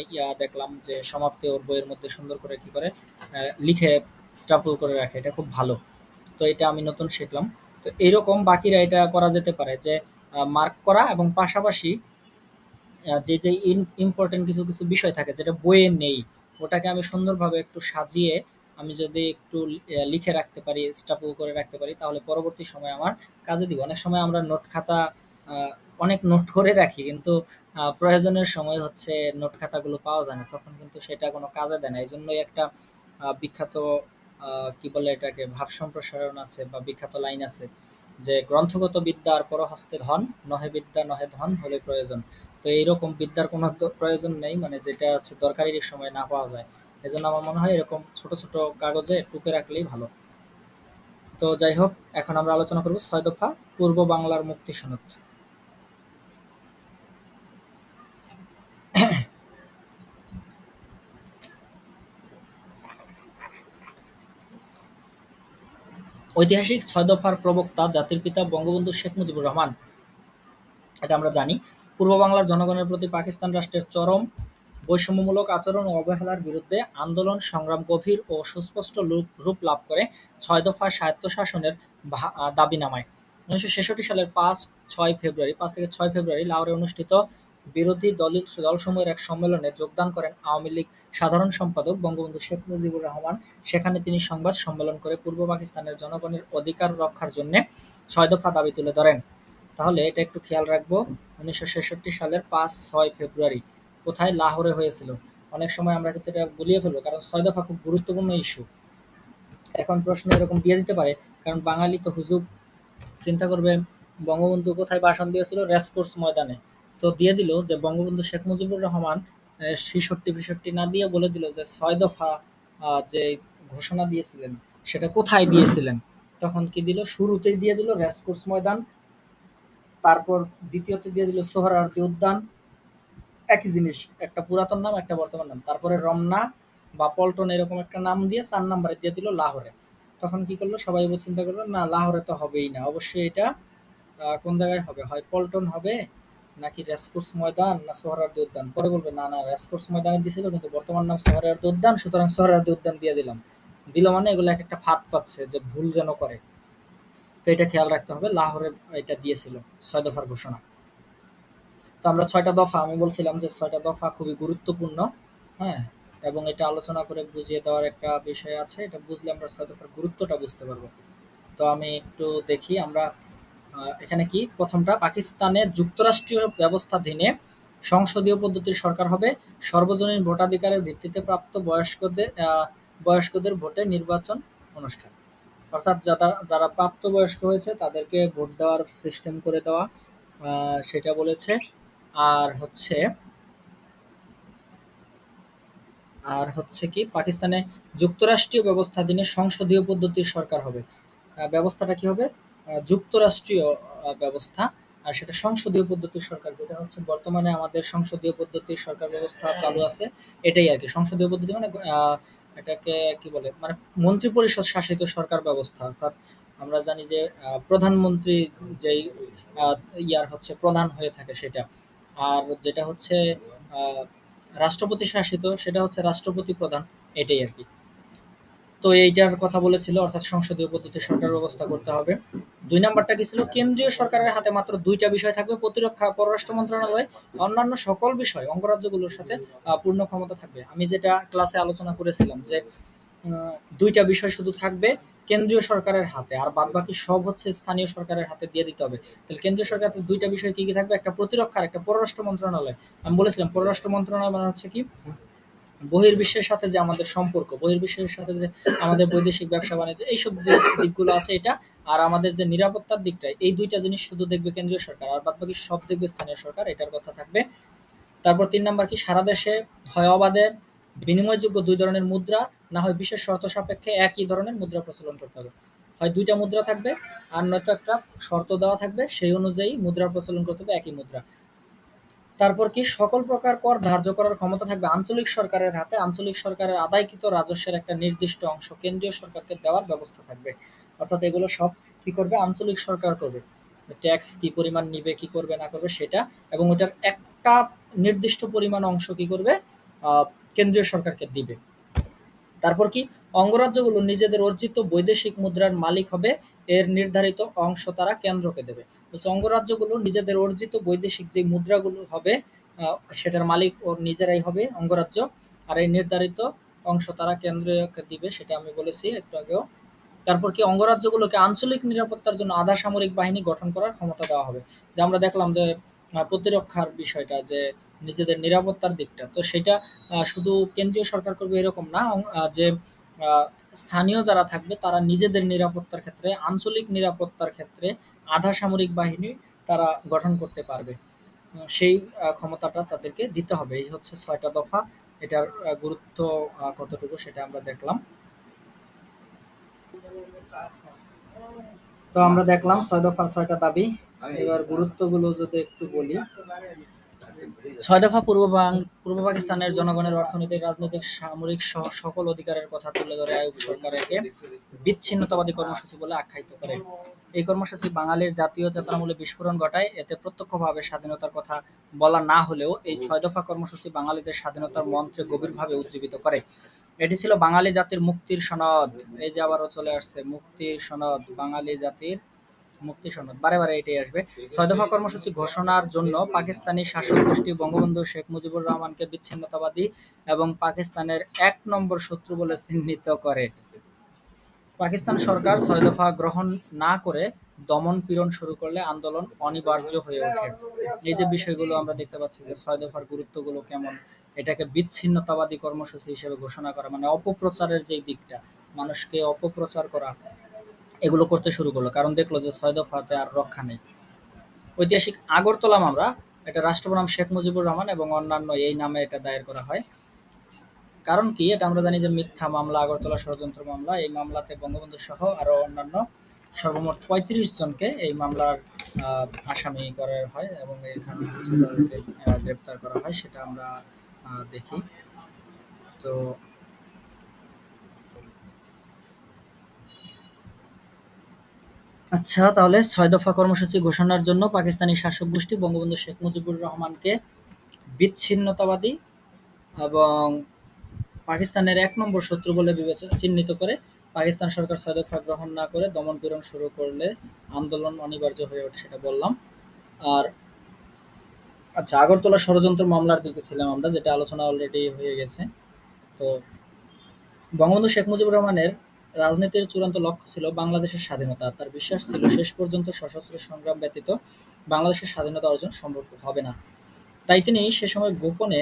দেখলাম যে সমাপ্তি ওর বইয়ের মধ্যে সুন্দর করে কি করে লিখে স্টাফল করে রাখে, এটা খুব ভালো। তো এটা আমি নতুন শিখলাম। তো এইরকম বাকিরা এটা করা যেতে পারে যে মার্ক করা, এবং পাশাপাশি যে যে ইম্পর্টেন্ট কিছু কিছু বিষয় থাকে যেটা বইয়ে নেই, ওটাকে আমি সুন্দরভাবে একটু সাজিয়ে আমি যদি একটু লিখে রাখতে পারি, স্টাপল করে রাখতে পারি, তাহলে পরবর্তী সময় আমার কাজে দিব। অনেক সময় আমরা নোট খাতা অনেক নোট করে রাখি, কিন্তু প্রয়োজনের সময় হচ্ছে নোট খাতাগুলো পাওয়া যায় না, তখন কিন্তু সেটা কোনো কাজে দেয় না। এই জন্যই একটা বিখ্যাত কি বলে এটাকে ভাব সম্প্রসারণ আছে বা বিখ্যাত লাইন আছে যে গ্রন্থগত বিদ্যার পরহস্তে ধন, নহে বিদ্যা নহে ধন হলে প্রয়োজন। তো এইরকম বিদ্যার কোনো প্রয়োজন নেই, মানে যেটা হচ্ছে দরকারির সময় না পাওয়া যায়। এজন্য আমার মনে হয় এরকম ছোট ছোট কাগজে টুকে রাখলেই ভালো। তো যাই হোক, এখন আমরা আলোচনা করব 6 দফা পূর্ব বাংলার মুক্তি সনদ। ঐতিহাসিক ৬ দফার প্রবক্তা জাতির পিতা বঙ্গবন্ধু শেখ মুজিবুর রহমান। এটা আমরা জানি। পূর্ব বাংলার জনগণের প্রতি পাকিস্তান রাষ্ট্রের চরম বৈষম্যমূলক আচরণ ও অবহেলার বিরুদ্ধে আন্দোলন সংগ্রাম গভীর ও সুস্পষ্ট রূপ লাভ করে ৬ দফা স্বায়ত্তশাসনের দাবি নামায়। ১৯৬৬ সালের ৫ থেকে ৬ ফেব্রুয়ারি লাহোরে অনুষ্ঠিত বিরোধী দলসমূহের এক সম্মেলনে যোগদান করেন আওয়ামী লীগ সাধারণ সম্পাদক বঙ্গবন্ধু শেখ মুজিবুর রহমান। সেখানে তিনি সংবাদ সম্মেলন করে পূর্ব পাকিস্তানের জনগণের অধিকার রক্ষার জন্য ৬ দফা দাবি তুলে ধরেন। তাহলে এটা একটু খেয়াল রাখবো, ১৯৬৬ সালের ৫-৬ ফেব্রুয়ারি কোথায়? লাহোরে হয়েছিল। অনেক সময় আমরা কিন্তু এটা গুলিয়ে ফেলবো, কারণ ৬ দফা খুব গুরুত্বপূর্ণ ইস্যু। এখন প্রশ্ন এরকম দিয়ে দিতে পারে, কারণ বাঙালি তো হুজুগ চিন্তা করবে বঙ্গবন্ধু কোথায় ভাষণ দিয়েছিল? রেসকোর্স ময়দানে। তো দিয়ে দিল যে বঙ্গবন্ধু শেখ মুজিবুর রহমান ৬৬ না দিয়ে বলে দিল যে ৬ দফা যে ঘোষণা দিয়েছিলেন সেটা কোথায় দিয়েছিলেন। তখন কি দিল? শুরুতেই দিয়ে দিল রেসকোর্স ময়দান, তারপর দ্বিতীয়তে দিয়ে দিল সোহরাওয়ার্দী উদ্যান, একই জিনিস, একটা পুরাতন নাম একটা বর্তমান নাম। তারপরে রমনা বা পল্টন এরকম একটা নাম দিয়ে ৪ নম্বরে দিয়ে দিল লাহোরে। তখন কি করলো? সবাই চিন্তা করলো না, লাহোরে তো হবেই না, অবশ্যই এটা কোন জায়গায় হবে? হয় পল্টন হবে, নাকি রেসকোর্স ময়দান, না সোহরাওয়ার্দী উদ্যান। পরে বলবে না না, রেসকোর্স ময়দানে দিয়েছিল কিন্তু বর্তমান নাম সোহরাওয়ার্দী উদ্যান, সুতরাং সোহরাওয়ার্দী উদ্যান দিয়ে দিলাম। মানে এগুলো একটা ফাঁদ পাচ্ছে যে ভুল যেন করে। তো এটা খেয়াল রাখতে হবে, লাহোরে এটা দিয়েছিল ৬ দফার ঘোষণা। তো আমরা ৬টা দফা, আমি বলছিলাম যে ৬টা দফা খুবই গুরুত্বপূর্ণ, হ্যাঁ, এবং এটা আলোচনা করে বুঝিয়ে দেওয়ার একটা বিষয় আছে। এটা বুঝলে আমরা ৬ দফার গুরুত্বটা বুঝতে পারবো। তো আমি একটু দেখি আমরা এখানে কি প্রথমটা, পাকিস্তানের যুক্তরাষ্ট্রীয় ব্যবস্থাধীনে সংসদীয় পদ্ধতির সরকার হবে। সর্বজনীন ভোটাধিকারের ভিত্তিতে প্রাপ্ত বয়স্কদের ভোটে নির্বাচন অনুষ্ঠান। অর্থাৎ যারা প্রাপ্তবয়স্ক হয়েছে তাদেরকে ভোট দেওয়ার সিস্টেম করে দেওয়া, সেটা বলেছে। আর হচ্ছে কি পাকিস্তানে যুক্তরাষ্ট্রীয় ব্যবস্থাধীনে সংসদীয় পদ্ধতির সরকার হবে। ব্যবস্থাটা কি হবে? যুক্তরাষ্ট্রীয় ব্যবস্থা, আর সেটা সংসদীয় পদ্ধতির সরকার, যেটা হচ্ছে বর্তমানে আমাদের সংসদীয় পদ্ধতির সরকার ব্যবস্থা চালু আছে। এটাই আর কি সংসদীয় পদ্ধতি, মানে এটাকে কি বলে, মানে মন্ত্রী পরিষদ শাসিত সরকার ব্যবস্থা। অর্থাৎ আমরা জানি যে প্রধানমন্ত্রী যেই ইয়ার প্রধান হয়ে থাকে সেটা, আর যেটা হচ্ছে রাষ্ট্রপতি শাসিত সেটা হচ্ছে রাষ্ট্রপতি প্রধান, এটাই আর কি। তো এইটার কথা বলেছিল, অর্থাৎ সংসদীয় পদ্ধতি সরকার ব্যবস্থা করতে হবে। ২ নাম্বারটা কি ছিল? কেন্দ্রীয় সরকারের হাতে মাত্র ২টা বিষয় থাকবে, প্রতিরক্ষা, পররাষ্ট্র মন্ত্রণালয়, অন্যান্য সকল বিষয় অঙ্গরাজ্যগুলোর সাথে পূর্ণ ক্ষমতা থাকবে। আমি যেটা ক্লাসে আলোচনা করেছিলাম যে ২টা বিষয় শুধু থাকবে কেন্দ্রীয় সরকারের হাতে, আর বাদবাকি সব স্থানীয় সরকারের হাতে দিয়ে দিতে হবে। তাহলে কেন্দ্রীয় সরকারের ২টা বিষয় কি কি থাকবে? একটা প্রতিরক্ষা আর একটা পররাষ্ট্র মন্ত্রণালয়। আমি বলেছিলাম পররাষ্ট্র মন্ত্রণালয় মানে হচ্ছে কি, বহির্বিশ্বের সাথে যে আমাদের সম্পর্ক, বহির্বিশ্বের সাথে যে আমাদের বৈদেশিক ব্যবসা বাণিজ্য, এইসব যে দিকগুলো আছে এটা, আর আমাদের যে নিরাপত্তার দিকটা, এই ২টা জিনিস শুধু দেখবে কেন্দ্রীয় সরকার, আর বাদবাকি সব দেখবে স্থানীয় সরকার, এটার কথা থাকবে। তারপর ৩ নাম্বার কি, সারা দেশে হয় অবাধে বিনিময়যোগ্য ২ ধরনের মুদ্রা, না হয় বিশেষ শর্ত সাপেক্ষে একই ধরনের মুদ্রা প্রচলন করতে হবে। হয় ২টা মুদ্রা থাকবে, আর নয়তো একটা শর্ত দেওয়া থাকবে, সেই অনুযায়ী মুদ্রা প্রচলন করতে হবে, একই মুদ্রা। তারপর কি, সকল প্রকার কর ধার্য করার ক্ষমতা থাকবে আঞ্চলিক সরকারের হাতে। আঞ্চলিক সরকারের আদায়কৃত রাজস্বের একটা নির্দিষ্ট অংশ কেন্দ্রীয় সরকারকে দেওয়ার ব্যবস্থা থাকবে। অর্থাৎ এগুলো সব কি করবে? আঞ্চলিক সরকার করবে। ট্যাক্স কি পরিমাণ নিবে, কি করবে না করবে সেটা, এবং ওটার একটা নির্দিষ্ট পরিমাণ অংশ কি করবে? কেন্দ্রীয় সরকারকে দিবে। তারপর কি, অঙ্গরাজ্যগুলো নিজেদের অর্জিত বৈদেশিক মুদ্রার মালিক হবে, এর নির্ধারিত অংশ তারা কেন্দ্রকে দেবে। অঙ্গরাজ্যগুলো নিজেদের অর্জিত বৈদেশিক যে মুদ্রাগুলো হবে সেটার মালিক ও নিজেরাই হবে অঙ্গরাজ্য, আর এই নির্ধারিত অংশ তারা কেন্দ্রকে দিবে, সেটা আমি বলেছি একটু আগেও। তারপর কি, অঙ্গরাজ্যগুলোকে আঞ্চলিক নিরাপত্তার জন্য আধা সামরিক বাহিনী গঠন করার ক্ষমতা দেওয়া হবে। যে আমরা দেখলাম যে প্রতিরক্ষার বিষয়টা, যে নিজেদের নিরাপত্তার দিকটা, তো সেটা শুধু কেন্দ্রীয় সরকার করবে এরকম না, যে স্থানীয় যারা থাকবে তারা নিজেদের নিরাপত্তার ক্ষেত্রে, আঞ্চলিক নিরাপত্তার ক্ষেত্রে আধা সামরিক বাহিনী তারা গঠন করতে পারবে। সেই ক্ষমতাটা তাদেরকে দিতে হবে। এই ৬টা দফা, এটার গুরুত্ব কতটুকু সেটা আমরা দেখলাম। তো আমরা দেখলাম ৬ দফার ৬টা দাবি। এবার গুরুত্বগুলো যদি একটু বলি। ৬ দফা পূর্ব পাকিস্তানের জনগণের অর্থনৈতিক, রাজনৈতিক, সামরিক সহ সকল অধিকারের কথা তুলে ধরে আইয়ুব সরকার একে বিচ্ছিন্নতাবাদী কর্মসূচি বলে আখ্যায়িত করে। এই কর্মসূচি বাঙালির জাতীয় চেতনামূলক বিস্ফোরণ ঘটায়। এতে প্রত্যক্ষভাবে স্বাধীনতার কথা বলা না হলেও এই ৬ দফা কর্মসূচি বাঙালিদের স্বাধীনতার মন্ত্রে গভীরভাবে উজ্জীবিত করে। এটি ছিল বাঙালি জাতির মুক্তির সনদ। এই যে আবারও চলে আসছে মুক্তির সনদ, বাঙালি জাতির মুক্তি সনদ, বারে বারে এটাই আসবে। ৬ দফা কর্মসূচি ঘোষণার জন্য পাকিস্তানি শাসক গোষ্ঠী বঙ্গবন্ধু শেখ মুজিবুর রহমানকে বিচ্ছিন্নতাবাদী এবং পাকিস্তানের ১ নম্বর শত্রু বলে চিহ্নিত করে। পাকিস্তান সরকার ৬ দফা গ্রহণ না করে দমন পীড়ন শুরু করলে আন্দোলন অনিবার্য হয়ে ওঠে। এই যে বিষয়গুলো আমরা দেখতে পাচ্ছি যে ৬ দফার গুরুত্বগুলো কেমন, এটাকে বিচ্ছিন্নতাবাদী কর্মসূচি হিসেবে ঘোষণা করা, মানে অপপ্রচারের যে দিকটা, মানুষকে অপপ্রচার করা, এগুলো করতে শুরু করলো, কারণ দেখলো যে ৬ দফাতে আর রক্ষা নেই। ঐতিহাসিক আগরতলা মামলা, এটা রাষ্ট্রপ্রধান শেখ মুজিবুর রহমান এবং অন্যান্য এই নামে এটা দায়ের করা হয়। কারণ কি, এটা আমরা জানি যে মিথ্যা মামলা, আগরতলা ষড়যন্ত্র মামলা। এই মামলাতে বঙ্গবন্ধু সহ আরো অন্যান্য সর্বমোট ৩৫ জনকে এই মামলার আসামি করা হয় এবং এখানে হচ্ছে তাদেরকে গ্রেপ্তার করা হয়, সেটা আমরা দেখি। তো আচ্ছা, তাহলে ৬ দফা কর্মসূচি ঘোষণার জন্য পাকিস্তানি শাসক গোষ্ঠী বঙ্গবন্ধু শেখ মুজিবুর রহমানকে বিচ্ছিন্নতাবাদী এবং পাকিস্তানের ১ নম্বর শত্রু বলে চিহ্নিত করে। পাকিস্তান সরকার ৬ দফা গ্রহণ না করে দমন পীড়ন শুরু করলে আন্দোলন অনিবার্য হয়ে ওঠে, সেটা বললাম। আর আচ্ছা, আগরতলা ষড়যন্ত্র মামলার দিকে ছিলাম আমরা, যেটা আলোচনা অলরেডি হয়ে গেছে। তো বঙ্গবন্ধু শেখ মুজিবুর রহমানের রাজনীতির চূড়ান্ত লক্ষ্য ছিল বাংলাদেশের স্বাধীনতা। তার বিশ্বাস ছিল শেষ পর্যন্ত সশস্ত্র সংগ্রাম ব্যতীত বাংলাদেশের স্বাধীনতা অর্জন সম্ভব হবে না। তাই তিনি সে সময় গোপনে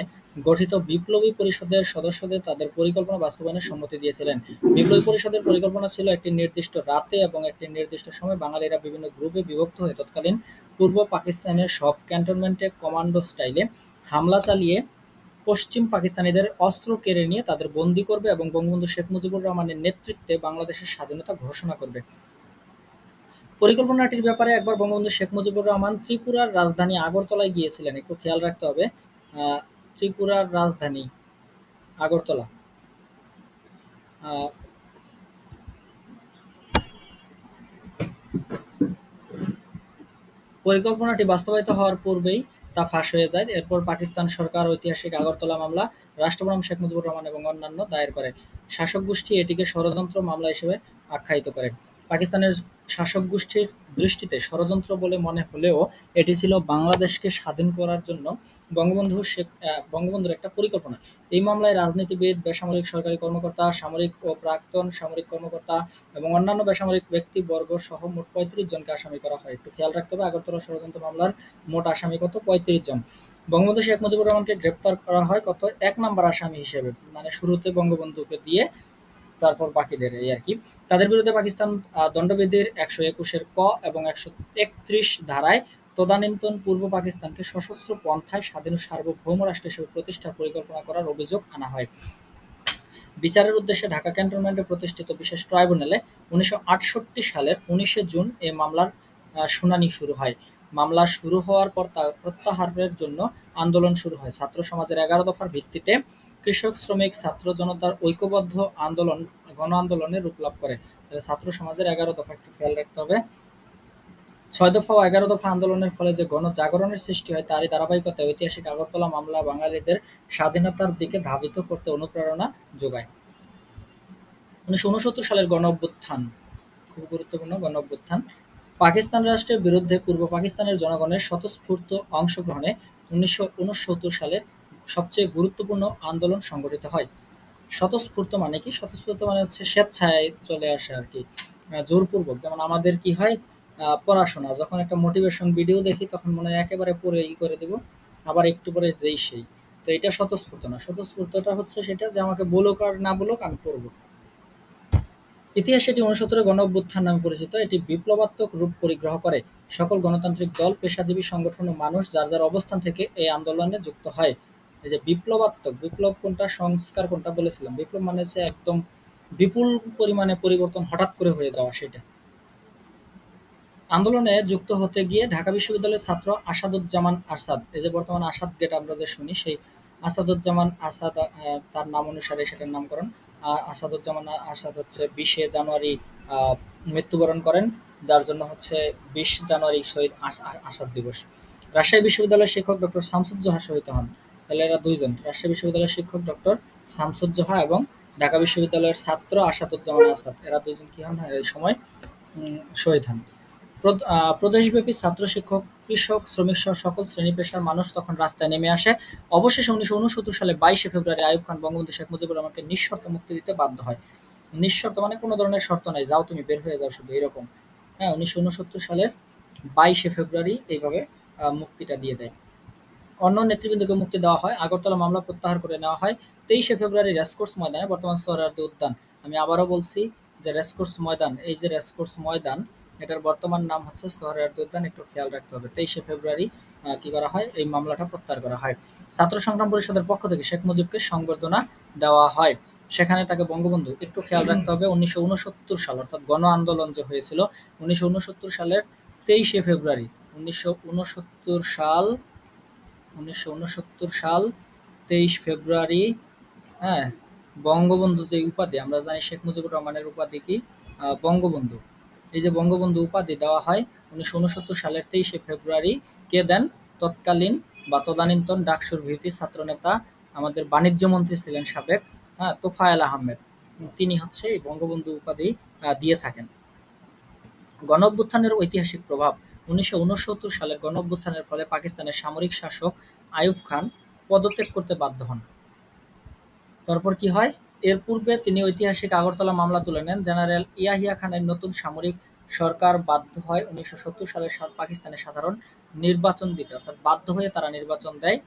গঠিত বিপ্লবী পরিষদের সদস্যদের তাদের পরিকল্পনা বাস্তবায়নের সম্মতি দিয়েছিলেন। বিপ্লবী পরিষদের পরিকল্পনা ছিল একটি নির্দিষ্ট রাতে এবং একটি নির্দিষ্ট সময় বাঙালিরা বিভিন্ন গ্রুপে বিভক্ত হয়ে তৎকালীন পূর্ব পাকিস্তানের সব ক্যান্টনমেন্টে কমান্ডো স্টাইলে হামলা চালিয়ে পশ্চিম পাকিস্তানিদের অস্ত্র কেড়ে নিয়ে তাদের বন্দী করবে এবং বঙ্গবন্ধু শেখ মুজিবুর রহমানের নেতৃত্বে বাংলাদেশের স্বাধীনতা ঘোষণা করবে। পরিকল্পনাটির ব্যাপারে একবার বঙ্গবন্ধু শেখ মুজিবুর রহমান ত্রিপুরার রাজধানী আগরতলায় গিয়েছিলেন। একটু খেয়াল রাখতে হবে, ত্রিপুরার রাজধানী আগরতলা। পরিকল্পনাটি বাস্তবায়িত হওয়ার পূর্বেই তা ফাঁস হয়ে যায়। এরপর পাকিস্তান সরকার ঐতিহাসিক আগরতলা মামলা রাষ্ট্রপ্রধান শেখ মুজিবুর রহমান এবং অন্যান্য দায়ের করে। শাসক গোষ্ঠী এটিকে ষড়যন্ত্র মামলা হিসেবে আখ্যায়িত করে। পাকিস্তানের শাসক গোষ্ঠীর দৃষ্টিতে ষড়যন্ত্র বলে মনে হলেও এটি ছিল বাংলাদেশকে স্বাধীন করার জন্য বঙ্গবন্ধুর একটা পরিকল্পনা। এই মামলায় রাজনীতিবিদ, বেসামরিক সরকারি কর্মকর্তা, সামরিক ও প্রাক্তন সামরিক কর্মকর্তা এবং অন্যান্য বেসামরিক ব্যক্তিবর্গ সহ মোট ৩৫ জনকে আসামি করা হয়। একটু খেয়াল রাখতে হবে, আগরতলা ষড়যন্ত্র মামলার মোট আসামি কত? ৩৫ জন। বঙ্গবন্ধু শেখ মুজিবুর রহমানকে গ্রেপ্তার করা হয় কত? ১ নম্বর আসামি হিসেবে, মানে শুরুতে বঙ্গবন্ধুকে দিয়ে তারপর বাকিদের, এই আর কি। তাদের বিরুদ্ধে পাকিস্তান দণ্ডবিধির ১২১-এর ক এবং ১৩১ ধারায় তদানীন্তন পূর্ব পাকিস্তানকে সশস্ত্র পন্থায় স্বাধীন সার্বভৌম রাষ্ট্র হিসেবে প্রতিষ্ঠার পরিকল্পনা করার অভিযোগ আনা হয়। বিচারের উদ্দেশ্যে ঢাকা ক্যান্টনমেন্টে প্রতিষ্ঠিত বিশেষ ট্রাইব্যুনালে ১৯৬৮ সালের ১৯শে জুন এ মামলার শুনানি শুরু হয়। মামলা শুরু হওয়ার পর তা প্রত্যাহারের জন্য আন্দোলন শুরু হয়। ছাত্র সমাজের ১১ দফার ভিত্তিতে কৃষক, শ্রমিক, ছাত্র জনতার ঐক্যবদ্ধ আন্দোলন গণ আন্দোলনে রূপ লাভ করে। তাহলে ছাত্র সমাজের ১১ দফা একটু খেয়াল রাখতে হবে। ৬ দফা ও ১১ দফা আন্দোলনের ফলে যে গণজাগরণের সৃষ্টি হয় তারই ধারাবাহিকতায় ঐতিহাসিক আগরতলা মামলা বাঙালিদের স্বাধীনতার দিকে ধাবিত করতে অনুপ্রেরণা যোগায়। ১৯৬৯ সালের গণ-অভ্যুত্থান, খুব গুরুত্বপূর্ণ গণ-অভ্যুত্থান। পাকিস্তান রাষ্ট্রের বিরুদ্ধে পূর্ব পাকিস্তানের জনগণের স্বতঃস্ফূর্ত অংশগ্রহণে ১৯৬৯ সালে সবচেয়ে গুরুত্বপূর্ণ আন্দোলন সংগঠিত হয়। স্বতঃস্ফূর্ত মানে কি? স্বতঃস্ফূর্ত মানে হচ্ছে স্বেচ্ছায় চলে আসে আর কি, জোরপূর্বক। যেমন আমাদের কি হয়, পড়াশোনা, যখন একটা মোটিভেশন ভিডিও দেখি তখন মনে হয় একেবারে পড়ে করে দেবো, আবার একটু পরে যেই সেই। তো এটা স্বতঃস্ফূর্ত না। স্বতঃস্ফূর্তটা হচ্ছে সেটা যে আমাকে বলুক আর না বলুক আমি পড়বো। ইতিহাসে এটি ৬৯ গণ-অভ্যুত্থান নামে পরিচিত। এটি বিপ্লবাত্মক রূপ পরিগ্রহ করে। সকল গণতান্ত্রিক দল, পেশাজীবী সংগঠন ও মানুষ যার যার অবস্থান থেকে এই আন্দোলনে যুক্ত হয়। এই যে বিপ্লবাত্মক, বিপ্লব কোনটা, সংস্কার কোনটা বলেছিলাম। বিপ্লব মানে হচ্ছে একদম বিপুল পরিমাণে পরিবর্তন হঠাৎ করে হয়ে যাওয়া, সেটা। আন্দোলনে যুক্ত হতে গিয়ে ঢাকা বিশ্ববিদ্যালয়ের ছাত্র আসাদুজ্জামান আসাদ, এই যে বর্তমানে আসাদ গেট আমরা যে শুনি, সেই আসাদুজ্জামান আসাদ, তার নাম অনুসারে সেটার নামকরণ। আসাদুজ্জামান আসাদ হচ্ছে 20শে জানুয়ারি মৃত্যুবরণ করেন, যার জন্য হচ্ছে 20 জানুয়ারি শহীদ আসাদ দিবস। রাজশাহী বিশ্ববিদ্যালয়ের শিক্ষক ডক্টর শামসুজ্জোহা শহীদ হন। তাহলে এরা দুইজন, রাজশাহী বিশ্ববিদ্যালয়ের শিক্ষক ডক্টর শামসুজ্জোহা এবং ঢাকা বিশ্ববিদ্যালয়ের ছাত্র আসাদুজ্জামান আসাদ, এরা দুইজন কি হন এই সময় শহীদ হন। প্রদেশব্যাপী ছাত্র, শিক্ষক, কৃষক, শ্রমিকসহ সকল শ্রেণী-পেশার মানুষ তখন রাস্তায় নেমে আসে। অবশেষে 1969 সালে 22শে ফেব্রুয়ারি আইয়ুব খান বঙ্গবন্ধু শেখ মুজিবুর রহমানকে নিঃশর্ত মুক্তি দিতে বাধ্য হয়। নিঃশর্ত মানে কোনো ধরনের শর্ত নাই, যাও তুমি বের হয়ে যাও শুধু, এরকম। হ্যাঁ, 1969 সালের 22শে ফেব্রুয়ারি এইভাবে মুক্তিটা দিয়ে দেয়। অন্য নেতৃবৃন্দকে মুক্তি দেওয়া হয়। আগরতলা মামলা প্রত্যাহার করে নেওয়া হয়। 23শে ফেব্রুয়ারি রেসকোর্স ময়দানে, বর্তমান সোহরাওয়ার্দী উদ্যান, আমি আবারও বলছি যে রেসকোর্স ময়দান, এই যে রেসকোর্স ময়দান, এটার বর্তমান নাম হচ্ছে সোহরাওয়ার্দী উদ্যান, একটু খেয়াল রাখতে হবে। 23শে ফেব্রুয়ারি কি করা হয়, এই মামলাটা প্রত্যাহার করা হয়। ছাত্র সংগ্রাম পরিষদের পক্ষ থেকে শেখ মুজিবকে সংবর্ধনা দেওয়া হয়। সেখানে তাকে বঙ্গবন্ধু, একটু খেয়াল রাখতে হবে, 1969 সাল, অর্থাৎ গণ আন্দোলন যে হয়েছিল 1969 সালের 23শে ফেব্রুয়ারি, 1969 সাল, 1969 সাল 23 ফেব্রুয়ারি। হ্যাঁ, বঙ্গবন্ধু যে উপাধি আমরা জানি, শেখ মুজিবুর রহমানের উপাধি কি, বঙ্গবন্ধু। এই যে বঙ্গবন্ধু উপাধি দেওয়া হয় 1969 সালের 23শে ফেব্রুয়ারি। কে দেন? তৎকালীন বা তদানীন্তন ডাকসুর ভিপি ছাত্রনেতা, আমাদের বাণিজ্য মন্ত্রী ছিলেন সাবেক, হ্যাঁ, তোফায়েল আহমেদ, তিনি হচ্ছে এই বঙ্গবন্ধু উপাধি দিয়ে থাকেন। গণঅভ্যুত্থানের ঐতিহাসিক প্রভাব। 1969 সালের গণঅভ্যুত্থানের ফলে পাকিস্তানের সামরিক শাসক আইয়ুব খান পদত্যাগ করতে বাধ্য হন। তারপর কি হয়? এর পূর্বে তিনি ঐতিহাসিক আগরতলা মামলা তুলে নেন। জেনারেল ইয়াহিয়া খানের নতুন সামরিক সরকার বাধ্য হয় 1970 সালে পাকিস্তানের সাধারণ নির্বাচন দিতে, অর্থাৎ বাধ্য হয়ে তারা নির্বাচন দেয়।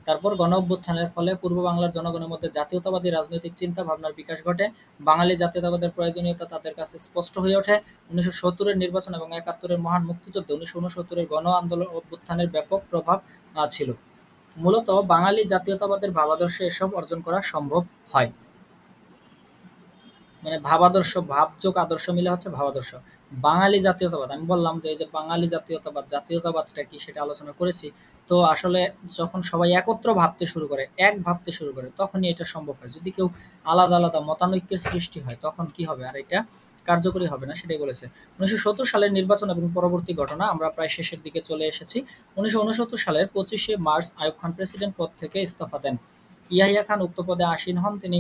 তারপর গণঅভ্যুত্থানের ফলে পূর্ব বাংলার জনগণের মধ্যে জাতীয়তাবাদী রাজনৈতিক চিন্তা ভাবনার বিকাশ ঘটে। বাঙালি জাতীয়তাবাদের প্রয়োজনীয়তা তাদের কাছে স্পষ্ট হয়ে ওঠে। 1970-এর নির্বাচন এবং 71-এর মহান মুক্তিযুদ্ধে 1969-এর গণ আন্দোলন অভ্যুত্থানের ব্যাপক প্রভাব ছিল। মূলত বাঙালি জাতীয়তাবাদের ভাবাদর্শে এসব অর্জন করা সম্ভব হয়। মানে ভাবাদর্শ, ভাবযোগ আদর্শ মিলে হচ্ছে ভাবাদর্শ। বাঙালি জাতীয়তাবাদ, আমি বললাম যে এই যে বাঙালি জাতীয়তাবাদ, জাতীয়তাবাদটা কি সেটা আলোচনা করেছি। তো আসলে যখন সবাই একত্র ভাবতে শুরু করে, এক ভাবতে শুরু করে, তখনই এটা সম্ভব হয়। যদি কেউ আলাদা আলাদা মতানৈক্যের সৃষ্টি হয়, তখন কি হবে, আর এটা কার্যকরী হবে না, সেটাই বলেছে। 1970 সালের নির্বাচন এবং পরবর্তী ঘটনা, আমরা প্রায় শেষের দিকে চলে এসেছি। 1969 সালের 25শে মার্চ আইয়ুব খান প্রেসিডেন্ট পদ থেকে ইস্তফা দেন। ইয়াহিয়া খান উক্ত পদে আসীন হন। তিনি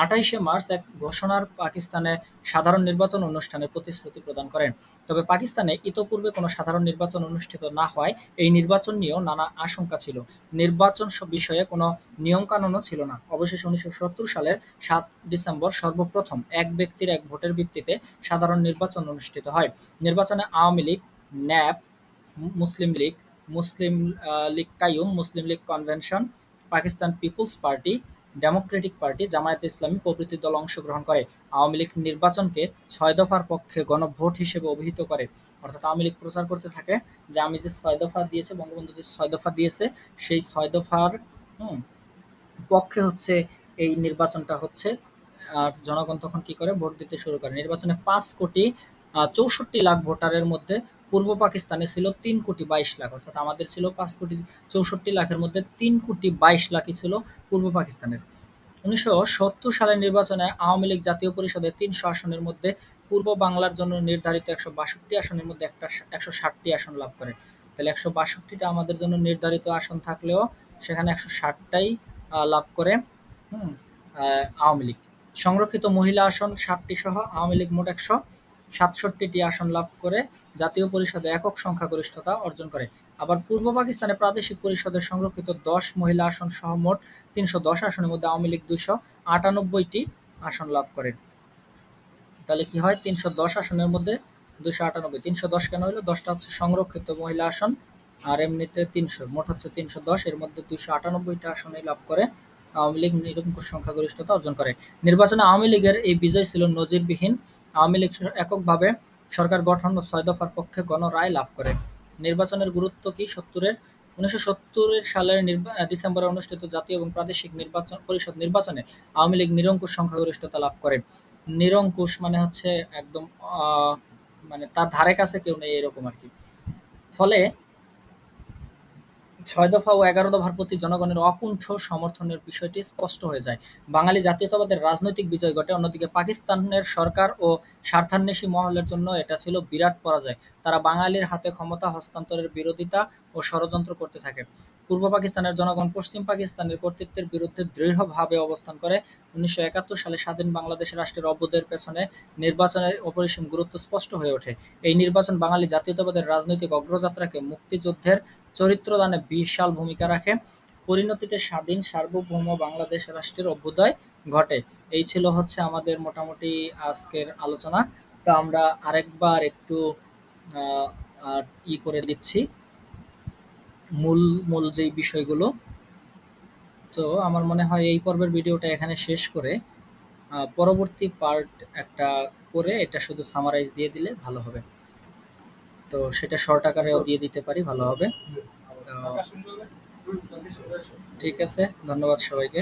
28শে মার্চ এক ঘোষণার পাকিস্তানে সাধারণ নির্বাচন অনুষ্ঠানের প্রতিশ্রুতি প্রদান করেন। তবে পাকিস্তানে ইতোপূর্বে কোনো সাধারণ নির্বাচন অনুষ্ঠিত না হওয়ায় এই নির্বাচন নিয়েও নানা আশঙ্কা ছিল। নির্বাচন বিষয়ে কোনো নিয়মকানুনও ছিল না। অবশেষে 1970 সালের 7 ডিসেম্বর সর্বপ্রথম এক ব্যক্তির এক ভোটের ভিত্তিতে সাধারণ নির্বাচন অনুষ্ঠিত হয়। নির্বাচনে আওয়ামী লীগ, ন্যাপ, মুসলিম লীগ, মুসলিম লীগ কাইয়ুম, মুসলিম লীগ কনভেনশন, পাকিস্তান পিপলস পার্টি, ডেমোক্রেটিক পার্টি, জামায়াতে ইসলামী প্রভৃতি দল অংশগ্রহণ করে। আওয়ামী লীগ নির্বাচনকে 6 দফার পক্ষে গণভোট হিসেবে অভিহিত করে। অর্থাৎ আওয়ামী লীগ প্রচার করতে থাকে যে আমি যে 6 দফা দিয়েছে, বঙ্গবন্ধু যে 6 দফা দিয়েছে, সেই 6 দফার পক্ষে হচ্ছে এই নির্বাচনটা হচ্ছে। আর জনগণ তখন কি করে, ভোট দিতে শুরু করে। নির্বাচনে 5,64,00,000 ভোটারের মধ্যে পূর্ব পাকিস্তানে ছিল 3,22,00,000, অর্থাৎ আমাদের ছিল 5,64,00,000-এর মধ্যে 3,22,00,000-ই ছিল পূর্ব পাকিস্তানের। 1970 সালের নির্বাচনে আওয়ামী লীগ জাতীয় পরিষদের 300 আসনের মধ্যে পূর্ব বাংলার জন্য নির্ধারিত 162 আসনের মধ্যে 160টি আসন লাভ করে। তাহলে 162টা আমাদের জন্য নির্ধারিত আসন থাকলেও সেখানে 160টাই লাভ করে আওয়ামী লীগ। সংরক্ষিত মহিলা আসন 60টি সহ আওয়ামী লীগ মোট 167টি আসন লাভ করে জাতীয় পরিষদে একক সংখ্যাগরিষ্ঠতা অর্জন করে। আবার পূর্ব পাকিস্তানে প্রাদেশিক পরিষদের সংরক্ষিত 10 মহিলা আসন সহ মোট 310 আসনের মধ্যে আওয়ামী লীগ 298টি আসন লাভ করে। তাহলে কি হয়, 310 আসনের মধ্যে 298, 310 কেন হলো, 10টা হচ্ছে সংরক্ষিত মহিলা আসন, আর এমনিতে 300, মোট হচ্ছে 310, এর মধ্যে 298টা আসনই লাভ করে আওয়ামী লীগ নিরঙ্কুশ সংখ্যাগরিষ্ঠতা অর্জন করে। নির্বাচনে আওয়ামী লীগের এই বিজয় ছিল নজিরবিহীন। আওয়ামী লীগ এককভাবে সরকার গঠন ও 6 দফার পক্ষে গণরায় লাভ করে। নির্বাচনের গুরুত্ব কি? 1970 সালের ডিসেম্বরে অনুষ্ঠিত জাতীয় এবং প্রাদেশিক পরিষদ নির্বাচনে আওয়ামী লীগ নিরঙ্কুশ সংখ্যাগরিষ্ঠতা লাভ করে। নিরঙ্কুশ মানে হচ্ছে একদম মানে তার ধারে কাছে কেউ নেই এরকম আর কি। ফলে ৬ দফা ও ১১ দফার প্রতি জনগণের অকুণ্ঠ সমর্থনের বিষয়টি স্পষ্ট হয়ে যায়। বাঙালি জাতীয়তাবাদের রাজনৈতিক বিজয় ঘটে। অন্যদিকে পাকিস্তানের সরকার ও স্বার্থান্বেষী মহলের জন্য এটা ছিল বিরাট পরাজয়। তারা বাঙালির হাতে ক্ষমতা হস্তান্তরের বিরোধিতা ও ষড়যন্ত্র করতে থাকে। পূর্ব পাকিস্তানের জনগণ পশ্চিম পাকিস্তানের কর্তৃত্বের বিরুদ্ধে দৃঢ়ভাবে অবস্থান করে। ১৯৭১ সালে স্বাধীন বাংলাদেশ রাষ্ট্রের অভ্যুদয়ের পেছনে নির্বাচনের অপরিসীম গুরুত্ব স্পষ্ট হয়ে ওঠে। এই নির্বাচন বাঙালি জাতীয়তাবাদের রাজনৈতিক অগ্রযাত্রাকে মুক্তিযুদ্ধের চরিত্রদানে বিশাল ভূমিকা রাখে। পরিণতিতে স্বাধীন সার্বভৌম বাংলাদেশ রাষ্ট্রের অভ্যুদয় ঘটে। এই ছিল হচ্ছে আমাদের মোটামুটি আজকের আলোচনা। তো আমরা আরেকবার একটু আহ, করে দিচ্ছি মূল মূল যেই বিষয়গুলো। তো আমার মনে হয় এই পর্বের ভিডিওটা এখানে শেষ করে পরবর্তী পার্ট একটা করে এটা শুধু সামারাইজ দিয়ে দিলে ভালো হবে। তো সেটা শর্ট আকারেও দিয়ে দিতে পারি, ভালো হবে। তো ঠিক আছে, ধন্যবাদ সবাইকে।